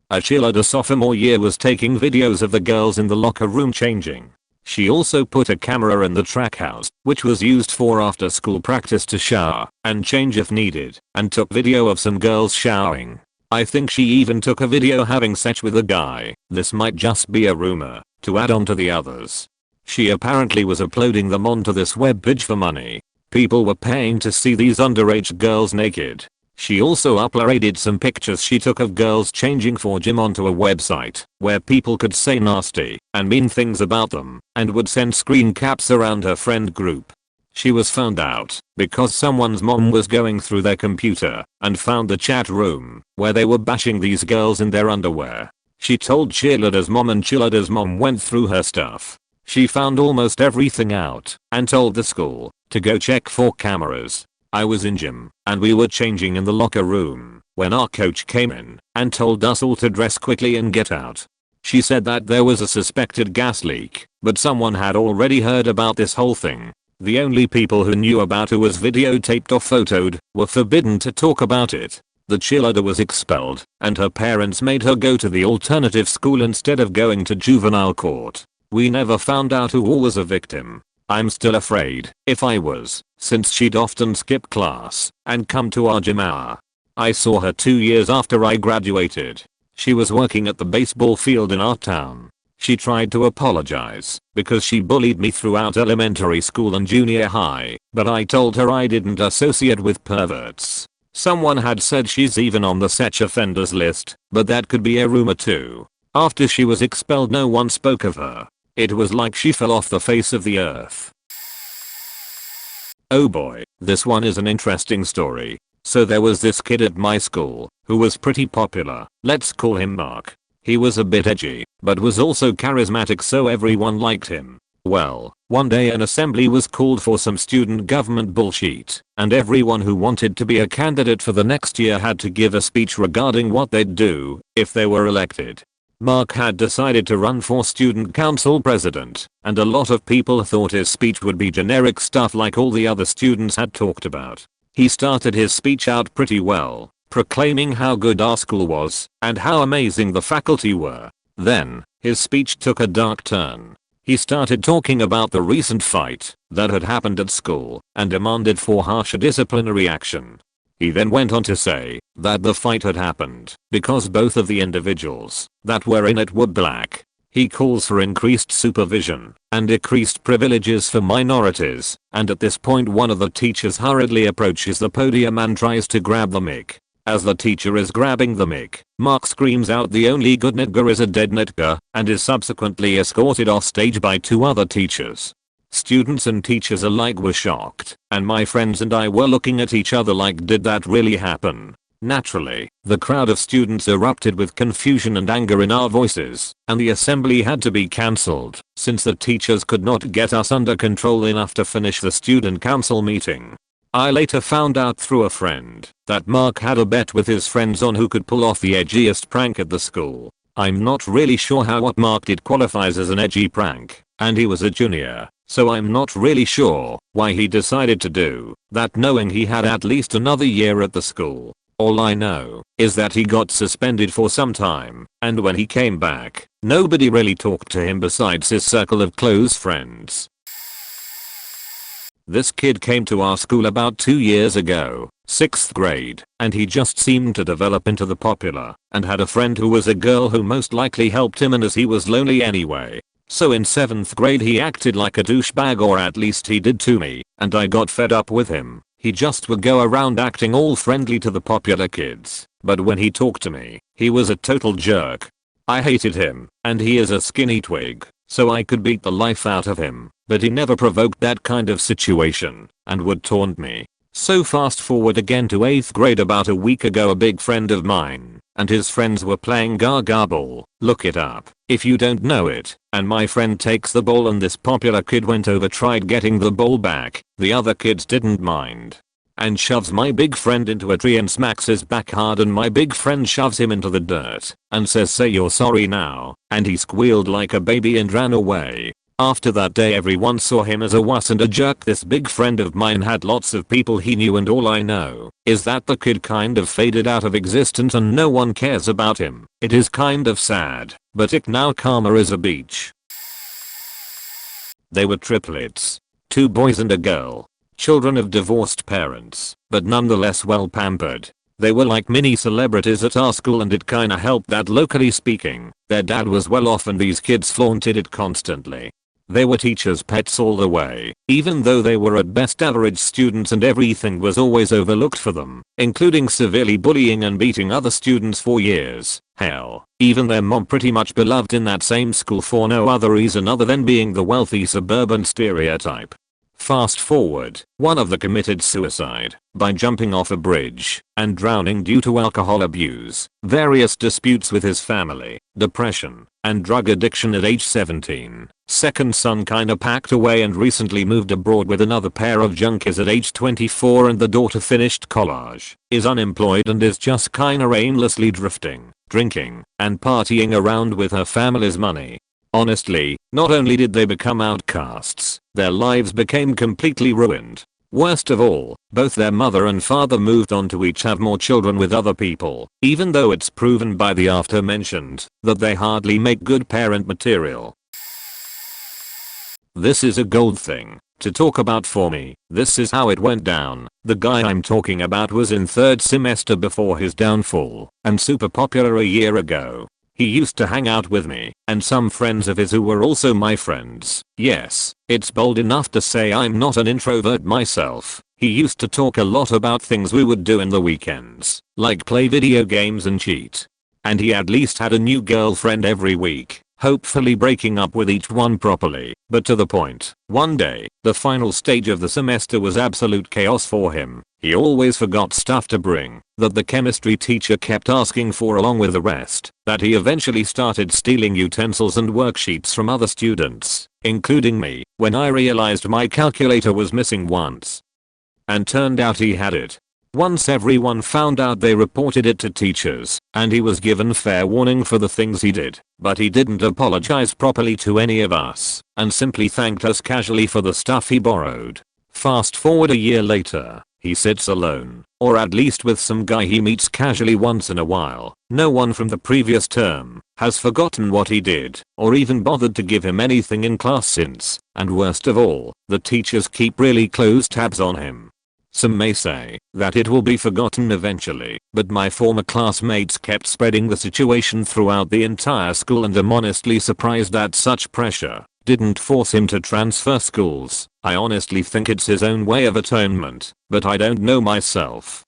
A cheerleader sophomore year was taking videos of the girls in the locker room changing. She also put a camera in the track house, which was used for after school practice, to shower and change if needed, and took video of some girls showering. I think she even took a video having sex with a guy. This might just be a rumor to add on to the others. She apparently was uploading them onto this webpage for money. People were paying to see these underage girls naked. She also uploaded some pictures she took of girls changing for gym onto a website where people could say nasty and mean things about them and would send screen caps around her friend group. She was found out because someone's mom was going through their computer and found the chat room where they were bashing these girls in their underwear. She told cheerleader's mom and cheerleader's mom went through her stuff. She found almost everything out and told the school to go check for cameras. I was in gym and we were changing in the locker room when our coach came in and told us all to dress quickly and get out. She said that there was a suspected gas leak, but someone had already heard about this whole thing. The only people who knew about it was videotaped or photoed, were forbidden to talk about it. The cheerleader was expelled and her parents made her go to the alternative school instead of going to juvenile court. We never found out who was a victim. I'm still afraid if I was, since she'd often skip class and come to our gym hour. I saw her 2 years after I graduated. She was working at the baseball field in our town. She tried to apologize because she bullied me throughout elementary school and junior high, but I told her I didn't associate with perverts. Someone had said she's even on the sex offenders list, but that could be a rumor too. After she was expelled no one spoke of her. It was like she fell off the face of the earth. Oh boy, this one is an interesting story. So there was this kid at my school who was pretty popular. Let's call him Mark. He was a bit edgy, but was also charismatic, so everyone liked him. Well, one day an assembly was called for some student government bullshit, and everyone who wanted to be a candidate for the next year had to give a speech regarding what they'd do if they were elected. Mark had decided to run for student council president, and a lot of people thought his speech would be generic stuff like all the other students had talked about. He started his speech out pretty well, proclaiming how good our school was and how amazing the faculty were. Then, his speech took a dark turn. He started talking about the recent fight that had happened at school and demanded for harsher disciplinary action. He then went on to say that the fight had happened because both of the individuals that were in it were black. He calls for increased supervision and decreased privileges for minorities, and at this point one of the teachers hurriedly approaches the podium and tries to grab the mic. As the teacher is grabbing the mic, Mark screams out the only good nigger is a dead nigger and is subsequently escorted off stage by 2 other teachers. Students and teachers alike were shocked, and my friends and I were looking at each other like, did that really happen? Naturally, the crowd of students erupted with confusion and anger in our voices, and the assembly had to be cancelled since the teachers could not get us under control enough to finish the student council meeting. I later found out through a friend that Mark had a bet with his friends on who could pull off the edgiest prank at the school. I'm not really sure how what Mark did qualifies as an edgy prank, and he was a junior, so I'm not really sure why he decided to do that knowing he had at least another year at the school. All I know is that he got suspended for some time, and when he came back, nobody really talked to him besides his circle of close friends. This kid came to our school about 2 years ago, 6th grade, and he just seemed to develop into the popular, and had a friend who was a girl who most likely helped him, and as he was lonely anyway. So in 7th grade he acted like a douchebag, or at least he did to me, and I got fed up with him. He just would go around acting all friendly to the popular kids, but when he talked to me, he was a total jerk. I hated him, and he is a skinny twig, so I could beat the life out of him, but he never provoked that kind of situation, and would taunt me. So fast forward again to 8th grade. About a week ago, a big friend of mine and his friends were playing Gaga Ball. Look it up if you don't know it. And my friend takes the ball and this popular kid went over, tried getting the ball back. The other kids didn't mind and shoves my big friend into a tree and smacks his back hard, and my big friend shoves him into the dirt and says, "Say you're sorry now," and he squealed like a baby and ran away. After that day everyone saw him as a wuss and a jerk. This big friend of mine had lots of people he knew, and all I know is that the kid kind of faded out of existence and no one cares about him. It is kind of sad, but now karma is a beach. They were triplets. 2 boys and a girl. Children of divorced parents, but nonetheless well pampered. They were like mini celebrities at our school, and it kinda helped that locally speaking, their dad was well off and these kids flaunted it constantly. They were teachers' pets all the way, even though they were at best average students, and everything was always overlooked for them, including severely bullying and beating other students for years. Hell, even their mom pretty much beloved in that same school for no other reason other than being the wealthy suburban stereotype. Fast forward, one of them committed suicide by jumping off a bridge and drowning due to alcohol abuse, various disputes with his family, depression, and drug addiction at age 17. Second son kinda packed away and recently moved abroad with another pair of junkies at age 24, and the daughter finished college, is unemployed, and is just kinda aimlessly drifting, drinking, and partying around with her family's money. Honestly, not only did they become outcasts, their lives became completely ruined. Worst of all, both their mother and father moved on to each have more children with other people, even though it's proven by the aforementioned that they hardly make good parent material. This is a gold thing to talk about for me. This is how it went down. The guy I'm talking about was in 3rd semester before his downfall, and super popular a year ago. He used to hang out with me and some friends of his who were also my friends. Yes, it's bold enough to say I'm not an introvert myself. He used to talk a lot about things we would do in the weekends, like play video games and cheat. And he at least had a new girlfriend every week, hopefully breaking up with each one properly, but to the point. One day, the final stage of the semester was absolute chaos for him. He always forgot stuff to bring that the chemistry teacher kept asking for along with the rest, that he eventually started stealing utensils and worksheets from other students, including me, when I realized my calculator was missing once. And turned out he had it. Once everyone found out, they reported it to teachers, and he was given fair warning for the things he did, but he didn't apologize properly to any of us, and simply thanked us casually for the stuff he borrowed. Fast forward a year later, He sits alone, or at least with some guy he meets casually once in a while. No one from the previous term has forgotten what he did, or even bothered to give him anything in class since, and worst of all, the teachers keep really close tabs on him. Some may say that it will be forgotten eventually, but my former classmates kept spreading the situation throughout the entire school, and I'm honestly surprised that such pressure didn't force him to transfer schools. I honestly think it's his own way of atonement, but I don't know myself.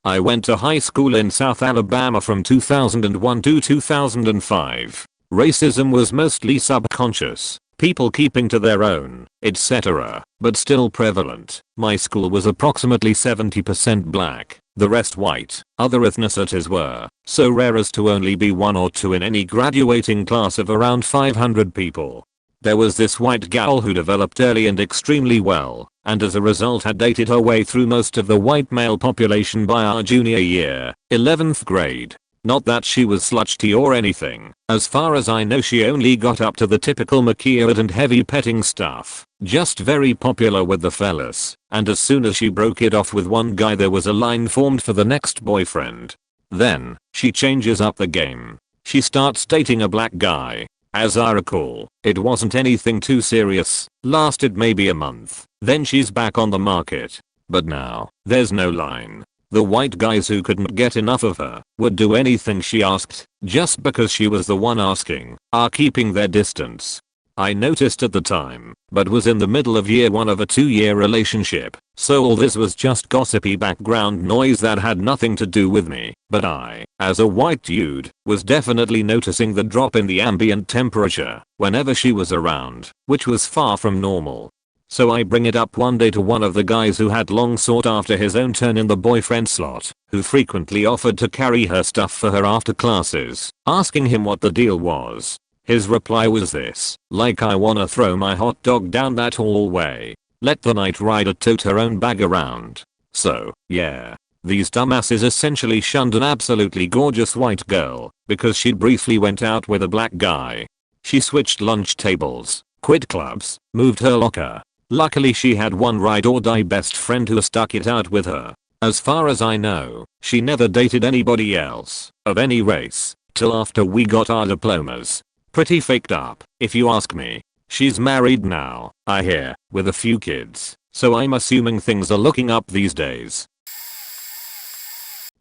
I went to high school in South Alabama from 2001 to 2005. Racism was mostly subconscious, people keeping to their own, etc., but still prevalent. My school was approximately 70% black, the rest white. Other ethnicities were so rare as to only be one or two in any graduating class of around 500 people. There was this white gal who developed early and extremely well, and as a result had dated her way through most of the white male population by our junior year, 11th grade. Not that she was slutty or anything. As far as I know, she only got up to the typical maquillade and heavy petting stuff. Just very popular with the fellas. And as soon as she broke it off with one guy, there was a line formed for the next boyfriend. Then, she changes up the game. She starts dating a black guy. As I recall, it wasn't anything too serious. Lasted maybe a month. Then she's back on the market. But now, there's no line. The white guys who couldn't get enough of her would do anything she asked, just because she was the one asking, are keeping their distance. I noticed at the time, but was in the middle of year 1 of a 2-year relationship, so all this was just gossipy background noise that had nothing to do with me. But I, as a white dude, was definitely noticing the drop in the ambient temperature whenever she was around, which was far from normal. So I bring it up one day to one of the guys who had long sought after his own turn in the boyfriend slot, who frequently offered to carry her stuff for her after classes, asking him what the deal was. His reply was this: like, I wanna throw my hot dog down that hallway. Let the night rider tote her own bag around. So, yeah. These dumbasses essentially shunned an absolutely gorgeous white girl because she briefly went out with a black guy. She switched lunch tables, quit clubs, moved her locker. Luckily she had one ride or die best friend who stuck it out with her. As far as I know, she never dated anybody else, of any race, till after we got our diplomas. Pretty faked up, if you ask me. She's married now, I hear, with a few kids, so I'm assuming things are looking up these days.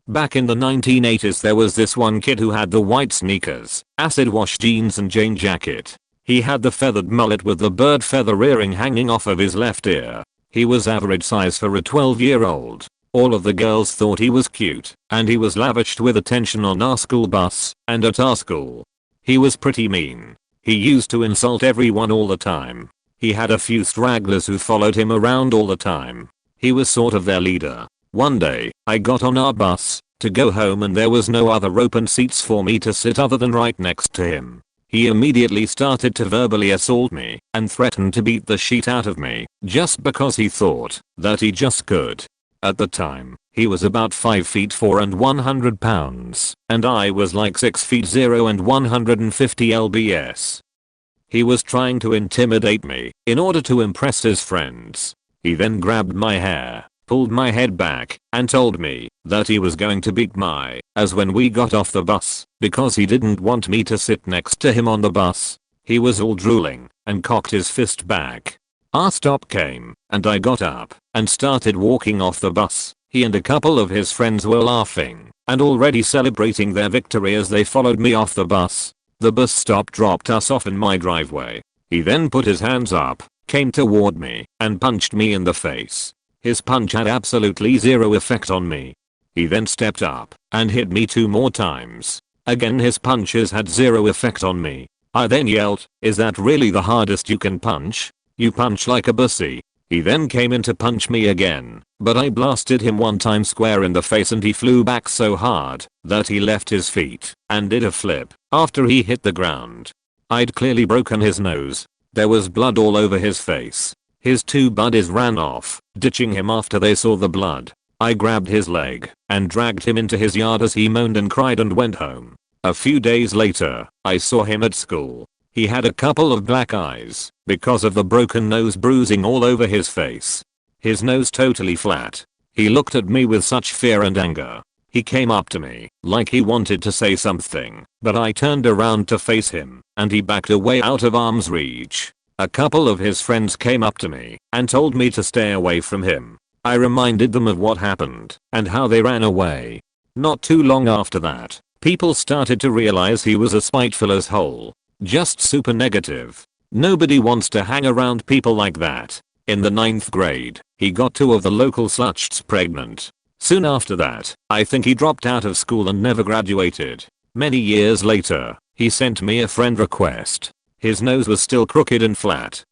Back in the 1980s there was this one kid who had the white sneakers, acid wash jeans and Jane jacket. He had the feathered mullet with the bird feather earring hanging off of his left ear. He was average size for a 12-year-old. All of the girls thought he was cute, and he was lavished with attention on our school bus and at our school. He was pretty mean. He used to insult everyone all the time. He had a few stragglers who followed him around all the time. He was sort of their leader. One day, I got on our bus to go home and there was no other open seats for me to sit other than right next to him. He immediately started to verbally assault me and threatened to beat the shit out of me just because he thought that he just could. At the time, he was about 5'4" and 100 pounds, and I was like 6'0" and 150 lbs. He was trying to intimidate me in order to impress his friends. He then grabbed my hair, pulled my head back, and told me that he was going to beat my ass when we got off the bus because he didn't want me to sit next to him on the bus. He was all drooling and cocked his fist back. Our stop came, and I got up and started walking off the bus. He and a couple of his friends were laughing and already celebrating their victory as they followed me off the bus. The bus stop dropped us off in my driveway. He then put his hands up, came toward me, and punched me in the face. His punch had absolutely zero effect on me. He then stepped up and hit me 2 more times. Again his punches had zero effect on me. I then yelled, "Is that really the hardest you can punch? You punch like a pussy." He then came in to punch me again, but I blasted him 1 time square in the face and he flew back so hard that he left his feet and did a flip after he hit the ground. I'd clearly broken his nose. There was blood all over his face. His 2 buddies ran off, ditching him after they saw the blood. I grabbed his leg and dragged him into his yard as he moaned and cried and went home. A few days later, I saw him at school. He had a couple of black eyes because of the broken nose bruising all over his face. his nose totally flat. He looked at me with such fear and anger. He came up to me like he wanted to say something, but I turned around to face him and he backed away out of arm's reach. A couple of his friends came up to me and told me to stay away from him. I reminded them of what happened and how they ran away. Not too long after that, people started to realize he was a spiteful asshole. Just super negative. Nobody wants to hang around people like that. In the 9th grade, he got 2 of the local sluts pregnant. Soon after that, I think he dropped out of school and never graduated. Many years later, he sent me a friend request. His nose was still crooked and flat.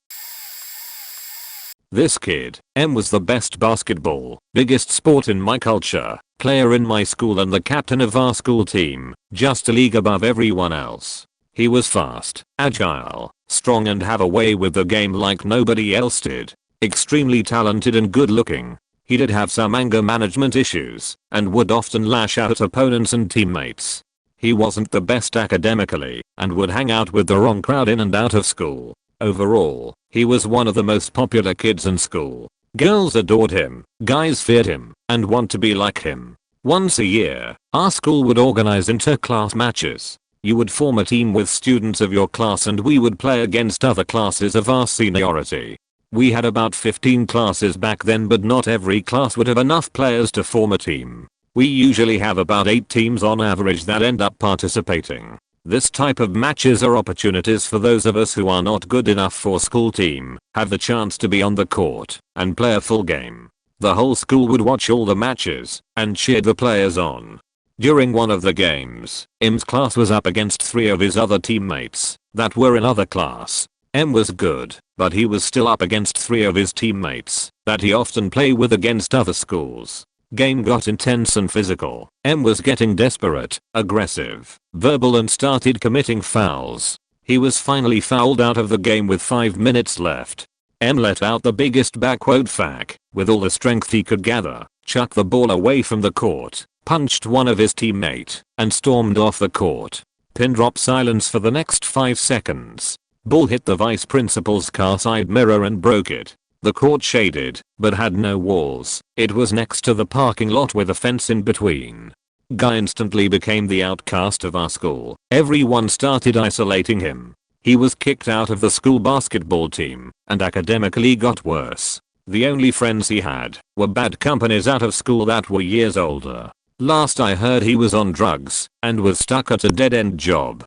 This kid, M, was the best basketball, biggest sport in my culture, player in my school and the captain of our school team, just a league above everyone else. He was fast, agile, strong and have a way with the game like nobody else did. Extremely talented and good looking. He did have some anger management issues and would often lash out at opponents and teammates. He wasn't the best academically and would hang out with the wrong crowd in and out of school. Overall, he was one of the most popular kids in school. Girls adored him, guys feared him, and want to be like him. Once a year, our school would organize inter-class matches. You would form a team with students of your class and we would play against other classes of our seniority. We had about 15 classes back then, but not every class would have enough players to form a team. We usually have about 8 teams on average that end up participating. This type of matches are opportunities for those of us who are not good enough for school team, have the chance to be on the court and play a full game. The whole school would watch all the matches and cheer the players on. During one of the games, M's class was up against 3 of his other teammates that were in other class. M was good, but he was still up against 3 of his teammates that he often play with against other schools. Game got intense and physical. M was getting desperate, aggressive, verbal and started committing fouls. He was finally fouled out of the game with 5 minutes left. M let out the biggest backward fack with all the strength he could gather, chucked the ball away from the court, punched one of his teammate, and stormed off the court. Pin drop silence for the next 5 seconds. Ball hit the vice principal's car side mirror and broke it. The court shaded, but had no walls. It was next to the parking lot with a fence in between. Guy instantly became the outcast of our school. Everyone started isolating him. He was kicked out of the school basketball team, and academically got worse. The only friends he had were bad companies out of school that were years older. Last I heard he was on drugs and was stuck at a dead-end job.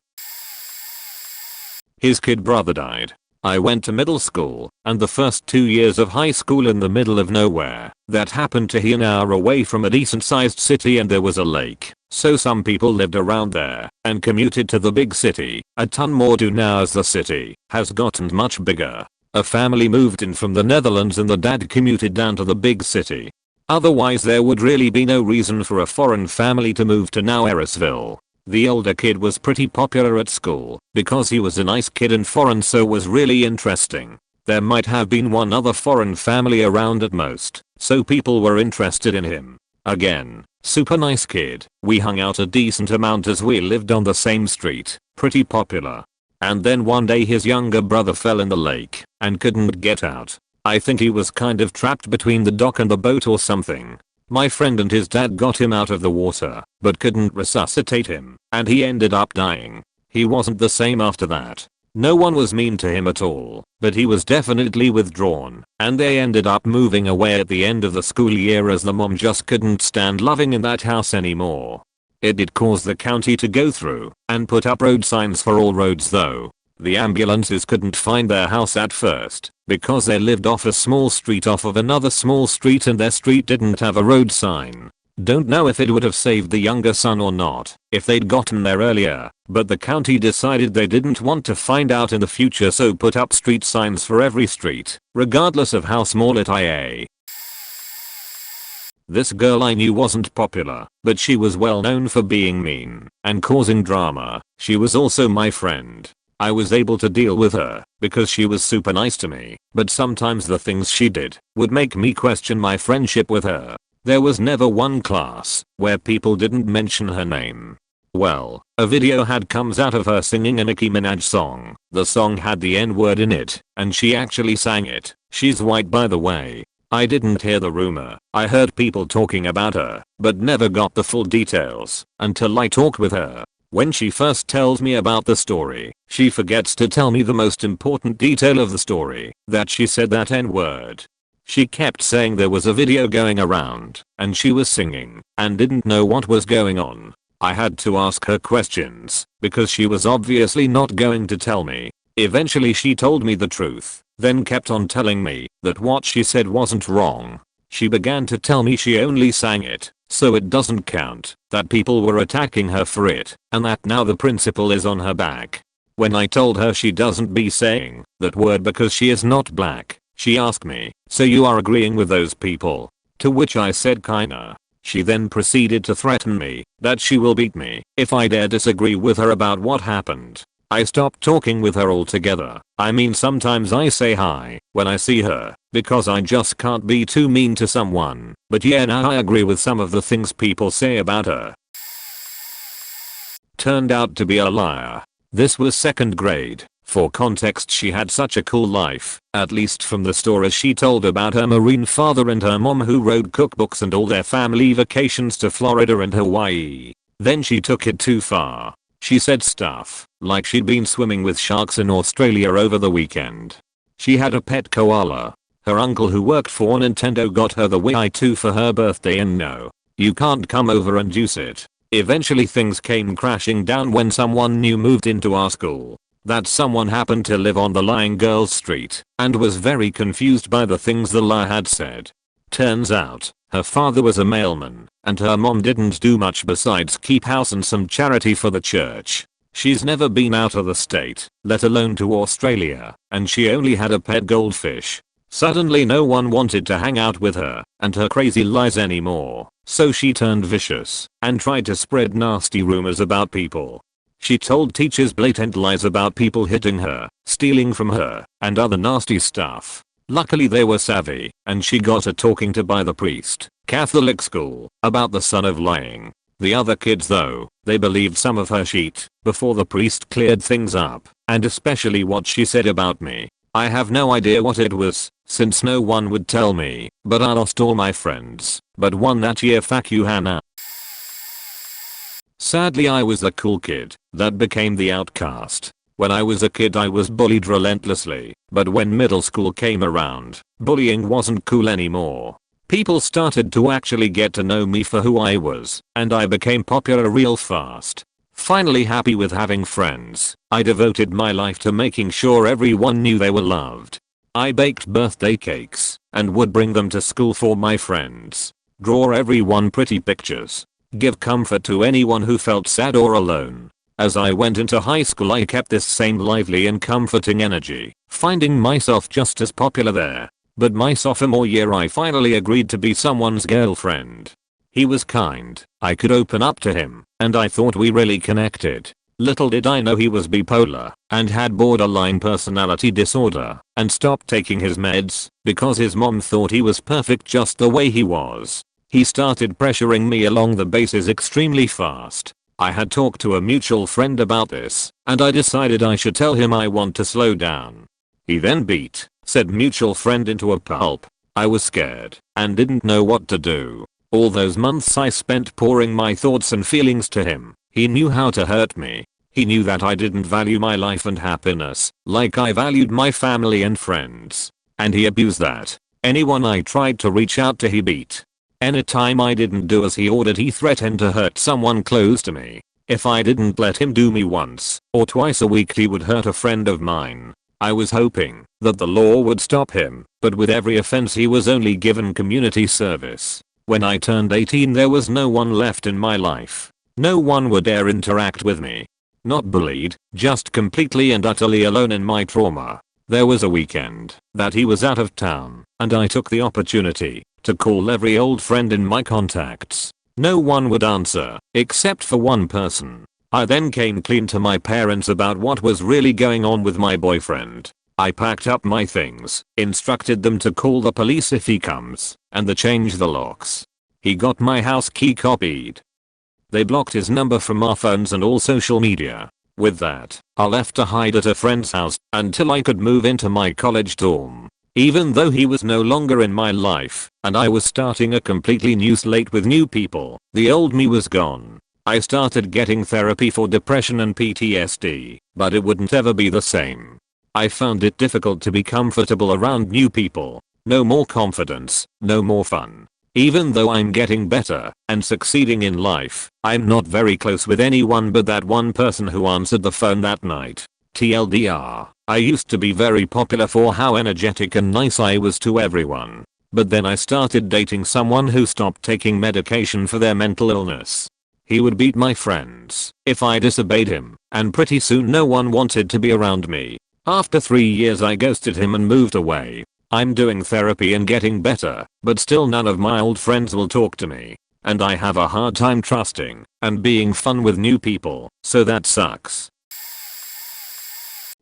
His kid brother died. I went to middle school and the first 2 years of high school in the middle of nowhere. That happened to be an hour away from a decent sized city and there was a lake. So some people lived around there and commuted to the big city. A ton more do now as the city has gotten much bigger. A family moved in from the Netherlands and the dad commuted down to the big city. Otherwise there would really be no reason for a foreign family to move to now Erisville. The older kid was pretty popular at school because he was a nice kid and foreign, so was really interesting. There might have been one other foreign family around at most, so people were interested in him. Again, super nice kid. We hung out a decent amount as we lived on the same street, pretty popular. And then one day his younger brother fell in the lake and couldn't get out. I think he was kind of trapped between the dock and the boat or something. My friend and his dad got him out of the water, but couldn't resuscitate him, and he ended up dying. He wasn't the same after that. No one was mean to him at all, but he was definitely withdrawn, and they ended up moving away at the end of the school year as the mom just couldn't stand living in that house anymore. It did cause the county to go through and put up road signs for all roads though. The ambulances couldn't find their house at first because they lived off a small street off of another small street and their street didn't have a road sign. Don't know if it would have saved the younger son or not if they'd gotten there earlier, but the county decided they didn't want to find out in the future, so put up street signs for every street, regardless of how small it is. This girl I knew wasn't popular, but she was well known for being mean and causing drama. She was also my friend. I was able to deal with her because she was super nice to me, but sometimes the things she did would make me question my friendship with her. There was never one class where people didn't mention her name. Well, a video had comes out of her singing a Nicki Minaj song. The song had the N-word in it, and she actually sang it. She's white by the way. I didn't hear the rumor. I heard people talking about her, but never got the full details until I talked with her. When she first tells me about the story, she forgets to tell me the most important detail of the story, that she said that N-word. She kept saying there was a video going around, and she was singing, and didn't know what was going on. I had to ask her questions, because she was obviously not going to tell me. Eventually she told me the truth, then kept on telling me that what she said wasn't wrong. She began to tell me she only sang it, so it doesn't count, that people were attacking her for it, and that now the principal is on her back. When I told her she doesn't be saying that word because she is not black, she asked me, "So you are agreeing with those people?" To which I said kinda. She then proceeded to threaten me that she will beat me if I dare disagree with her about what happened. I stopped talking with her altogether. I mean, sometimes I say hi when I see her, because I just can't be too mean to someone, but yeah, now I agree with some of the things people say about her. Turned out to be a liar. This was 2nd grade. For context, she had such a cool life, at least from the stories she told about her Marine father and her mom who wrote cookbooks and all their family vacations to Florida and Hawaii. Then she took it too far. She said stuff like she'd been swimming with sharks in Australia over the weekend. She had a pet koala. Her uncle who worked for Nintendo got her the Wii 2 for her birthday, and no, you can't come over and use it. Eventually things came crashing down when someone new moved into our school. That someone happened to live on the lying girl's street and was very confused by the things the liar had said. Turns out, her father was a mailman, and her mom didn't do much besides keep house and some charity for the church. She's never been out of the state, let alone to Australia, and she only had a pet goldfish. Suddenly no one wanted to hang out with her and her crazy lies anymore, so she turned vicious and tried to spread nasty rumors about people. She told teachers blatant lies about people hitting her, stealing from her, and other nasty stuff. Luckily they were savvy, and she got a talking to by the priest, Catholic school, about the son of lying. The other kids though, they believed some of her shit, before the priest cleared things up, and especially what she said about me. I have no idea what it was, since no one would tell me, but I lost all my friends, but one that year. Fuck you, Hannah. Sadly I was the cool kid that became the outcast. When I was a kid I was bullied relentlessly, but when middle school came around, bullying wasn't cool anymore. People started to actually get to know me for who I was, and I became popular real fast. Finally happy with having friends, I devoted my life to making sure everyone knew they were loved. I baked birthday cakes and would bring them to school for my friends. Draw everyone pretty pictures. Give comfort to anyone who felt sad or alone. As I went into high school I kept this same lively and comforting energy, finding myself just as popular there. But my sophomore year I finally agreed to be someone's girlfriend. He was kind, I could open up to him, and I thought we really connected. Little did I know he was bipolar, and had borderline personality disorder, and stopped taking his meds, because his mom thought he was perfect just the way he was. He started pressuring me along the bases extremely fast. I had talked to a mutual friend about this, and I decided I should tell him I want to slow down. He then beat said mutual friend into a pulp. I was scared, and didn't know what to do. All those months I spent pouring my thoughts and feelings to him. He knew how to hurt me. He knew that I didn't value my life and happiness like I valued my family and friends. And he abused that. Anyone I tried to reach out to he beat. Anytime I didn't do as he ordered he threatened to hurt someone close to me. If I didn't let him do me once or twice a week he would hurt a friend of mine. I was hoping that the law would stop him, but with every offense he was only given community service. When I turned 18 there was no one left in my life. No one would dare interact with me. Not bullied, just completely and utterly alone in my trauma. There was a weekend that he was out of town, and I took the opportunity to call every old friend in my contacts. No one would answer, except for one person. I then came clean to my parents about what was really going on with my boyfriend. I packed up my things, instructed them to call the police if he comes, and to change the locks. He got my house key copied. They blocked his number from our phones and all social media. With that, I left to hide at a friend's house until I could move into my college dorm. Even though he was no longer in my life, and I was starting a completely new slate with new people, the old me was gone. I started getting therapy for depression and PTSD, but it wouldn't ever be the same. I found it difficult to be comfortable around new people. No more confidence, no more fun. Even though I'm getting better and succeeding in life, I'm not very close with anyone but that one person who answered the phone that night. TLDR, I used to be very popular for how energetic and nice I was to everyone. But then I started dating someone who stopped taking medication for their mental illness. He would beat my friends if I disobeyed him, and pretty soon no one wanted to be around me. After 3 years I ghosted him and moved away. I'm doing therapy and getting better, but still none of my old friends will talk to me. And I have a hard time trusting and being fun with new people, so that sucks.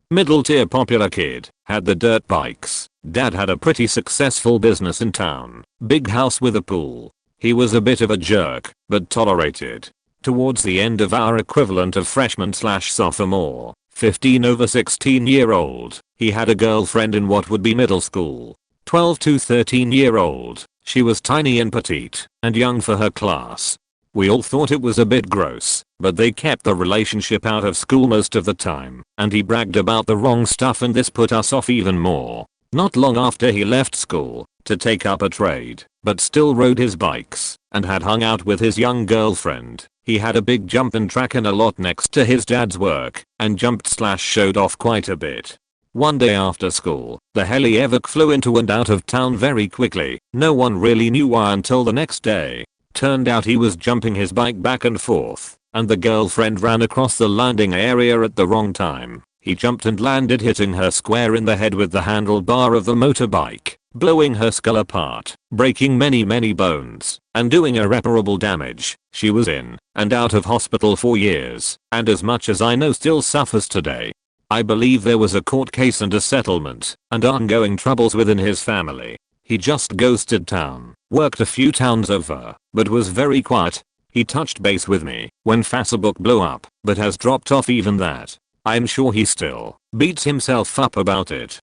Middle tier popular kid, had the dirt bikes. Dad had a pretty successful business in town, big house with a pool. He was a bit of a jerk, but tolerated. Towards the end of our equivalent of freshman/sophomore, 15 over 16-year-old, he had a girlfriend in what would be middle school. 12 to 13-year-old, she was tiny and petite, and young for her class. We all thought it was a bit gross, but they kept the relationship out of school most of the time, and he bragged about the wrong stuff and this put us off even more. Not long after he left school, to take up a trade, but still rode his bikes, and had hung out with his young girlfriend. He had a big jumping track and a lot next to his dad's work, and jumped/showed off quite a bit. One day after school, the heli evac flew into and out of town very quickly. No one really knew why until the next day. Turned out he was jumping his bike back and forth, and the girlfriend ran across the landing area at the wrong time. He jumped and landed, hitting her square in the head with the handlebar of the motorbike, blowing her skull apart, breaking many bones, and doing irreparable damage. She was in and out of hospital for years, and as much as I know still suffers today. I believe there was a court case and a settlement, and ongoing troubles within his family. He just ghosted town, worked a few towns over, but was very quiet. He touched base with me when Facebook blew up, but has dropped off even that. I'm sure he still beats himself up about it.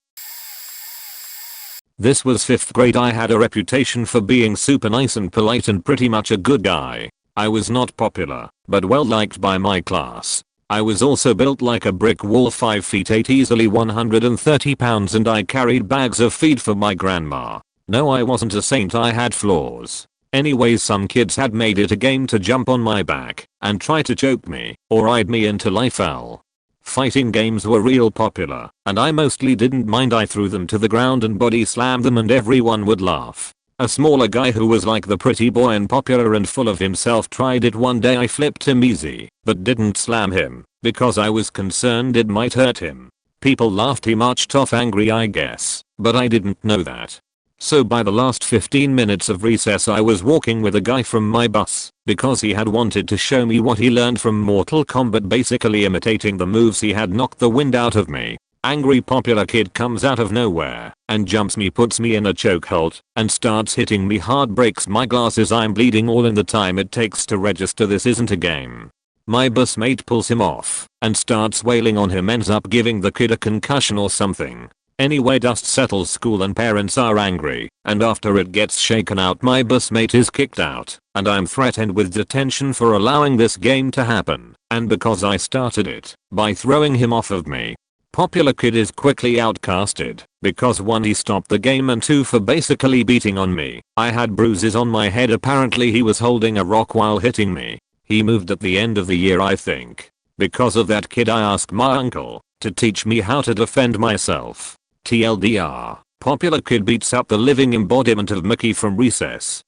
This was 5th grade. I had a reputation for being super nice and polite and pretty much a good guy. I was not popular, but well liked by my class. I was also built like a brick wall, 5 feet 8, easily 130 pounds, and I carried bags of feed for my grandma. No, I wasn't a saint, I had flaws. Anyways, some kids had made it a game to jump on my back and try to choke me or ride me until I fell. Fighting games were real popular, and I mostly didn't mind. I threw them to the ground and body slammed them and everyone would laugh. A smaller guy who was like the pretty boy and popular and full of himself tried it one day. I flipped him easy, but didn't slam him because I was concerned it might hurt him. People laughed. He marched off angry, I guess, but I didn't know that. So by the last 15 minutes of recess I was walking with a guy from my bus because he had wanted to show me what he learned from Mortal Kombat, basically imitating the moves. He had knocked the wind out of me. Angry popular kid comes out of nowhere and jumps me, puts me in a chokehold, and starts hitting me hard, breaks my glasses. I'm bleeding all in the time it takes to register this isn't a game. My busmate pulls him off and starts wailing on him, ends up giving the kid a concussion or something. Anyway, dust settles, school and parents are angry, and after it gets shaken out my busmate is kicked out, and I'm threatened with detention for allowing this game to happen, and because I started it by throwing him off of me. Popular kid is quickly outcasted because 1, he stopped the game, and 2, for basically beating on me. I had bruises on my head. Apparently he was holding a rock while hitting me. He moved at the end of the year, I think. Because of that kid I asked my uncle to teach me how to defend myself. TLDR, popular kid beats up the living embodiment of Mickey from recess.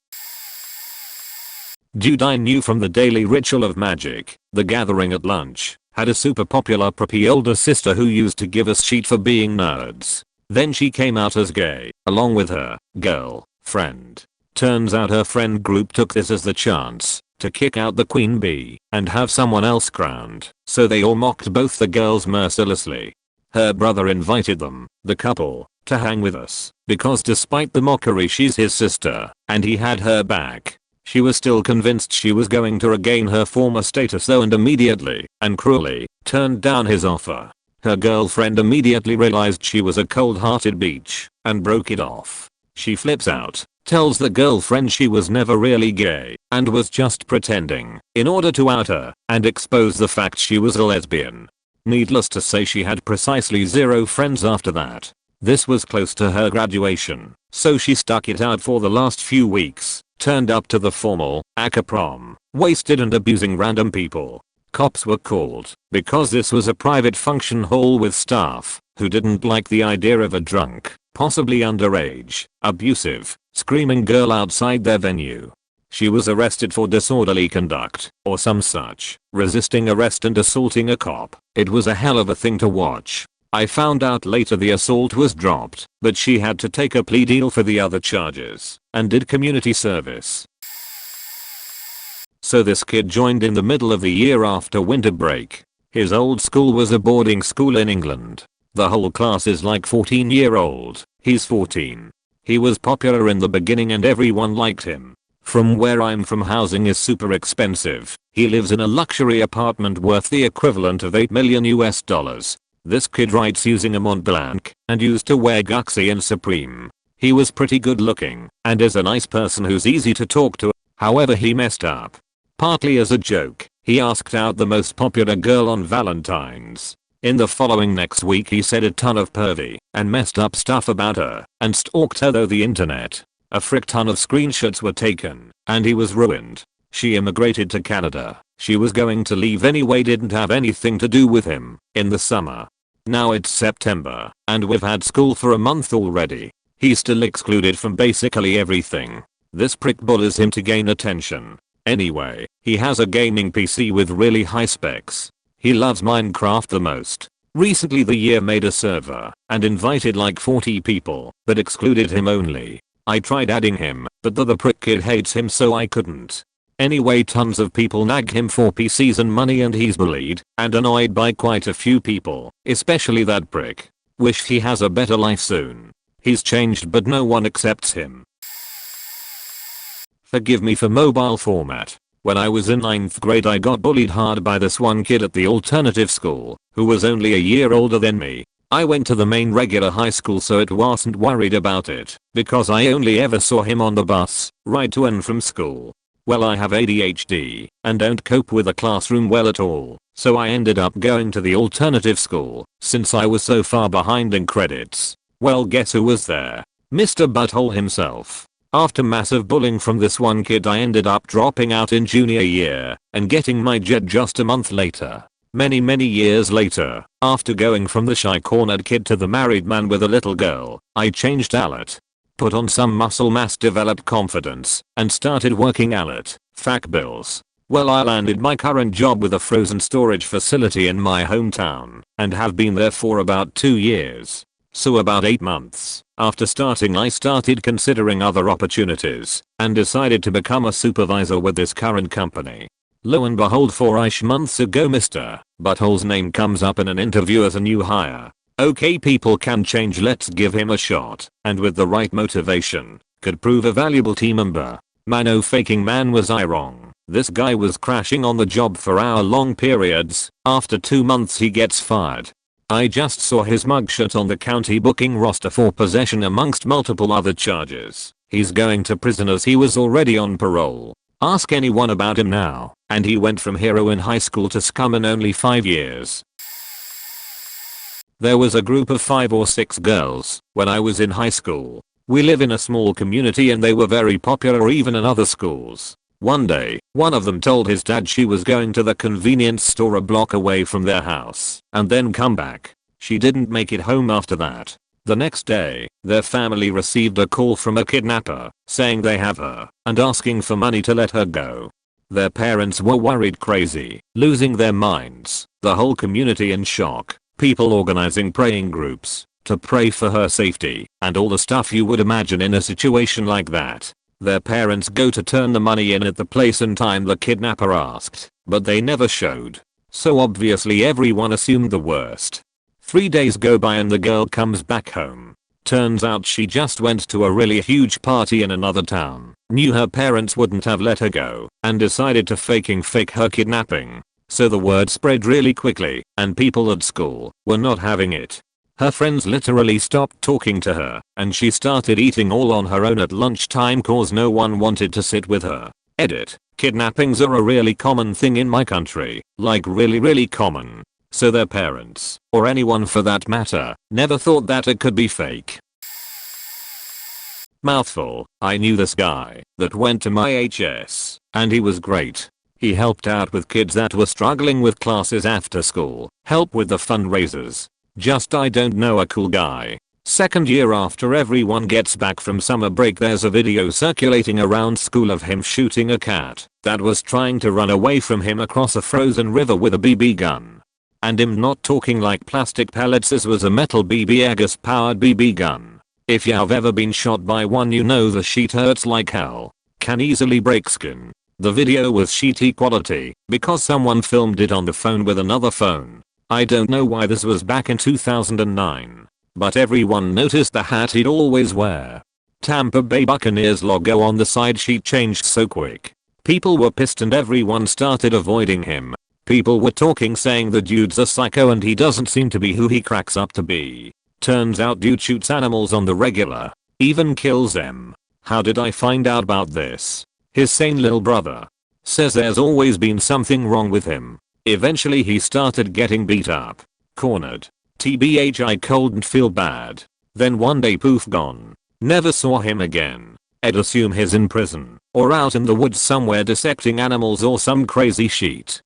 Dude I knew from the daily ritual of magic, the gathering at lunch, had a super popular preppy older sister who used to give us shit for being nerds. Then she came out as gay, along with her girl friend. Turns out her friend group took this as the chance to kick out the queen bee and have someone else crowned, so they all mocked both the girls mercilessly. Her brother invited them, the couple, to hang with us, because despite the mockery she's his sister, and he had her back. She was still convinced she was going to regain her former status though, and immediately, and cruelly, turned down his offer. Her girlfriend immediately realized she was a cold-hearted bitch and broke it off. She flips out, tells the girlfriend she was never really gay and was just pretending in order to out her and expose the fact she was a lesbian. Needless to say, she had precisely 0 friends after that. This was close to her graduation, so she stuck it out for the last few weeks, turned up to the formal ACA prom, wasted and abusing random people. Cops were called because this was a private function hall with staff who didn't like the idea of a drunk, possibly underage, abusive, screaming girl outside their venue. She was arrested for disorderly conduct or some such, resisting arrest and assaulting a cop. It was a hell of a thing to watch. I found out later the assault was dropped, but she had to take a plea deal for the other charges and did community service. So this kid joined in the middle of the year after winter break. His old school was a boarding school in England. The whole class is like 14-year-old. He's 14. He was popular in the beginning and everyone liked him. From where I'm from, housing is super expensive. He lives in a luxury apartment worth the equivalent of $8 million US. This kid writes using a Mont Blanc and used to wear Guxy and Supreme. He was pretty good looking and is a nice person who's easy to talk to. However, he messed up. Partly as a joke, he asked out the most popular girl on Valentine's. In the following next week he said a ton of pervy and messed up stuff about her and stalked her through the internet. A frick ton of screenshots were taken and he was ruined. She immigrated to Canada. She was going to leave anyway, didn't have anything to do with him, in the summer. Now it's September and we've had school for a month already. He's still excluded from basically everything. This prick bullies him to gain attention. Anyway, he has a gaming PC with really high specs. He loves Minecraft the most. Recently the year made a server and invited like 40 people, but excluded him only. I tried adding him, but the prick kid hates him so I couldn't. Anyway, tons of people nag him for PCs and money and he's bullied and annoyed by quite a few people, especially that prick. Wish he has a better life soon. He's changed but no one accepts him. Forgive me for mobile format. When I was in 9th grade I got bullied hard by this one kid at the alternative school, who was only a year older than me. I went to the main regular high school so it wasn't worried about it, because I only ever saw him on the bus, ride to and from school. Well, I have ADHD and don't cope with a classroom well at all, so I ended up going to the alternative school since I was so far behind in credits. Well, guess who was there? Mr. Butthole himself. After massive bullying from this one kid I ended up dropping out in junior year and getting my jet just a month later. Many years later, after going from the shy cornered kid to the married man with a little girl, I changed outlet. Put on some muscle mass, developed confidence, and started working outlet. Fac bills. Well, I landed my current job with a frozen storage facility in my hometown and have been there for about 2 years. So about 8 months after starting I started considering other opportunities and decided to become a supervisor with this current company. Lo and behold, 4ish months ago Mr. Butthole's name comes up in an interview as a new hire. Okay, people can change, let's give him a shot, and with the right motivation, could prove a valuable team member. No faking man, was I wrong. This guy was crashing on the job for hour-long periods. After 2 months he gets fired. I just saw his mugshot on the county booking roster for possession amongst multiple other charges. He's going to prison as he was already on parole. Ask anyone about him now, and he went from hero in high school to scum in only 5 years. There was a group of 5 or 6 girls when I was in high school. We live in a small community and they were very popular even in other schools. One day, one of them told his dad she was going to the convenience store a block away from their house and then come back. She didn't make it home after that. The next day, their family received a call from a kidnapper saying they have her and asking for money to let her go. Their parents were worried crazy, losing their minds, the whole community in shock, people organizing praying groups to pray for her safety, and all the stuff you would imagine in a situation like that. Their parents go to turn the money in at the place and time the kidnapper asked, but they never showed. So obviously everyone assumed the worst. 3 days go by and the girl comes back home. Turns out she just went to a really huge party in another town, knew her parents wouldn't have let her go, and decided to fake her kidnapping. So the word spread really quickly, and people at school were not having it. Her friends literally stopped talking to her, and she started eating all on her own at lunchtime cause no one wanted to sit with her. Edit. Kidnappings are a really common thing in my country, like really common. So their parents, or anyone for that matter, never thought that it could be fake. Mouthful. I knew this guy that went to my HS, and he was great. He helped out with kids that were struggling with classes after school, help with the fundraisers. Just I don't know, a cool guy. Second year after everyone gets back from summer break, there's a video circulating around school of him shooting a cat that was trying to run away from him across a frozen river with a BB gun. And him not talking like plastic pellets, this was a metal BB gas powered BB gun. If you have ever been shot by one, you know the sheet hurts like hell. Can easily break skin. The video was sheety quality because someone filmed it on the phone with another phone. I don't know why this was back in 2009. But everyone noticed the hat he'd always wear. Tampa Bay Buccaneers logo on the side sheet changed so quick. People were pissed and everyone started avoiding him. People were talking saying the dude's a psycho and he doesn't seem to be who he cracks up to be. Turns out dude shoots animals on the regular. Even kills them. How did I find out about this? His sane little brother says there's always been something wrong with him. Eventually he started getting beat up. Cornered. TBH, I couldn't feel bad. Then one day poof, gone. Never saw him again. I'd assume he's in prison or out in the woods somewhere dissecting animals or some crazy shit.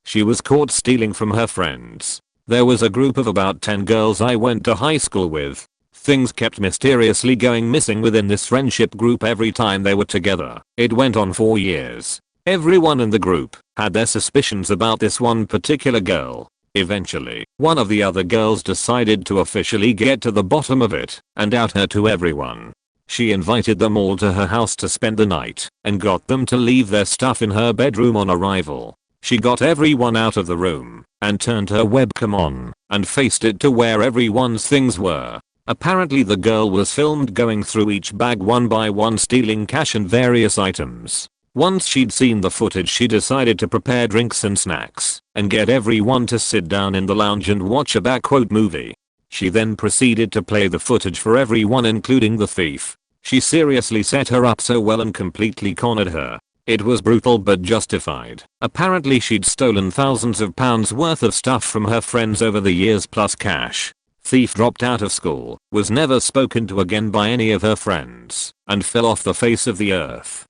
She was caught stealing from her friends. There was a group of about 10 girls I went to high school with. Things kept mysteriously going missing within this friendship group every time they were together. It went on for years. Everyone in the group had their suspicions about this one particular girl. Eventually, one of the other girls decided to officially get to the bottom of it and out her to everyone. She invited them all to her house to spend the night and got them to leave their stuff in her bedroom on arrival. She got everyone out of the room and turned her webcam on and faced it to where everyone's things were. Apparently the girl was filmed going through each bag one by one, stealing cash and various items. Once she'd seen the footage, she decided to prepare drinks and snacks and get everyone to sit down in the lounge and watch a backquote movie. She then proceeded to play the footage for everyone, including the thief. She seriously set her up so well and completely cornered her. It was brutal but justified. Apparently she'd stolen thousands of pounds worth of stuff from her friends over the years plus cash. Thief dropped out of school, was never spoken to again by any of her friends, and fell off the face of the earth.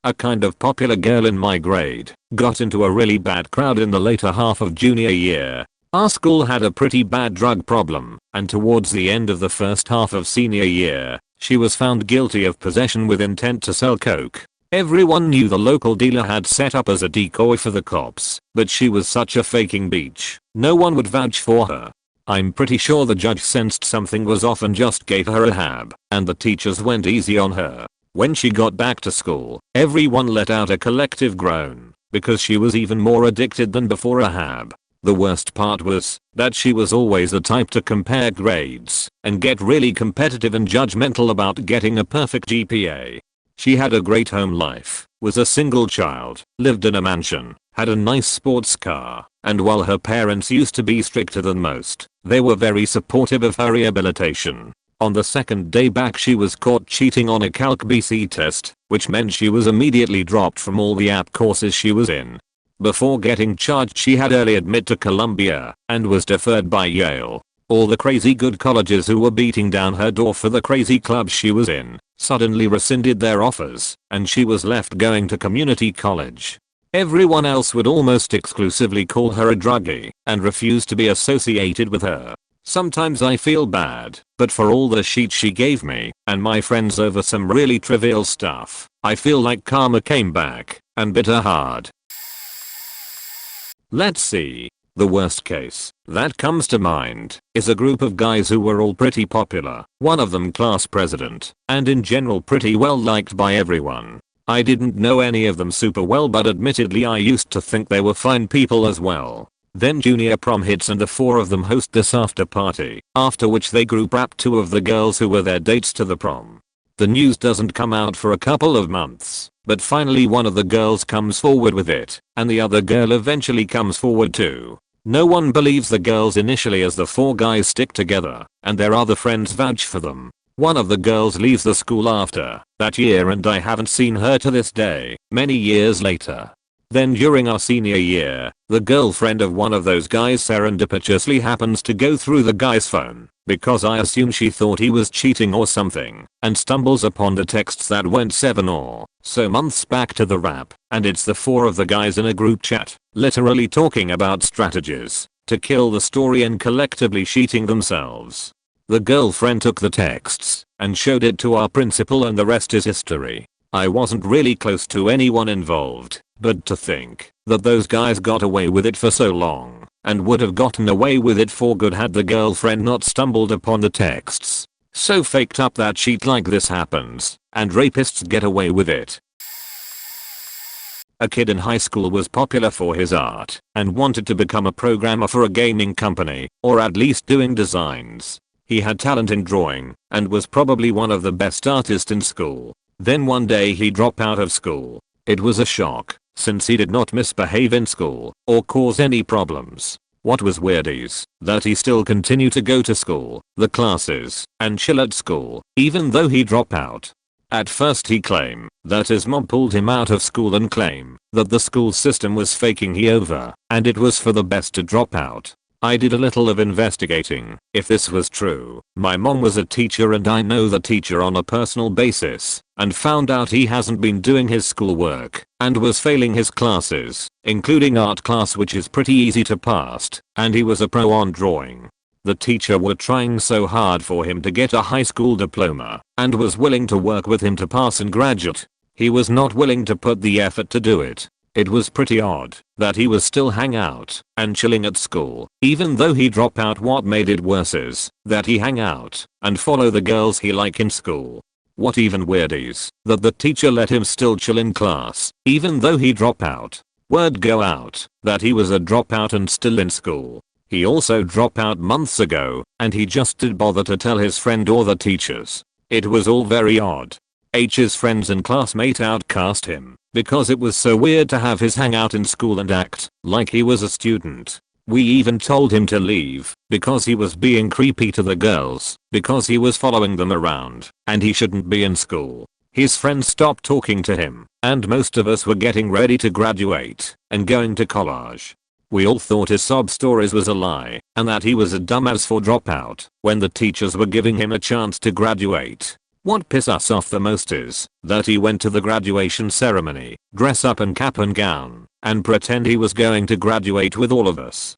A kind of popular girl in my grade got into a really bad crowd in the later half of junior year. Our school had a pretty bad drug problem, and towards the end of the first half of senior year, she was found guilty of possession with intent to sell coke. Everyone knew the local dealer had set up as a decoy for the cops, but she was such a faking beach, no one would vouch for her. I'm pretty sure the judge sensed something was off and just gave her a hab, and the teachers went easy on her. When she got back to school, everyone let out a collective groan, because she was even more addicted than before a hab. The worst part was that she was always the type to compare grades and get really competitive and judgmental about getting a perfect GPA. She had a great home life, was a single child, lived in a mansion, had a nice sports car, and while her parents used to be stricter than most, they were very supportive of her rehabilitation. On the second day back, she was caught cheating on a Calc BC test, which meant she was immediately dropped from all the app courses she was in. Before getting charged, she had early admit to Columbia and was deferred by Yale. All the crazy good colleges who were beating down her door for the crazy clubs she was in suddenly rescinded their offers, and she was left going to community college. Everyone else would almost exclusively call her a druggie and refuse to be associated with her. Sometimes I feel bad, but for all the shit she gave me and my friends over some really trivial stuff, I feel like karma came back and bit her hard. Let's see. The worst case that comes to mind is a group of guys who were all pretty popular, one of them class president, and in general pretty well liked by everyone. I didn't know any of them super well, but admittedly I used to think they were fine people as well. Then junior prom hits and the four of them host this after party, after which they group wrap two of the girls who were their dates to the prom. The news doesn't come out for a couple of months, but finally one of the girls comes forward with it, and the other girl eventually comes forward too. No one believes the girls initially as the four guys stick together, and their other friends vouch for them. One of the girls leaves the school after that year and I haven't seen her to this day, many years later. Then during our senior year, the girlfriend of one of those guys serendipitously happens to go through the guy's phone, because I assume she thought he was cheating or something, and stumbles upon the texts that went 7 or so months back to the rap, and it's the four of the guys in a group chat, literally talking about strategies to kill the story and collectively cheating themselves. The girlfriend took the texts and showed it to our principal and the rest is history. I wasn't really close to anyone involved, but to think that those guys got away with it for so long and would have gotten away with it for good had the girlfriend not stumbled upon the texts. So faked up that shit like this happens, and rapists get away with it. A kid in high school was popular for his art and wanted to become a programmer for a gaming company, or at least doing designs. He had talent in drawing and was probably one of the best artists in school. Then one day he dropped out of school. It was a shock, since he did not misbehave in school or cause any problems. What was weird is that he still continued to go to school, the classes, and chill at school, even though he dropped out. At first he claimed that his mom pulled him out of school and claimed that the school system was faking he over, and it was for the best to drop out. I did a little of investigating if this was true. My mom was a teacher and I know the teacher on a personal basis, and found out he hasn't been doing his schoolwork and was failing his classes, including art class, which is pretty easy to pass, and he was a pro on drawing. The teacher were trying so hard for him to get a high school diploma and was willing to work with him to pass and graduate. He was not willing to put the effort to do it. It was pretty odd that he was still hang out and chilling at school, even though he dropped out. What made it worse is that he hang out and follow the girls he like in school. What even weird is that the teacher let him still chill in class, even though he dropped out. Word go out that he was a dropout and still in school. He also dropped out months ago, and he just didn't bother to tell his friend or the teachers. It was all very odd. H's friends and classmate outcast him because it was so weird to have his hangout in school and act like he was a student. We even told him to leave because he was being creepy to the girls because he was following them around and he shouldn't be in school. His friends stopped talking to him and most of us were getting ready to graduate and going to college. We all thought his sob stories was a lie and that he was a dumbass for dropout when the teachers were giving him a chance to graduate. What pissed us off the most is that he went to the graduation ceremony, dress up in cap and gown, and pretend he was going to graduate with all of us.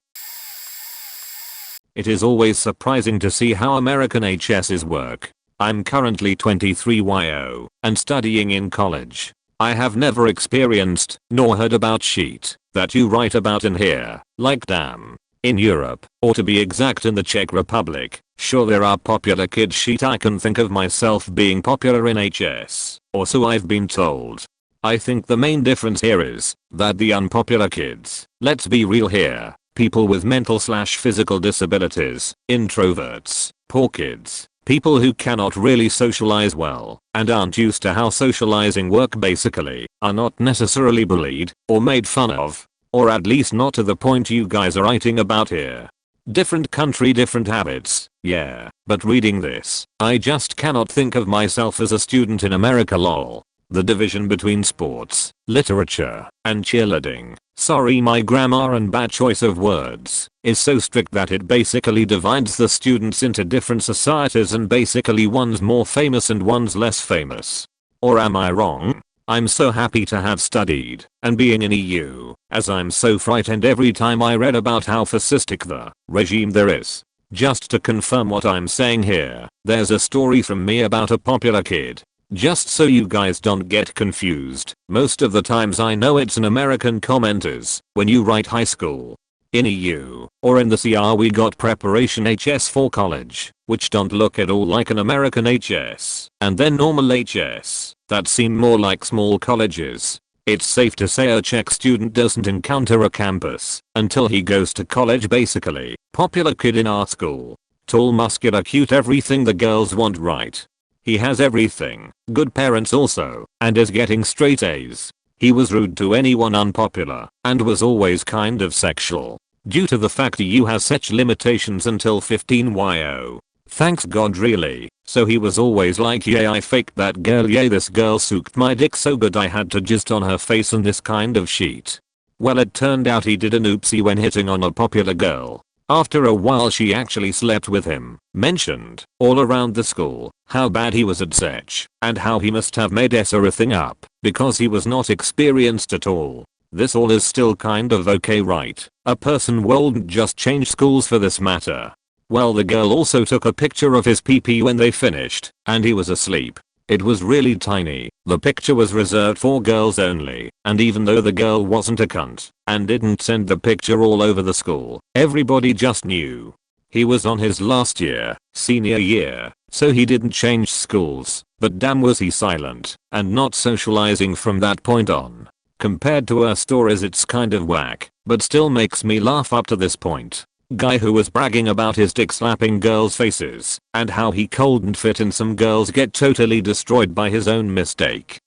It is always surprising to see how American HSs work. I'm currently 23yo and studying in college. I have never experienced nor heard about shit that you write about in here, like damn. In Europe, or to be exact in the Czech Republic, sure there are popular kid shit. I can think of myself being popular in HS, or so I've been told. I think the main difference here is that the unpopular kids, let's be real here, people with mental/physical disabilities, introverts, poor kids, people who cannot really socialize well and aren't used to how socializing work basically, are not necessarily bullied or made fun of. Or at least not to the point you guys are writing about here. Different country, different habits, yeah, but reading this, I just cannot think of myself as a student in America lol. The division between sports, literature, and cheerleading, sorry my grammar and bad choice of words, is so strict that it basically divides the students into different societies and basically one's more famous and one's less famous. Or am I wrong? I'm so happy to have studied and being in EU, as I'm so frightened every time I read about how fascistic the regime there is. Just to confirm what I'm saying here, there's a story from me about a popular kid. Just so you guys don't get confused, most of the times I know it's an American commenters when you write high school. In EU, or in the CR we got preparation HS for college, which don't look at all like an American HS, and then normal HS, that seem more like small colleges. It's safe to say a Czech student doesn't encounter a campus until he goes to college basically. Popular kid in our school. Tall, muscular, cute, everything the girls want, right? He has everything, good parents also, and is getting straight A's. He was rude to anyone unpopular, and was always kind of sexual. Due to the fact you has such limitations until 15 yo. Thanks God really. So he was always like, yeah, I faked that girl, yeah, this girl sucked my dick so good I had to jizz on her face and this kind of shit. Well, it turned out he did an oopsie when hitting on a popular girl. After a while she actually slept with him, mentioned, all around the school, how bad he was at sex, and how he must have made everything up, because he was not experienced at all. This all is still kind of okay, right? A person wouldn't just change schools for this matter. Well, the girl also took a picture of his pee-pee when they finished, and he was asleep. It was really tiny. The picture was reserved for girls only, and even though the girl wasn't a cunt, and didn't send the picture all over the school, everybody just knew. He was on his last year, senior year, so he didn't change schools, but damn was he silent, and not socializing from that point on. Compared to our stories it's kind of whack, but still makes me laugh up to this point. Guy who was bragging about his dick slapping girls' faces, and how he couldn't fit in some girls get totally destroyed by his own mistake.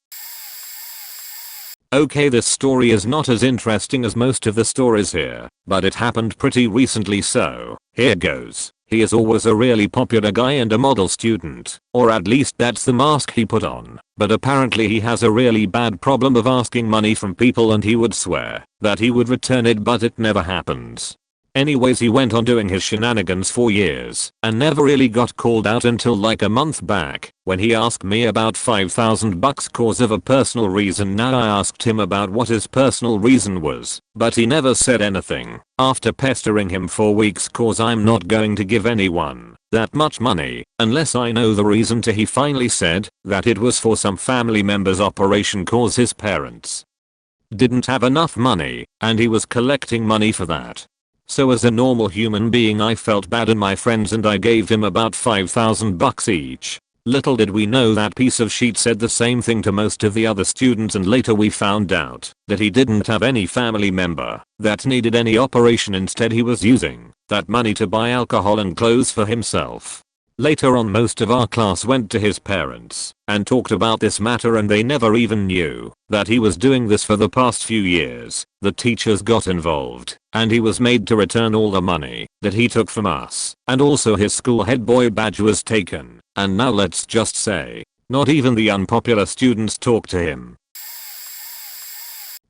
Okay, this story is not as interesting as most of the stories here, but it happened pretty recently, so here goes. He is always a really popular guy and a model student, or at least that's the mask he put on, but apparently he has a really bad problem of asking money from people, and he would swear that he would return it, but it never happens. Anyways, he went on doing his shenanigans for years and never really got called out until like a month back when he asked me about $5,000 cause of a personal reason. Now I asked him about what his personal reason was, but he never said anything. After pestering him for weeks cause I'm not going to give anyone that much money unless I know the reason to, he finally said that it was for some family member's operation cause his parents didn't have enough money and he was collecting money for that. So as a normal human being I felt bad and my friends and I gave him about $5,000 each. Little did we know that piece of shit said the same thing to most of the other students, and later we found out that he didn't have any family member that needed any operation. Instead he was using that money to buy alcohol and clothes for himself. Later on most of our class went to his parents and talked about this matter, and they never even knew that he was doing this for the past few years. The teachers got involved and he was made to return all the money that he took from us, and also his school head boy badge was taken, and now let's just say not even the unpopular students talk to him.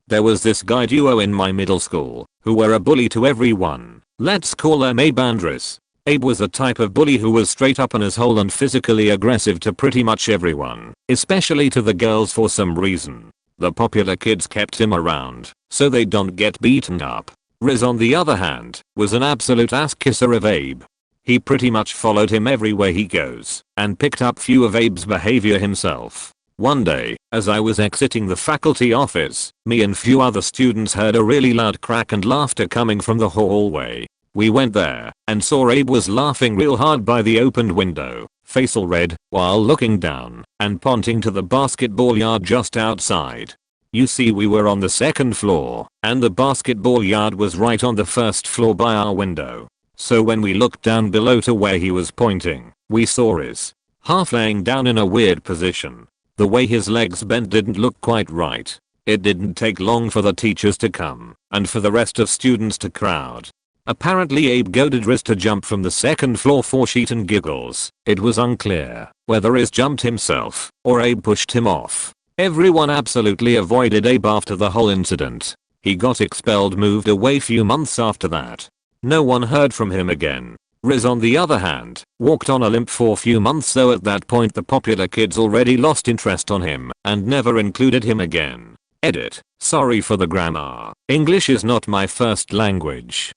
There was this guy duo in my middle school who were a bully to everyone. Let's call them Abe and Andres. Abe was the type of bully who was straight up an asshole and physically aggressive to pretty much everyone, especially to the girls for some reason. The popular kids kept him around so they don't get beaten up. Riz on the other hand was an absolute ass kisser of Abe. He pretty much followed him everywhere he goes and picked up few of Abe's behavior himself. One day, as I was exiting the faculty office, me and few other students heard a really loud crack and laughter coming from the hallway. We went there and saw Abe was laughing real hard by the opened window, face all red, while looking down and pointing to the basketball yard just outside. You see, we were on the second floor and the basketball yard was right on the first floor by our window. So when we looked down below to where he was pointing, we saw his half laying down in a weird position. The way his legs bent didn't look quite right. It didn't take long for the teachers to come and for the rest of students to crowd. Apparently Abe goaded Riz to jump from the second floor for shit and giggles. It was unclear whether Riz jumped himself or Abe pushed him off. Everyone absolutely avoided Abe after the whole incident. He got expelled, moved away few months after that. No one heard from him again. Riz on the other hand walked on a limp for few months, though at that point the popular kids already lost interest on him and never included him again. Edit. Sorry for the grammar. English is not my first language.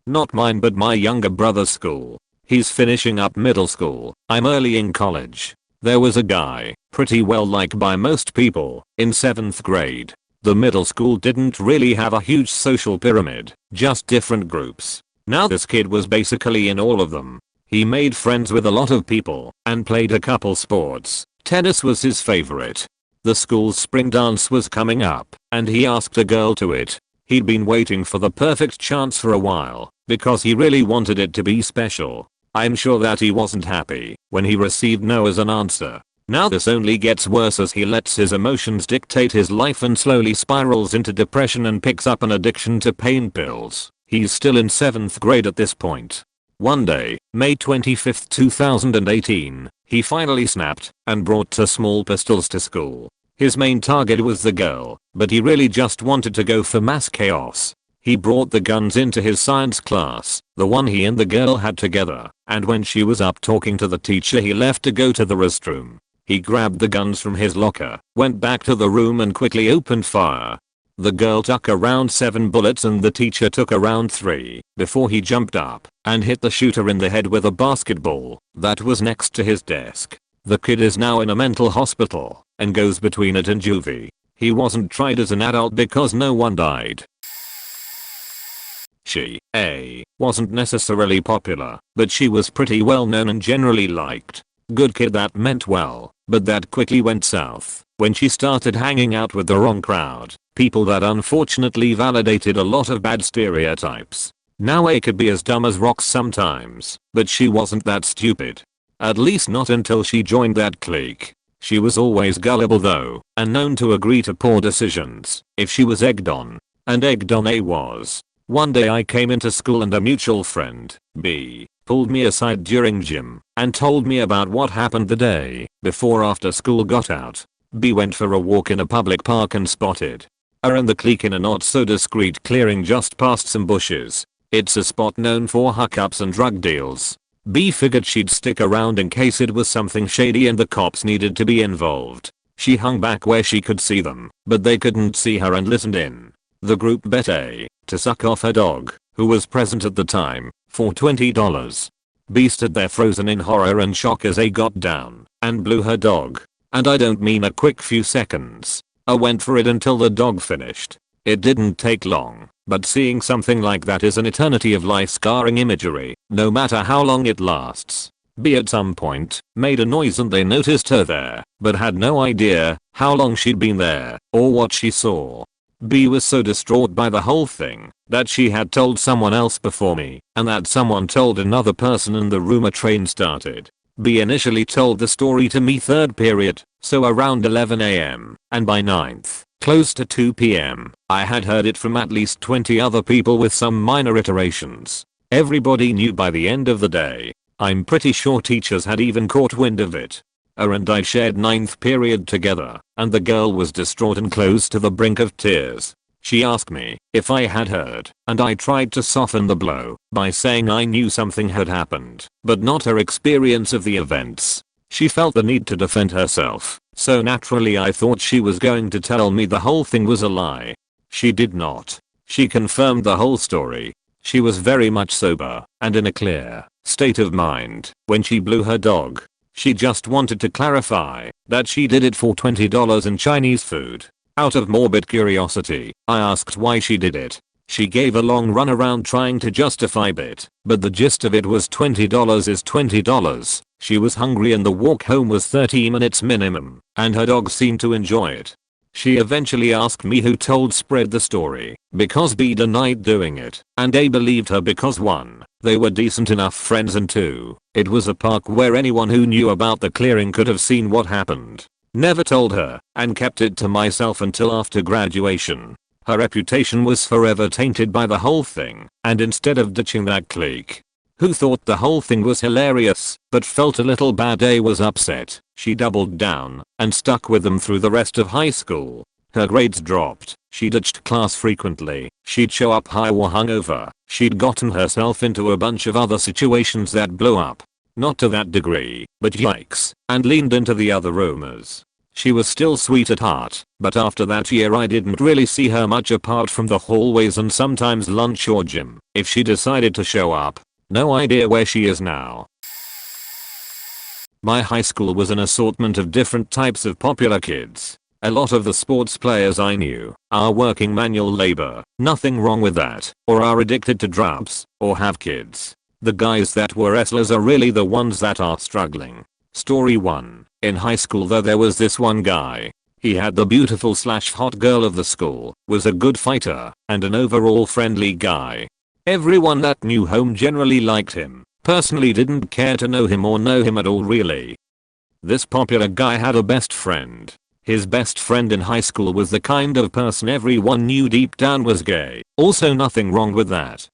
Not mine, but my younger brother's school. He's finishing up middle school. I'm early in college. There was a guy, pretty well liked by most people, in 7th grade. The middle school didn't really have a huge social pyramid, just different groups. Now this kid was basically in all of them. He made friends with a lot of people and played a couple sports. Tennis was his favorite. The school's spring dance was coming up and he asked a girl to it. He'd been waiting for the perfect chance for a while because he really wanted it to be special. I'm sure that he wasn't happy when he received no as an answer. Now this only gets worse as he lets his emotions dictate his life and slowly spirals into depression and picks up an addiction to pain pills. He's still in 7th grade at this point. One day, May 25, 2018, he finally snapped and brought 2 small pistols to school. His main target was the girl, but he really just wanted to go for mass chaos. He brought the guns into his science class, the one he and the girl had together, and when she was up talking to the teacher he left to go to the restroom. He grabbed the guns from his locker, went back to the room and quickly opened fire. The girl took around 7 bullets and the teacher took around 3 before he jumped up and hit the shooter in the head with a basketball that was next to his desk. The kid is now in a mental hospital and goes between it and juvie. He wasn't tried as an adult because no one died. She wasn't necessarily popular, but she was pretty well known and generally liked. Good kid that meant well, but that quickly went south when she started hanging out with the wrong crowd. People that unfortunately validated a lot of bad stereotypes. Now A could be as dumb as rocks sometimes, but she wasn't that stupid. At least not until she joined that clique. She was always gullible though, and known to agree to poor decisions if she was egged on. And egged on A was. One day I came into school and a mutual friend, B, pulled me aside during gym and told me about what happened the day before after school got out. B went for a walk in a public park and spotted her and the clique in a not so discreet clearing just past some bushes. It's a spot known for hookups and drug deals. B figured she'd stick around in case it was something shady and the cops needed to be involved. She hung back where she could see them, but they couldn't see her and listened in. The group bet A to suck off her dog, who was present at the time, for $20. B stood there frozen in horror and shock as A got down and blew her dog. And I don't mean a quick few seconds. I went for it until the dog finished. It didn't take long, but seeing something like that is an eternity of life-scarring imagery, no matter how long it lasts. B at some point made a noise and they noticed her there, but had no idea how long she'd been there or what she saw. B was so distraught by the whole thing that she had told someone else before me, and that someone told another person and the rumor train started. B initially told the story to me 3rd period, so around 11 AM, and by 9th, close to 2 PM, I had heard it from at least 20 other people with some minor iterations. Everybody knew by the end of the day. I'm pretty sure teachers had even caught wind of it. Her and I shared 9th period together, and the girl was distraught and close to the brink of tears. She asked me if I had heard, and I tried to soften the blow by saying I knew something had happened, but not her experience of the events. She felt the need to defend herself, so naturally I thought she was going to tell me the whole thing was a lie. She did not. She confirmed the whole story. She was very much sober and in a clear state of mind when she blew her dog. She just wanted to clarify that she did it for $20 in Chinese food. Out of morbid curiosity, I asked why she did it. She gave a long run around trying to justify it, but the gist of it was $20 is $20. She was hungry and the walk home was 30 minutes minimum, and her dog seemed to enjoy it. She eventually asked me who told spread the story, because B denied doing it, and A believed her because 1, they were decent enough friends and 2, it was a park where anyone who knew about the clearing could have seen what happened. Never told her, and kept it to myself until after graduation. Her reputation was forever tainted by the whole thing, and instead of ditching that clique, who thought the whole thing was hilarious, but felt a little bad, A was upset, she doubled down, and stuck with them through the rest of high school. Her grades dropped, she ditched class frequently, she'd show up high or hungover, she'd gotten herself into a bunch of other situations that blew up. Not to that degree, but yikes, and leaned into the other rumors. She was still sweet at heart, but after that year I didn't really see her much apart from the hallways and sometimes lunch or gym. If she decided to show up, no idea where she is now. My high school was an assortment of different types of popular kids. A lot of the sports players I knew are working manual labor, nothing wrong with that, or are addicted to drugs, or have kids. The guys that were wrestlers are really the ones that are struggling. Story 1. In high school though there was this one guy. He had the beautiful / hot girl of the school, was a good fighter, and an overall friendly guy. Everyone that knew him generally liked him. Personally didn't care to know him or know him at all really. This popular guy had a best friend. His best friend in high school was the kind of person everyone knew deep down was gay. Also nothing wrong with that.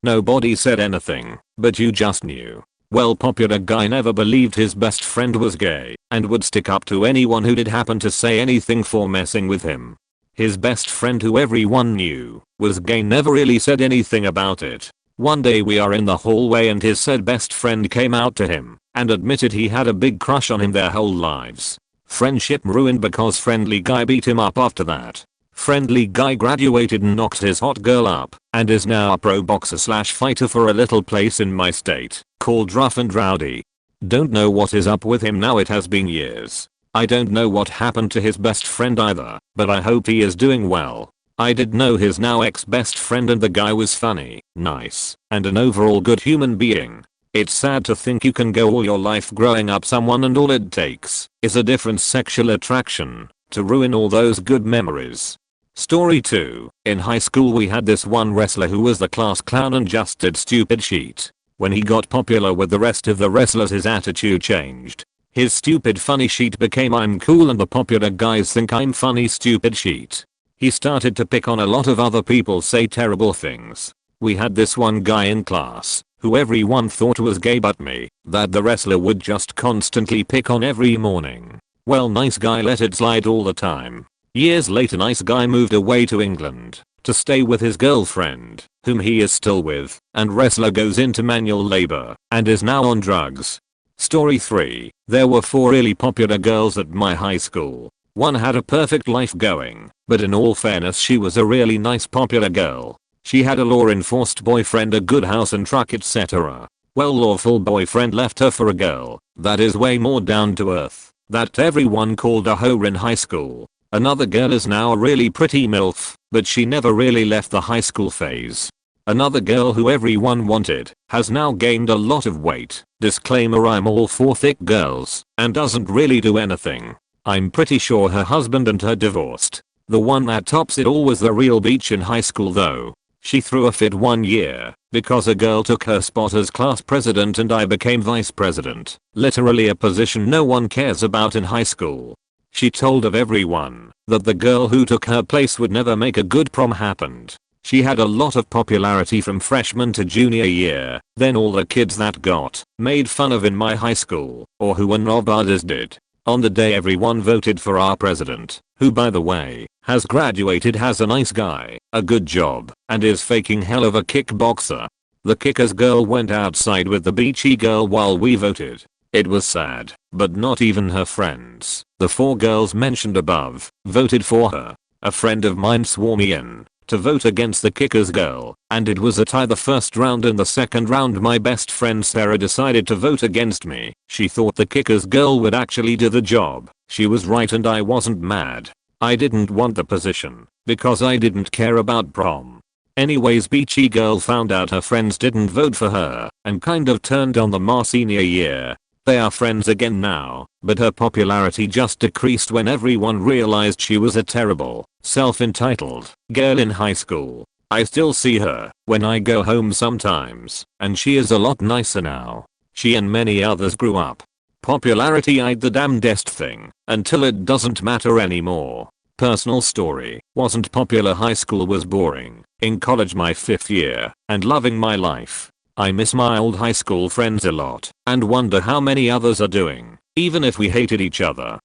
Nobody said anything, but you just knew. Well, popular guy never believed his best friend was gay and would stick up to anyone who did happen to say anything for messing with him. His best friend, who everyone knew was gay, never really said anything about it. One day we are in the hallway and his said best friend came out to him and admitted he had a big crush on him their whole lives. Friendship ruined because friendly guy beat him up after that. Friendly guy graduated and knocked his hot girl up and is now a pro boxer / fighter for a little place in my state called Rough and Rowdy. Don't know what is up with him now, it has been years. I don't know what happened to his best friend either, but I hope he is doing well. I did know his now ex-best friend and the guy was funny, nice, and an overall good human being. It's sad to think you can go all your life growing up someone and all it takes is a different sexual attraction to ruin all those good memories. Story 2. In high school we had this one wrestler who was the class clown and just did stupid shit. When he got popular with the rest of the wrestlers his attitude changed. His stupid funny sheet became I'm cool and the popular guys think I'm funny stupid sheet. He started to pick on a lot of other people, say terrible things. We had this one guy in class who everyone thought was gay but me, that the wrestler would just constantly pick on every morning. Well, nice guy let it slide all the time. Years later nice guy moved away to England to stay with his girlfriend, whom he is still with, and wrestler goes into manual labor and is now on drugs. Story 3. There were 4 really popular girls at my high school. One had a perfect life going, but in all fairness she was a really nice popular girl. She had a law-enforced boyfriend, a good house and truck, etc. Well, lawful boyfriend left her for a girl that is way more down to earth that everyone called a hoe in high school. Another girl is now a really pretty MILF, but she never really left the high school phase. Another girl who everyone wanted has now gained a lot of weight. Disclaimer, I'm all for thick girls and doesn't really do anything. I'm pretty sure her husband and her divorced. The one that tops it all was the real beach in high school though. She threw a fit one year because a girl took her spot as class president and I became vice president. Literally a position no one cares about in high school. She told of everyone that the girl who took her place would never make a good prom happened. She had a lot of popularity from freshman to junior year. Then all the kids that got made fun of in my high school or who were nobodies did. On the day everyone voted for our president, who by the way has graduated, has a nice guy, a good job, and is faking hell of a kickboxer. The kicker's girl went outside with the beachy girl while we voted. It was sad, but not even her friends, the 4 girls mentioned above, voted for her. A friend of mine swore me in to vote against the kicker's girl, and it was a tie the first round. In the second round my best friend Sarah decided to vote against me. She thought the kicker's girl would actually do the job. She was right and I wasn't mad. I didn't want the position because I didn't care about prom. Anyways, beachy girl found out her friends didn't vote for her and kind of turned on them our senior year. They are friends again now, but her popularity just decreased when everyone realized she was a terrible, self-entitled girl in high school. I still see her when I go home sometimes, and she is a lot nicer now. She and many others grew up. Popularity ain't the damnedest thing until it doesn't matter anymore. Personal story: wasn't popular, high school was boring. In college my 5th year, and loving my life. I miss my old high school friends a lot and wonder how many others are doing, even if we hated each other.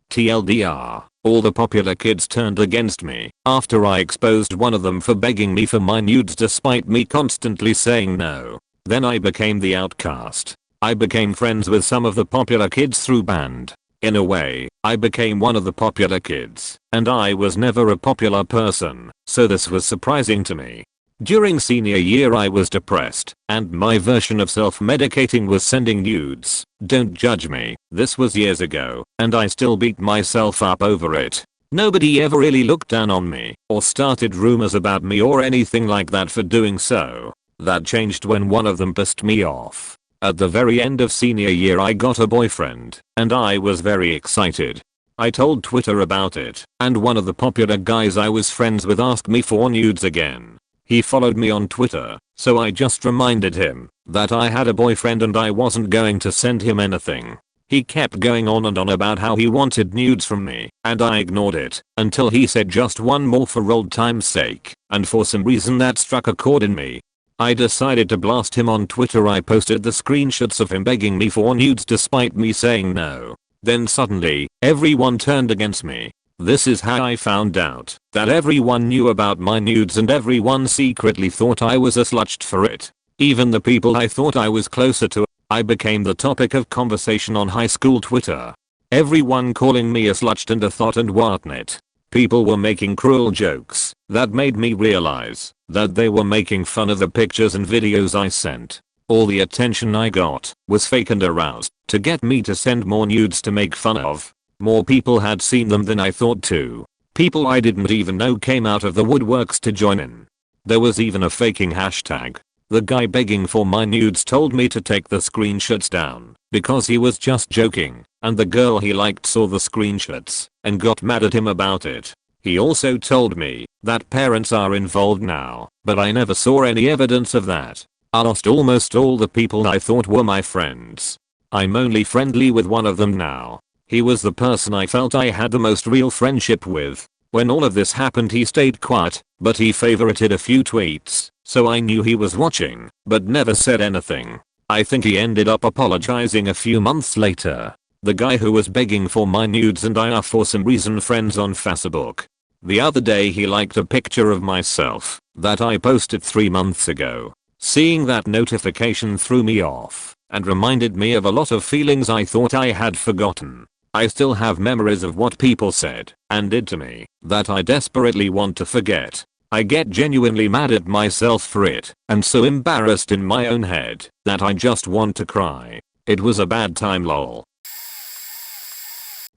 TLDR, all the popular kids turned against me after I exposed one of them for begging me for my nudes despite me constantly saying no. Then I became the outcast. I became friends with some of the popular kids through band. In a way, I became one of the popular kids, and I was never a popular person, so this was surprising to me. During senior year I was depressed, and my version of self-medicating was sending nudes. Don't judge me, this was years ago, and I still beat myself up over it. Nobody ever really looked down on me, or started rumors about me or anything like that for doing so. That changed when one of them pissed me off. At the very end of senior year I got a boyfriend, and I was very excited. I told Twitter about it, and one of the popular guys I was friends with asked me for nudes again. He followed me on Twitter, so I just reminded him that I had a boyfriend and I wasn't going to send him anything. He kept going on and on about how he wanted nudes from me, and I ignored it until he said just one more for old time's sake, and for some reason that struck a chord in me. I decided to blast him on Twitter. I posted the screenshots of him begging me for nudes despite me saying no. Then suddenly, everyone turned against me. This is how I found out that everyone knew about my nudes and everyone secretly thought I was a slut for it. Even the people I thought I was closer to. I became the topic of conversation on high school Twitter. Everyone calling me a slut and a thought and whatnot. People were making cruel jokes that made me realize that they were making fun of the pictures and videos I sent. All the attention I got was fake and aroused to get me to send more nudes to make fun of. More people had seen them than I thought too. People I didn't even know came out of the woodworks to join in. There was even a faking hashtag. The guy begging for my nudes told me to take the screenshots down because he was just joking, and the girl he liked saw the screenshots and got mad at him about it. He also told me that parents are involved now, but I never saw any evidence of that. I lost almost all the people I thought were my friends. I'm only friendly with one of them now. He was the person I felt I had the most real friendship with. When all of this happened he stayed quiet, but he favorited a few tweets, so I knew he was watching, but never said anything. I think he ended up apologizing a few months later. The guy who was begging for my nudes and I are for some reason friends on Facebook. The other day he liked a picture of myself that I posted 3 months ago. Seeing that notification threw me off and reminded me of a lot of feelings I thought I had forgotten. I still have memories of what people said and did to me that I desperately want to forget. I get genuinely mad at myself for it and so embarrassed in my own head that I just want to cry. It was a bad time lol.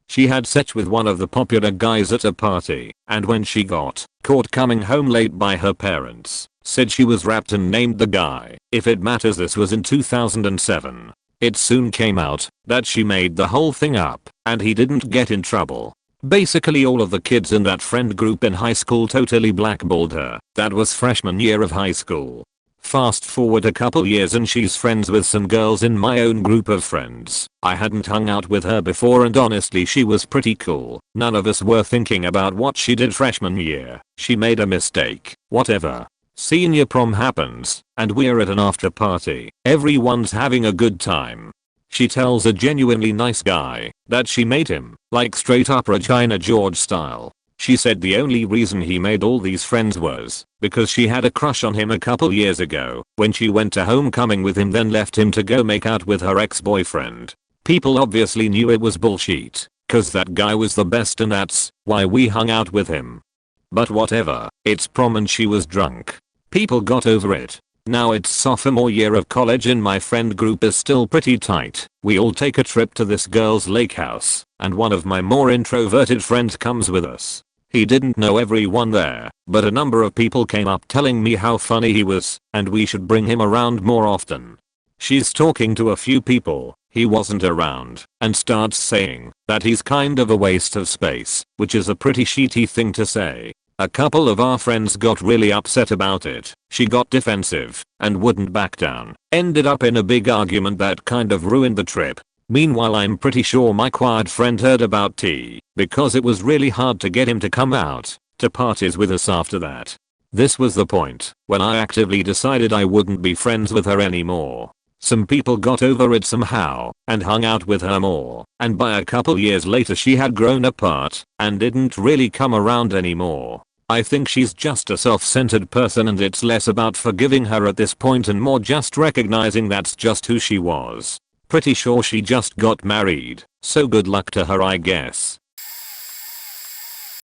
She had sex with one of the popular guys at a party, and when she got caught coming home late by her parents, said she was raped and named the guy. If it matters, this was in 2007. It soon came out that she made the whole thing up and he didn't get in trouble. Basically all of the kids in that friend group in high school totally blackballed her. That was freshman year of high school. Fast forward a couple years and she's friends with some girls in my own group of friends. I hadn't hung out with her before and honestly she was pretty cool. None of us were thinking about what she did freshman year. She made a mistake. Whatever. Senior prom happens, and we're at an after party. Everyone's having a good time. She tells a genuinely nice guy that she made him, like straight up Regina George style. She said the only reason he made all these friends was because she had a crush on him a couple years ago when she went to homecoming with him, then left him to go make out with her ex-boyfriend. People obviously knew it was bullshit, cause that guy was the best and that's why we hung out with him. But whatever, it's prom and she was drunk. People got over it. Now it's sophomore year of college and my friend group is still pretty tight. We all take a trip to this girl's lake house and one of my more introverted friends comes with us. He didn't know everyone there, but a number of people came up telling me how funny he was and we should bring him around more often. She's talking to a few people, he wasn't around, and starts saying that he's kind of a waste of space, which is a pretty shitty thing to say. A couple of our friends got really upset about it. She got defensive and wouldn't back down. Ended up in a big argument that kind of ruined the trip. Meanwhile I'm pretty sure my quiet friend heard about T because it was really hard to get him to come out to parties with us after that. This was the point when I actively decided I wouldn't be friends with her anymore. Some people got over it somehow and hung out with her more, and by a couple years later she had grown apart and didn't really come around anymore. I think she's just a self-centered person and it's less about forgiving her at this point and more just recognizing that's just who she was. Pretty sure she just got married, so good luck to her I guess.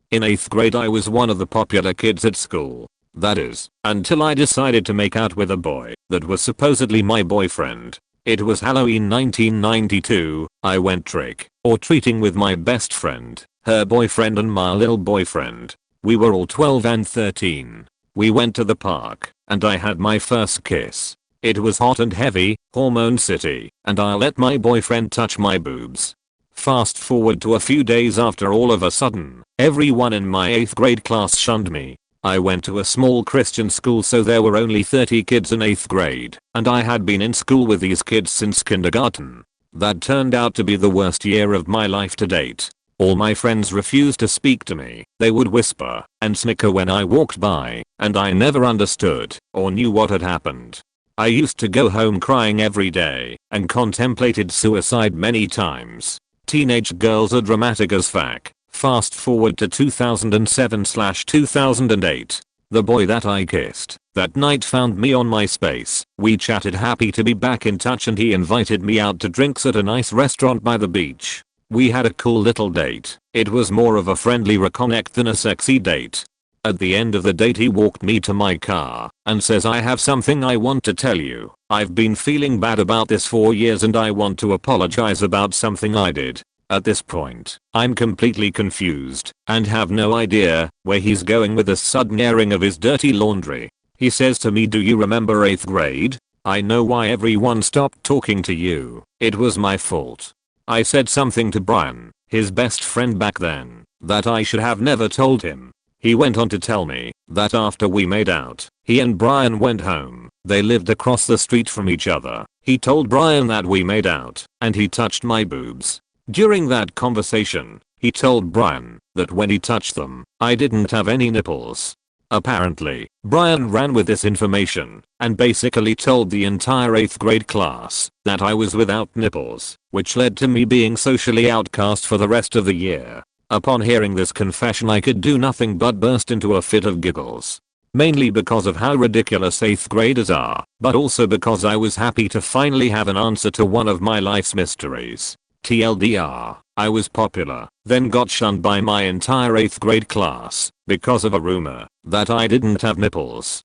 In 8th grade I was one of the popular kids at school. That is, until I decided to make out with a boy that was supposedly my boyfriend. It was Halloween 1992, I went trick or treating with my best friend, her boyfriend and my little boyfriend. We were all 12 and 13. We went to the park, and I had my first kiss. It was hot and heavy, hormone city, and I let my boyfriend touch my boobs. Fast forward to a few days after, all of a sudden, everyone in my 8th grade class shunned me. I went to a small Christian school, so there were only 30 kids in 8th grade, and I had been in school with these kids since kindergarten. That turned out to be the worst year of my life to date. All my friends refused to speak to me. They would whisper and snicker when I walked by, and I never understood or knew what had happened. I used to go home crying every day and contemplated suicide many times. Teenage girls are dramatic as fuck. Fast forward to 2007/2008. The boy that I kissed that night found me on MySpace. We chatted, happy to be back in touch, and he invited me out to drinks at a nice restaurant by the beach. We had a cool little date. It was more of a friendly reconnect than a sexy date. At the end of the date he walked me to my car and says, "I have something I want to tell you. I've been feeling bad about this for years and I want to apologize about something I did." At this point, I'm completely confused and have no idea where he's going with this sudden airing of his dirty laundry. He says to me, "Do you remember 8th grade? I know why everyone stopped talking to you. It was my fault. I said something to Brian, his best friend back then, that I should have never told him." He went on to tell me that after we made out, he and Brian went home. They lived across the street from each other. He told Brian that we made out and he touched my boobs. During that conversation, he told Brian that when he touched them, I didn't have any nipples. Apparently, Brian ran with this information and basically told the entire 8th grade class that I was without nipples, which led to me being socially outcast for the rest of the year. Upon hearing this confession, I could do nothing but burst into a fit of giggles. Mainly because of how ridiculous 8th graders are, but also because I was happy to finally have an answer to one of my life's mysteries. TLDR, I was popular, then got shunned by my entire 8th grade class because of a rumor that I didn't have nipples.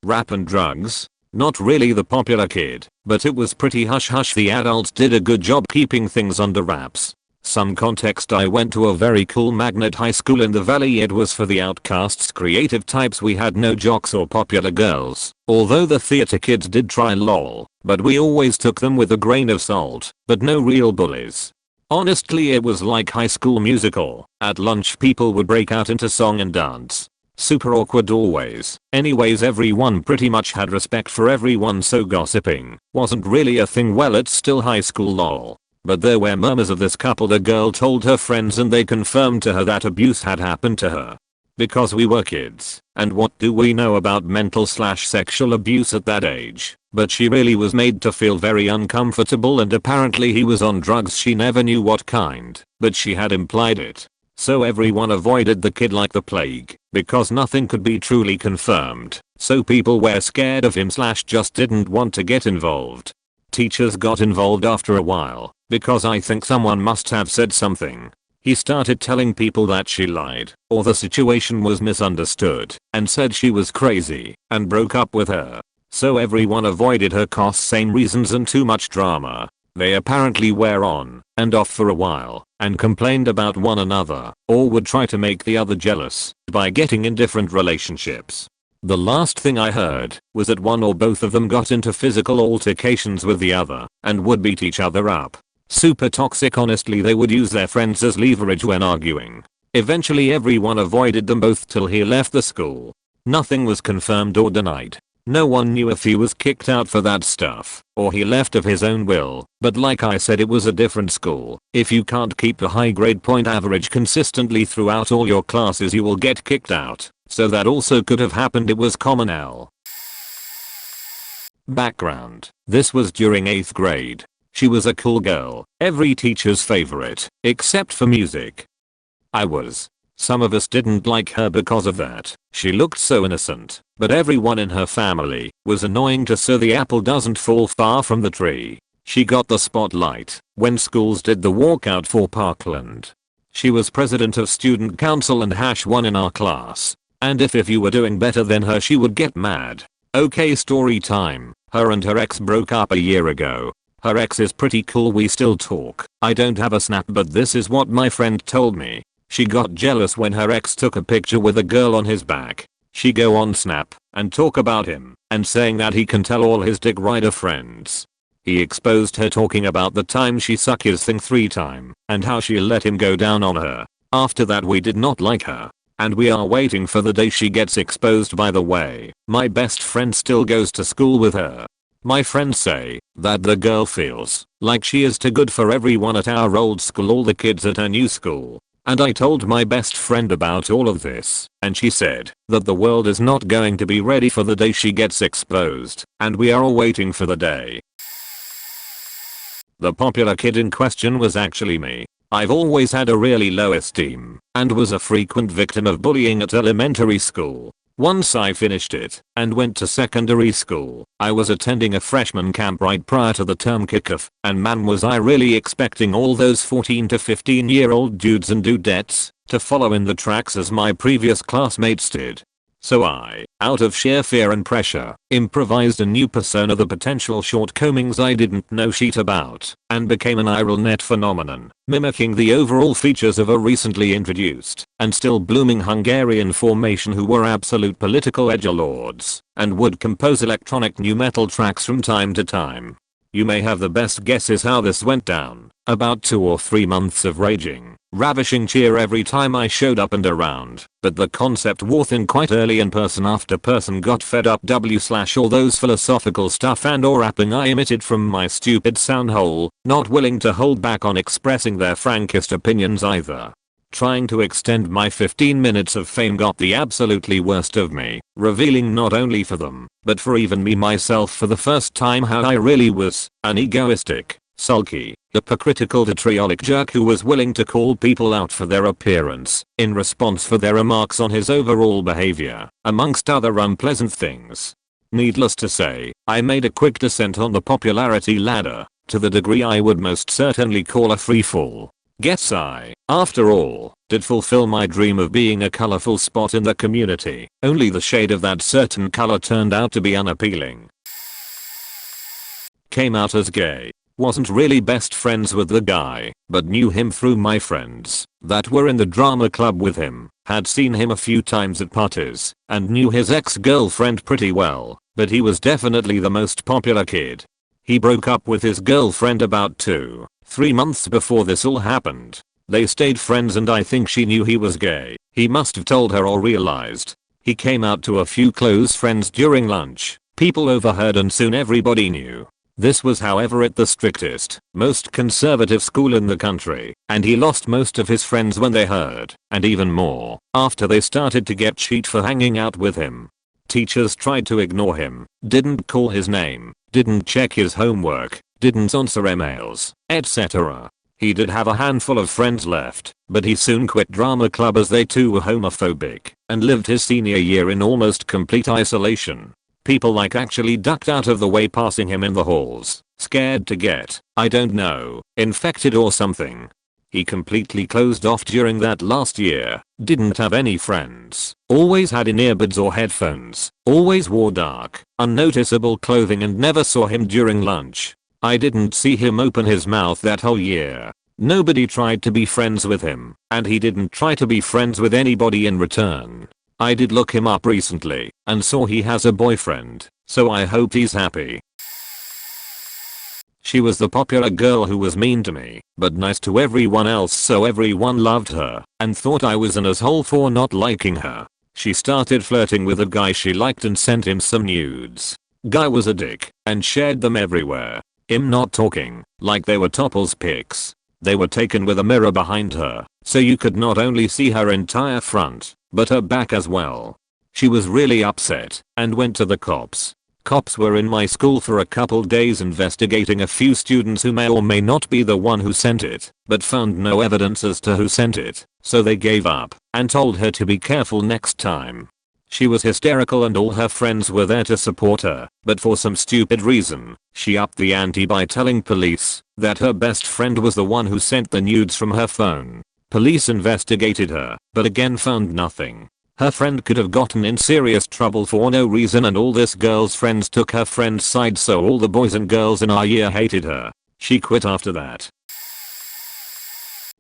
Rap and drugs? Not really the popular kid, but it was pretty hush hush. The adults did a good job keeping things under wraps. Some context: I went to a very cool magnet high school in the valley. It was for the outcasts, creative types. We had no jocks or popular girls, although the theater kids did try, lol, but we always took them with a grain of salt, but no real bullies. Honestly, it was like High School Musical. At lunch people would break out into song and dance. Super awkward always. Anyways, everyone pretty much had respect for everyone, so gossiping wasn't really a thing. Well, it's still high school, lol. But there were murmurs of this couple. The girl told her friends and they confirmed to her that abuse had happened to her. Because we were kids, and what do we know about mental/sexual abuse at that age? But she really was made to feel very uncomfortable, and apparently he was on drugs. She never knew what kind, but she had implied it. So everyone avoided the kid like the plague, because nothing could be truly confirmed. So people were scared of him/just didn't want to get involved. Teachers got involved after a while, because I think someone must have said something. He started telling people that she lied, or the situation was misunderstood, and said she was crazy, and broke up with her. So everyone avoided her cause same reasons and too much drama. They apparently were on and off for a while, and complained about one another, or would try to make the other jealous by getting in different relationships. The last thing I heard was that one or both of them got into physical altercations with the other, and would beat each other up. Super toxic. Honestly, they would use their friends as leverage when arguing. Eventually everyone avoided them both till he left the school. Nothing was confirmed or denied. No one knew if he was kicked out for that stuff, or he left of his own will, but like I said, it was a different school. If you can't keep the high grade point average consistently throughout all your classes, you will get kicked out. So that also could have happened. It was common. Background: this was during 8th grade. She was a cool girl, every teacher's favorite, except for music. I was. Some of us didn't like her because of that. She looked so innocent, but everyone in her family was annoying to, so the apple doesn't fall far from the tree. She got the spotlight when schools did the walkout for Parkland. She was president of student council and #1 in our class. And if you were doing better than her, she would get mad. Okay, story time. Her and her ex broke up a year ago. Her ex is pretty cool, we still talk. I don't have a Snap, but this is what my friend told me. She got jealous when her ex took a picture with a girl on his back. She go on Snap and talk about him and saying that he can tell all his dick rider friends. He exposed her talking about the time she suck his thing 3 times and how she let him go down on her. After that we did not like her. and we are waiting for the day she gets exposed. By the way, my best friend still goes to school with her. My friends say that the girl feels like she is too good for everyone at our old school, all the kids at her new school. And I told my best friend about all of this, and she said that the world is not going to be ready for the day she gets exposed, and we are all waiting for the day. The popular kid in question was actually me. I've always had a really low esteem, and was a frequent victim of bullying at elementary school. Once I finished it and went to secondary school, I was attending a freshman camp right prior to the term kickoff, and man was I really expecting all those 14 to 15-year-old dudes and dudettes to follow in the tracks as my previous classmates did. So I, out of sheer fear and pressure, improvised a new persona, the potential shortcomings I didn't know shit about, and became an viral net phenomenon, mimicking the overall features of a recently introduced and still blooming Hungarian formation who were absolute political edgelords and would compose electronic nu metal tracks from time to time. You may have the best guesses how this went down. About 2 or 3 months of raging, ravishing cheer every time I showed up and around, but the concept wore thin quite early and person after person got fed up all those philosophical stuff and or rapping I emitted from my stupid sound hole, not willing to hold back on expressing their frankest opinions either. Trying to extend my 15 minutes of fame got the absolutely worst of me, revealing not only for them, but for even me myself for the first time how I really was, an egoistic, sulky, hypocritical vitriolic jerk who was willing to call people out for their appearance in response for their remarks on his overall behavior, amongst other unpleasant things. Needless to say, I made a quick descent on the popularity ladder, to the degree I would most certainly call a free fall. Guess I, after all, did fulfill my dream of being a colorful spot in the community, only the shade of that certain color turned out to be unappealing. Came out as gay. Wasn't really best friends with the guy, but knew him through my friends that were in the drama club with him, had seen him a few times at parties, and knew his ex-girlfriend pretty well, but he was definitely the most popular kid. He broke up with his girlfriend about 2-3 months before this all happened. They stayed friends and I think she knew he was gay. He must have told her or realized. He came out to a few close friends during lunch. People overheard and soon everybody knew. This was however at the strictest, most conservative school in the country, and he lost most of his friends when they heard, and even more after they started to get cheat for hanging out with him. Teachers tried to ignore him, didn't call his name, didn't check his homework, didn't answer emails, etc. He did have a handful of friends left, but he soon quit drama club as they too were homophobic, and lived his senior year in almost complete isolation. People like actually ducked out of the way passing him in the halls, scared to get, I don't know, infected or something. He completely closed off during that last year, didn't have any friends, always had in earbuds or headphones, always wore dark, unnoticeable clothing and never saw him during lunch. I didn't see him open his mouth that whole year. Nobody tried to be friends with him, and he didn't try to be friends with anybody in return. I did look him up recently, and saw he has a boyfriend, so I hope he's happy. She was the popular girl who was mean to me, but nice to everyone else, so everyone loved her, and thought I was an asshole for not liking her. She started flirting with a guy she liked and sent him some nudes. Guy was a dick, and shared them everywhere. Him not talking, like they were Topple's pics. They were taken with a mirror behind her, so you could not only see her entire front, but her back as well. She was really upset, and went to the cops. Cops were in my school for a couple days investigating a few students who may or may not be the one who sent it, but found no evidence as to who sent it, so they gave up, and told her to be careful next time. She was hysterical and all her friends were there to support her, but for some stupid reason, she upped the ante by telling police that her best friend was the one who sent the nudes from her phone. Police investigated her, but again found nothing. Her friend could have gotten in serious trouble for no reason and all this girl's friends took her friend's side, so all the boys and girls in our year hated her. She quit after that.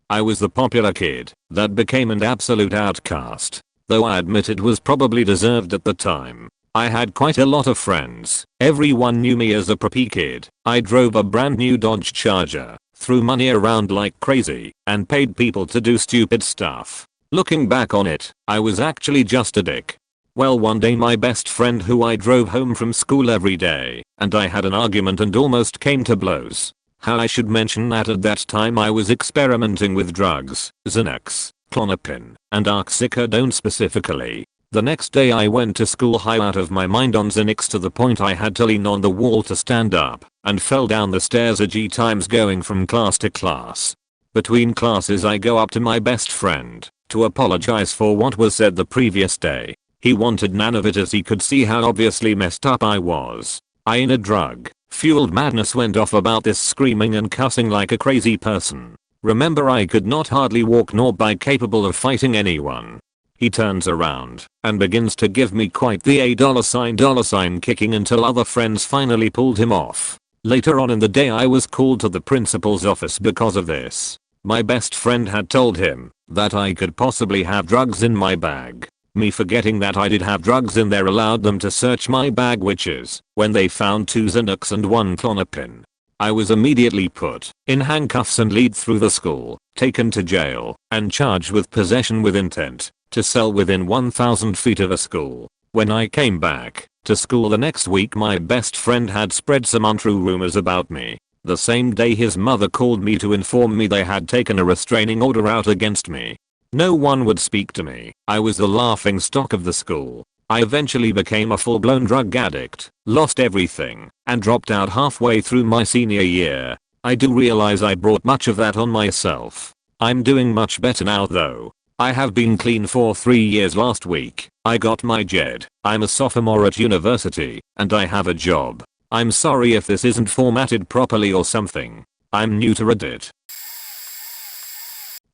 I was the popular kid that became an absolute outcast, though I admit it was probably deserved at the time. I had quite a lot of friends. Everyone knew me as a preppy kid. I drove a brand new Dodge Charger, threw money around like crazy, and paid people to do stupid stuff. Looking back on it, I was actually just a dick. Well, one day my best friend who I drove home from school every day, and I had an argument and almost came to blows. How I should mention that at that time I was experimenting with drugs, Xanax, Klonopin, and oxycodone specifically. The next day I went to school high out of my mind on Xanax to the point I had to lean on the wall to stand up, and fell down the stairs a G times going from class to class. Between classes I go up to my best friend to apologize for what was said the previous day. He wanted none of it as he could see how obviously messed up I was. I in a drug-fueled madness went off about this, screaming and cussing like a crazy person. Remember, I could not hardly walk nor be capable of fighting anyone. He turns around and begins to give me quite the $$ kicking until other friends finally pulled him off. Later on in the day I was called to the principal's office because of this. My best friend had told him that I could possibly have drugs in my bag. Me forgetting that I did have drugs in there allowed them to search my bag, which is when they found 2 Xanax and 1 Klonopin. I was immediately put in handcuffs and led through the school, taken to jail, and charged with possession with intent to sell within 1,000 feet of a school. When I came back to school the next week, my best friend had spread some untrue rumors about me. The same day his mother called me to inform me they had taken a restraining order out against me. No one would speak to me. I was the laughing stock of the school. I eventually became a full-blown drug addict, lost everything, and dropped out halfway through my senior year. I do realize I brought much of that on myself. I'm doing much better now though. I have been clean for 3 years. Last week, I got my JED. I'm a sophomore at university, and I have a job. I'm sorry if this isn't formatted properly or something. I'm new to Reddit.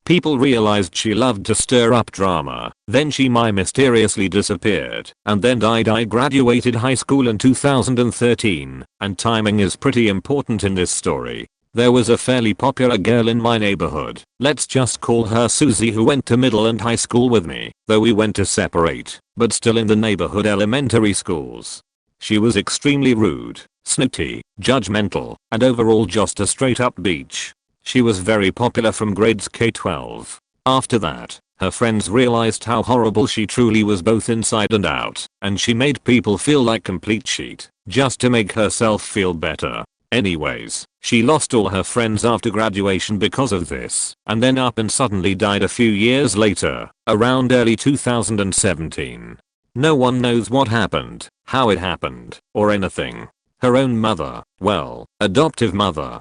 People realized she loved to stir up drama, then she mysteriously disappeared, and then died. I graduated high school in 2013, and timing is pretty important in this story. There was a fairly popular girl in my neighborhood, let's just call her Susie, who went to middle and high school with me, though we went to separate, but still in the neighborhood elementary schools. She was extremely rude, snooty, judgmental, and overall just a straight up bitch. She was very popular from grades K-12. After that, her friends realized how horrible she truly was both inside and out, and she made people feel like complete shit, just to make herself feel better. Anyways, she lost all her friends after graduation because of this, and then up and suddenly died a few years later, around early 2017. No one knows what happened, how it happened, or anything. Her own mother, well, adoptive mother,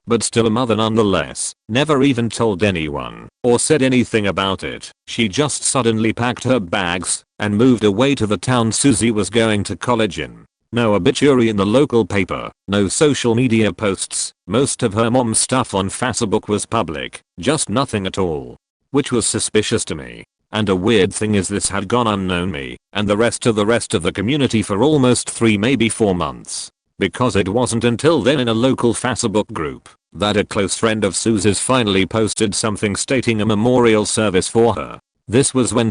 but still a mother nonetheless, never even told anyone or said anything about it. She just suddenly packed her bags and moved away to the town Susie was going to college in. No obituary in the local paper, no social media posts, most of her mom's stuff on Facebook was public, just nothing at all. Which was suspicious to me. And a weird thing is this had gone unknown me and the rest of the community for almost 3 maybe 4 months. Because it wasn't until then in a local Facebook group that a close friend of Susie's finally posted something stating a memorial service for her. This was when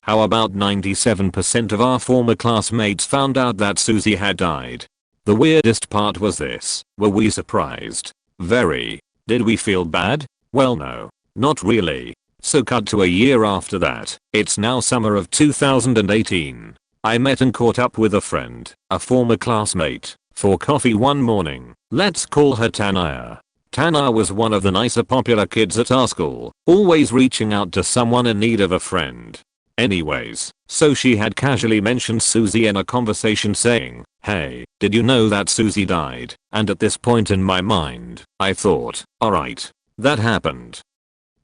how about 97% of our former classmates found out that Susie had died. The weirdest part was this: were we surprised? Very. Did we feel bad? Well, no, not really. So cut to a year after that, it's now summer of 2018. I met and caught up with a friend, a former classmate, for coffee one morning. Let's call her Tanya. Tanya was one of the nicer popular kids at our school, always reaching out to someone in need of a friend. Anyways, so she had casually mentioned Susie in a conversation saying, "Hey, did you know that Susie died?" And at this point in my mind, I thought, alright, that happened.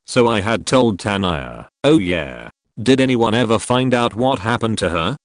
So I had told Tanya, "Oh yeah, did anyone ever find out what happened to her?"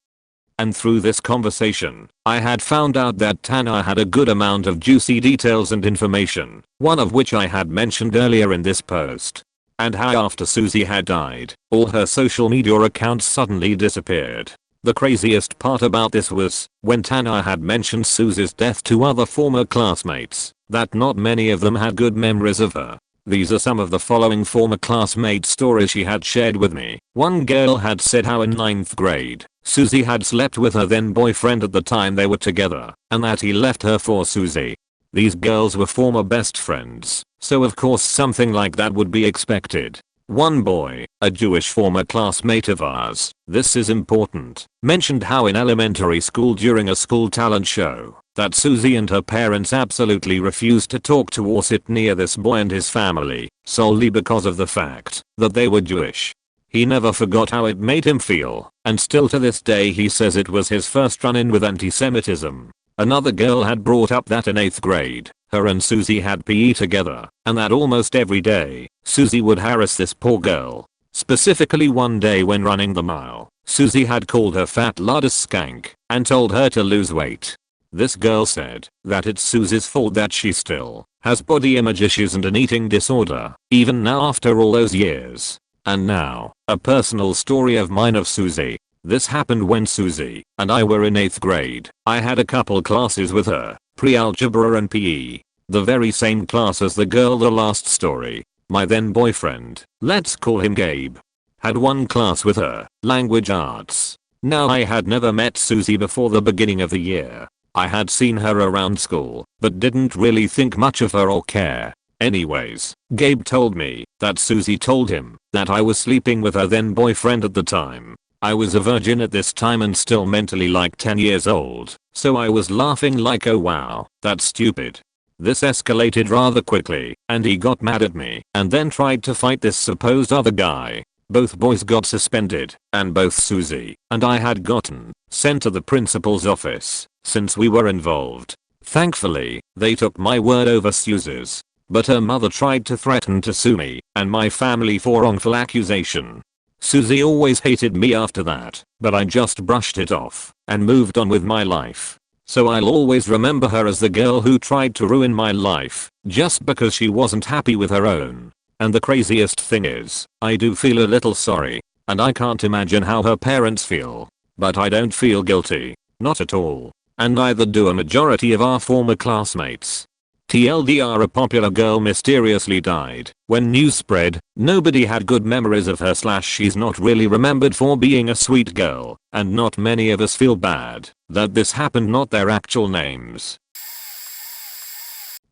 And through this conversation, I had found out that Tanya had a good amount of juicy details and information, one of which I had mentioned earlier in this post. And how after Susie had died, all her social media accounts suddenly disappeared. The craziest part about this was, when Tanya had mentioned Susie's death to other former classmates, that not many of them had good memories of her. These are some of the following former classmate stories she had shared with me. One girl had said how in 9th grade, Susie had slept with her then boyfriend at the time they were together, and that he left her for Susie. These girls were former best friends, so of course something like that would be expected. One boy, a Jewish former classmate of ours, this is important, mentioned how in elementary school during a school talent show, that Susie and her parents absolutely refused to talk to or sit near this boy and his family, solely because of the fact that they were Jewish. He never forgot how it made him feel, and still to this day he says it was his first run-in with anti-Semitism. Another girl had brought up that in 8th grade, her and Susie had PE together, and that almost every day, Susie would harass this poor girl. Specifically one day when running the mile, Susie had called her fat lard a skank, and told her to lose weight. This girl said that it's Susie's fault that she still has body image issues and an eating disorder, even now after all those years. And now, a personal story of mine of Susie. This happened when Susie and I were in 8th grade. I had a couple classes with her, pre-algebra and PE. The very same class as the girl the last story. My then boyfriend, let's call him Gabe, had one class with her, language arts. Now I had never met Susie before the beginning of the year. I had seen her around school, but didn't really think much of her or care. Anyways, Gabe told me that Susie told him that I was sleeping with her then boyfriend at the time. I was a virgin at this time and still mentally like 10 years old, so I was laughing like, oh wow, that's stupid. This escalated rather quickly, and he got mad at me and then tried to fight this supposed other guy. Both boys got suspended, and both Susie and I had gotten sent to the principal's office since we were involved. Thankfully, they took my word over Susie's, but her mother tried to threaten to sue me and my family for wrongful accusation. Susie always hated me after that, but I just brushed it off and moved on with my life. So I'll always remember her as the girl who tried to ruin my life just because she wasn't happy with her own. And the craziest thing is, I do feel a little sorry, and I can't imagine how her parents feel. But I don't feel guilty, not at all, and neither do a majority of our former classmates. TLDR, a popular girl mysteriously died. When news spread, nobody had good memories of her / she's not really remembered for being a sweet girl, and not many of us feel bad that this happened, not their actual names.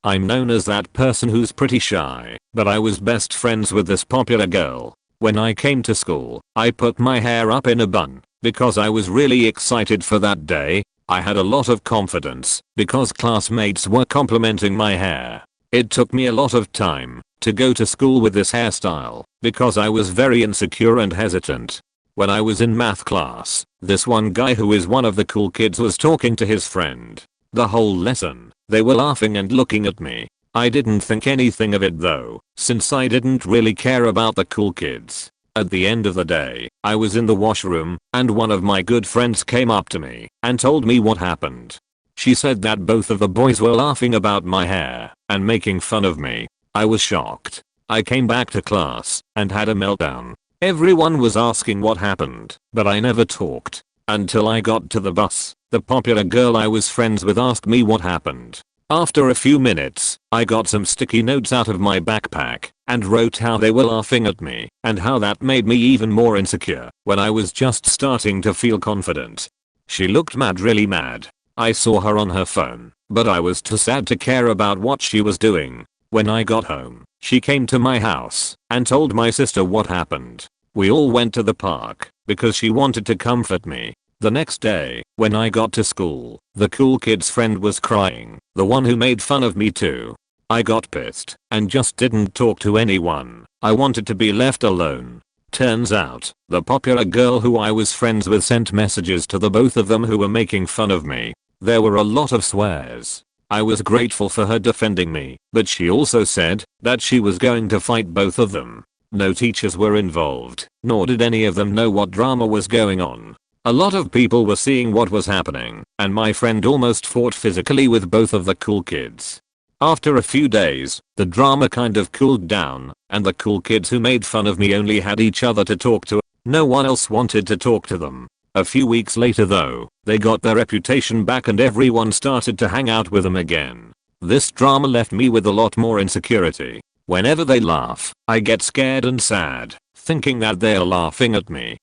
I'm known as that person who's pretty shy, but I was best friends with this popular girl. When I came to school, I put my hair up in a bun because I was really excited for that day. I had a lot of confidence because classmates were complimenting my hair. It took me a lot of time to go to school with this hairstyle because I was very insecure and hesitant. When I was in math class, this one guy who is one of the cool kids was talking to his friend. The whole lesson, they were laughing and looking at me. I didn't think anything of it though, since I didn't really care about the cool kids. At the end of the day, I was in the washroom, and one of my good friends came up to me and told me what happened. She said that both of the boys were laughing about my hair and making fun of me. I was shocked. I came back to class and had a meltdown. Everyone was asking what happened, but I never talked. Until I got to the bus, the popular girl I was friends with asked me what happened. After a few minutes, I got some sticky notes out of my backpack and wrote how they were laughing at me and how that made me even more insecure when I was just starting to feel confident. She looked mad, really mad. I saw her on her phone, but I was too sad to care about what she was doing. When I got home, she came to my house and told my sister what happened. We all went to the park because she wanted to comfort me. The next day, when I got to school, the cool kid's friend was crying, the one who made fun of me too. I got pissed and just didn't talk to anyone. I wanted to be left alone. Turns out, the popular girl who I was friends with sent messages to the both of them who were making fun of me. There were a lot of swears. I was grateful for her defending me, but she also said that she was going to fight both of them. No teachers were involved, nor did any of them know what drama was going on. A lot of people were seeing what was happening, and my friend almost fought physically with both of the cool kids. After a few days, the drama kind of cooled down, and the cool kids who made fun of me only had each other to talk to. No one else wanted to talk to them. A few weeks later though, they got their reputation back and everyone started to hang out with them again. This drama left me with a lot more insecurity. Whenever they laugh, I get scared and sad, thinking that they're laughing at me.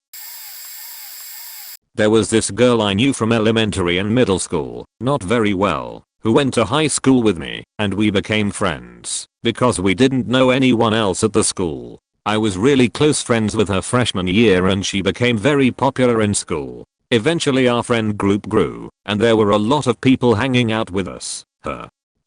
There was this girl I knew from elementary and middle school, not very well, who went to high school with me, and we became friends because we didn't know anyone else at the school. I was really close friends with her freshman year and she became very popular in school. Eventually our friend group grew, and there were a lot of people hanging out with us.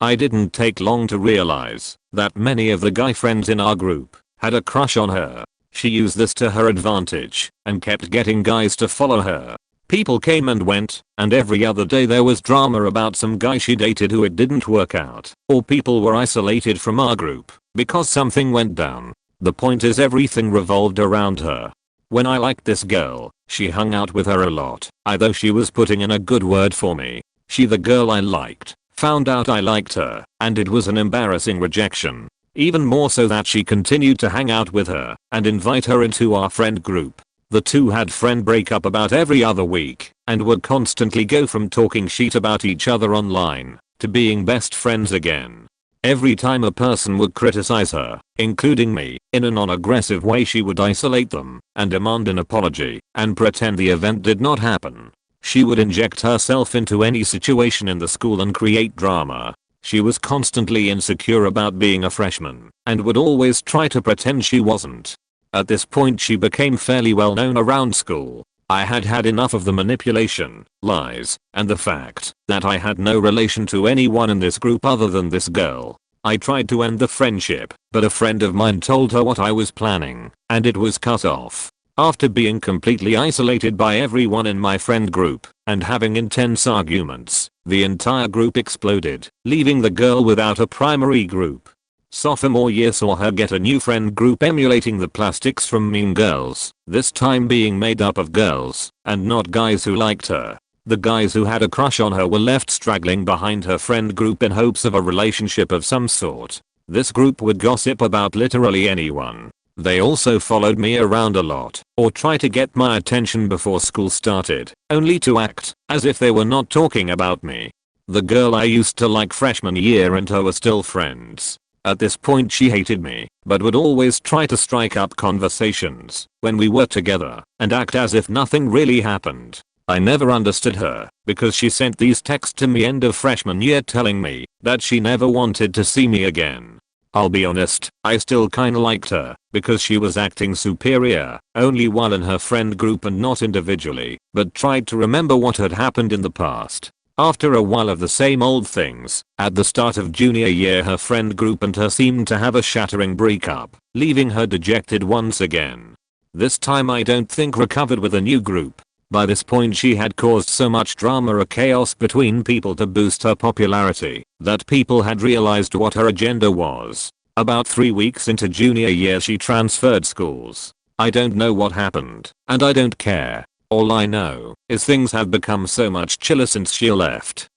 I didn't take long to realize that many of the guy friends in our group had a crush on her. She used this to her advantage and kept getting guys to follow her. People came and went, and every other day there was drama about some guy she dated who it didn't work out, or people were isolated from our group because something went down. The point is everything revolved around her. When I liked this girl, she hung out with her a lot, although she was putting in a good word for me. She, the girl I liked, found out I liked her, and it was an embarrassing rejection. Even more so that she continued to hang out with her and invite her into our friend group. The two had friend breakup about every other week and would constantly go from talking shit about each other online to being best friends again. Every time a person would criticize her, including me, in a non-aggressive way, she would isolate them and demand an apology and pretend the event did not happen. She would inject herself into any situation in the school and create drama. She was constantly insecure about being a freshman and would always try to pretend she wasn't. At this point she became fairly well known around school. I had had enough of the manipulation, lies, and the fact that I had no relation to anyone in this group other than this girl. I tried to end the friendship, but a friend of mine told her what I was planning, and it was cut off. After being completely isolated by everyone in my friend group and having intense arguments, the entire group exploded, leaving the girl without a primary group. Sophomore year saw her get a new friend group emulating the plastics from Mean Girls, this time being made up of girls and not guys who liked her. The guys who had a crush on her were left straggling behind her friend group in hopes of a relationship of some sort. This group would gossip about literally anyone. They also followed me around a lot or try to get my attention before school started, only to act as if they were not talking about me. The girl I used to like freshman year and her were still friends. At this point she hated me, but would always try to strike up conversations when we were together and act as if nothing really happened. I never understood her because she sent these texts to me end of freshman year telling me that she never wanted to see me again. I'll be honest, I still kinda liked her because she was acting superior only while in her friend group and not individually, but tried to remember what had happened in the past. After a while of the same old things, at the start of junior year her friend group and her seemed to have a shattering breakup, leaving her dejected once again. This time I don't think recovered with a new group. By this point she had caused so much drama or chaos between people to boost her popularity that people had realized what her agenda was. About 3 weeks into junior year she transferred schools. I don't know what happened, and I don't care. All I know is things have become so much chiller since she left.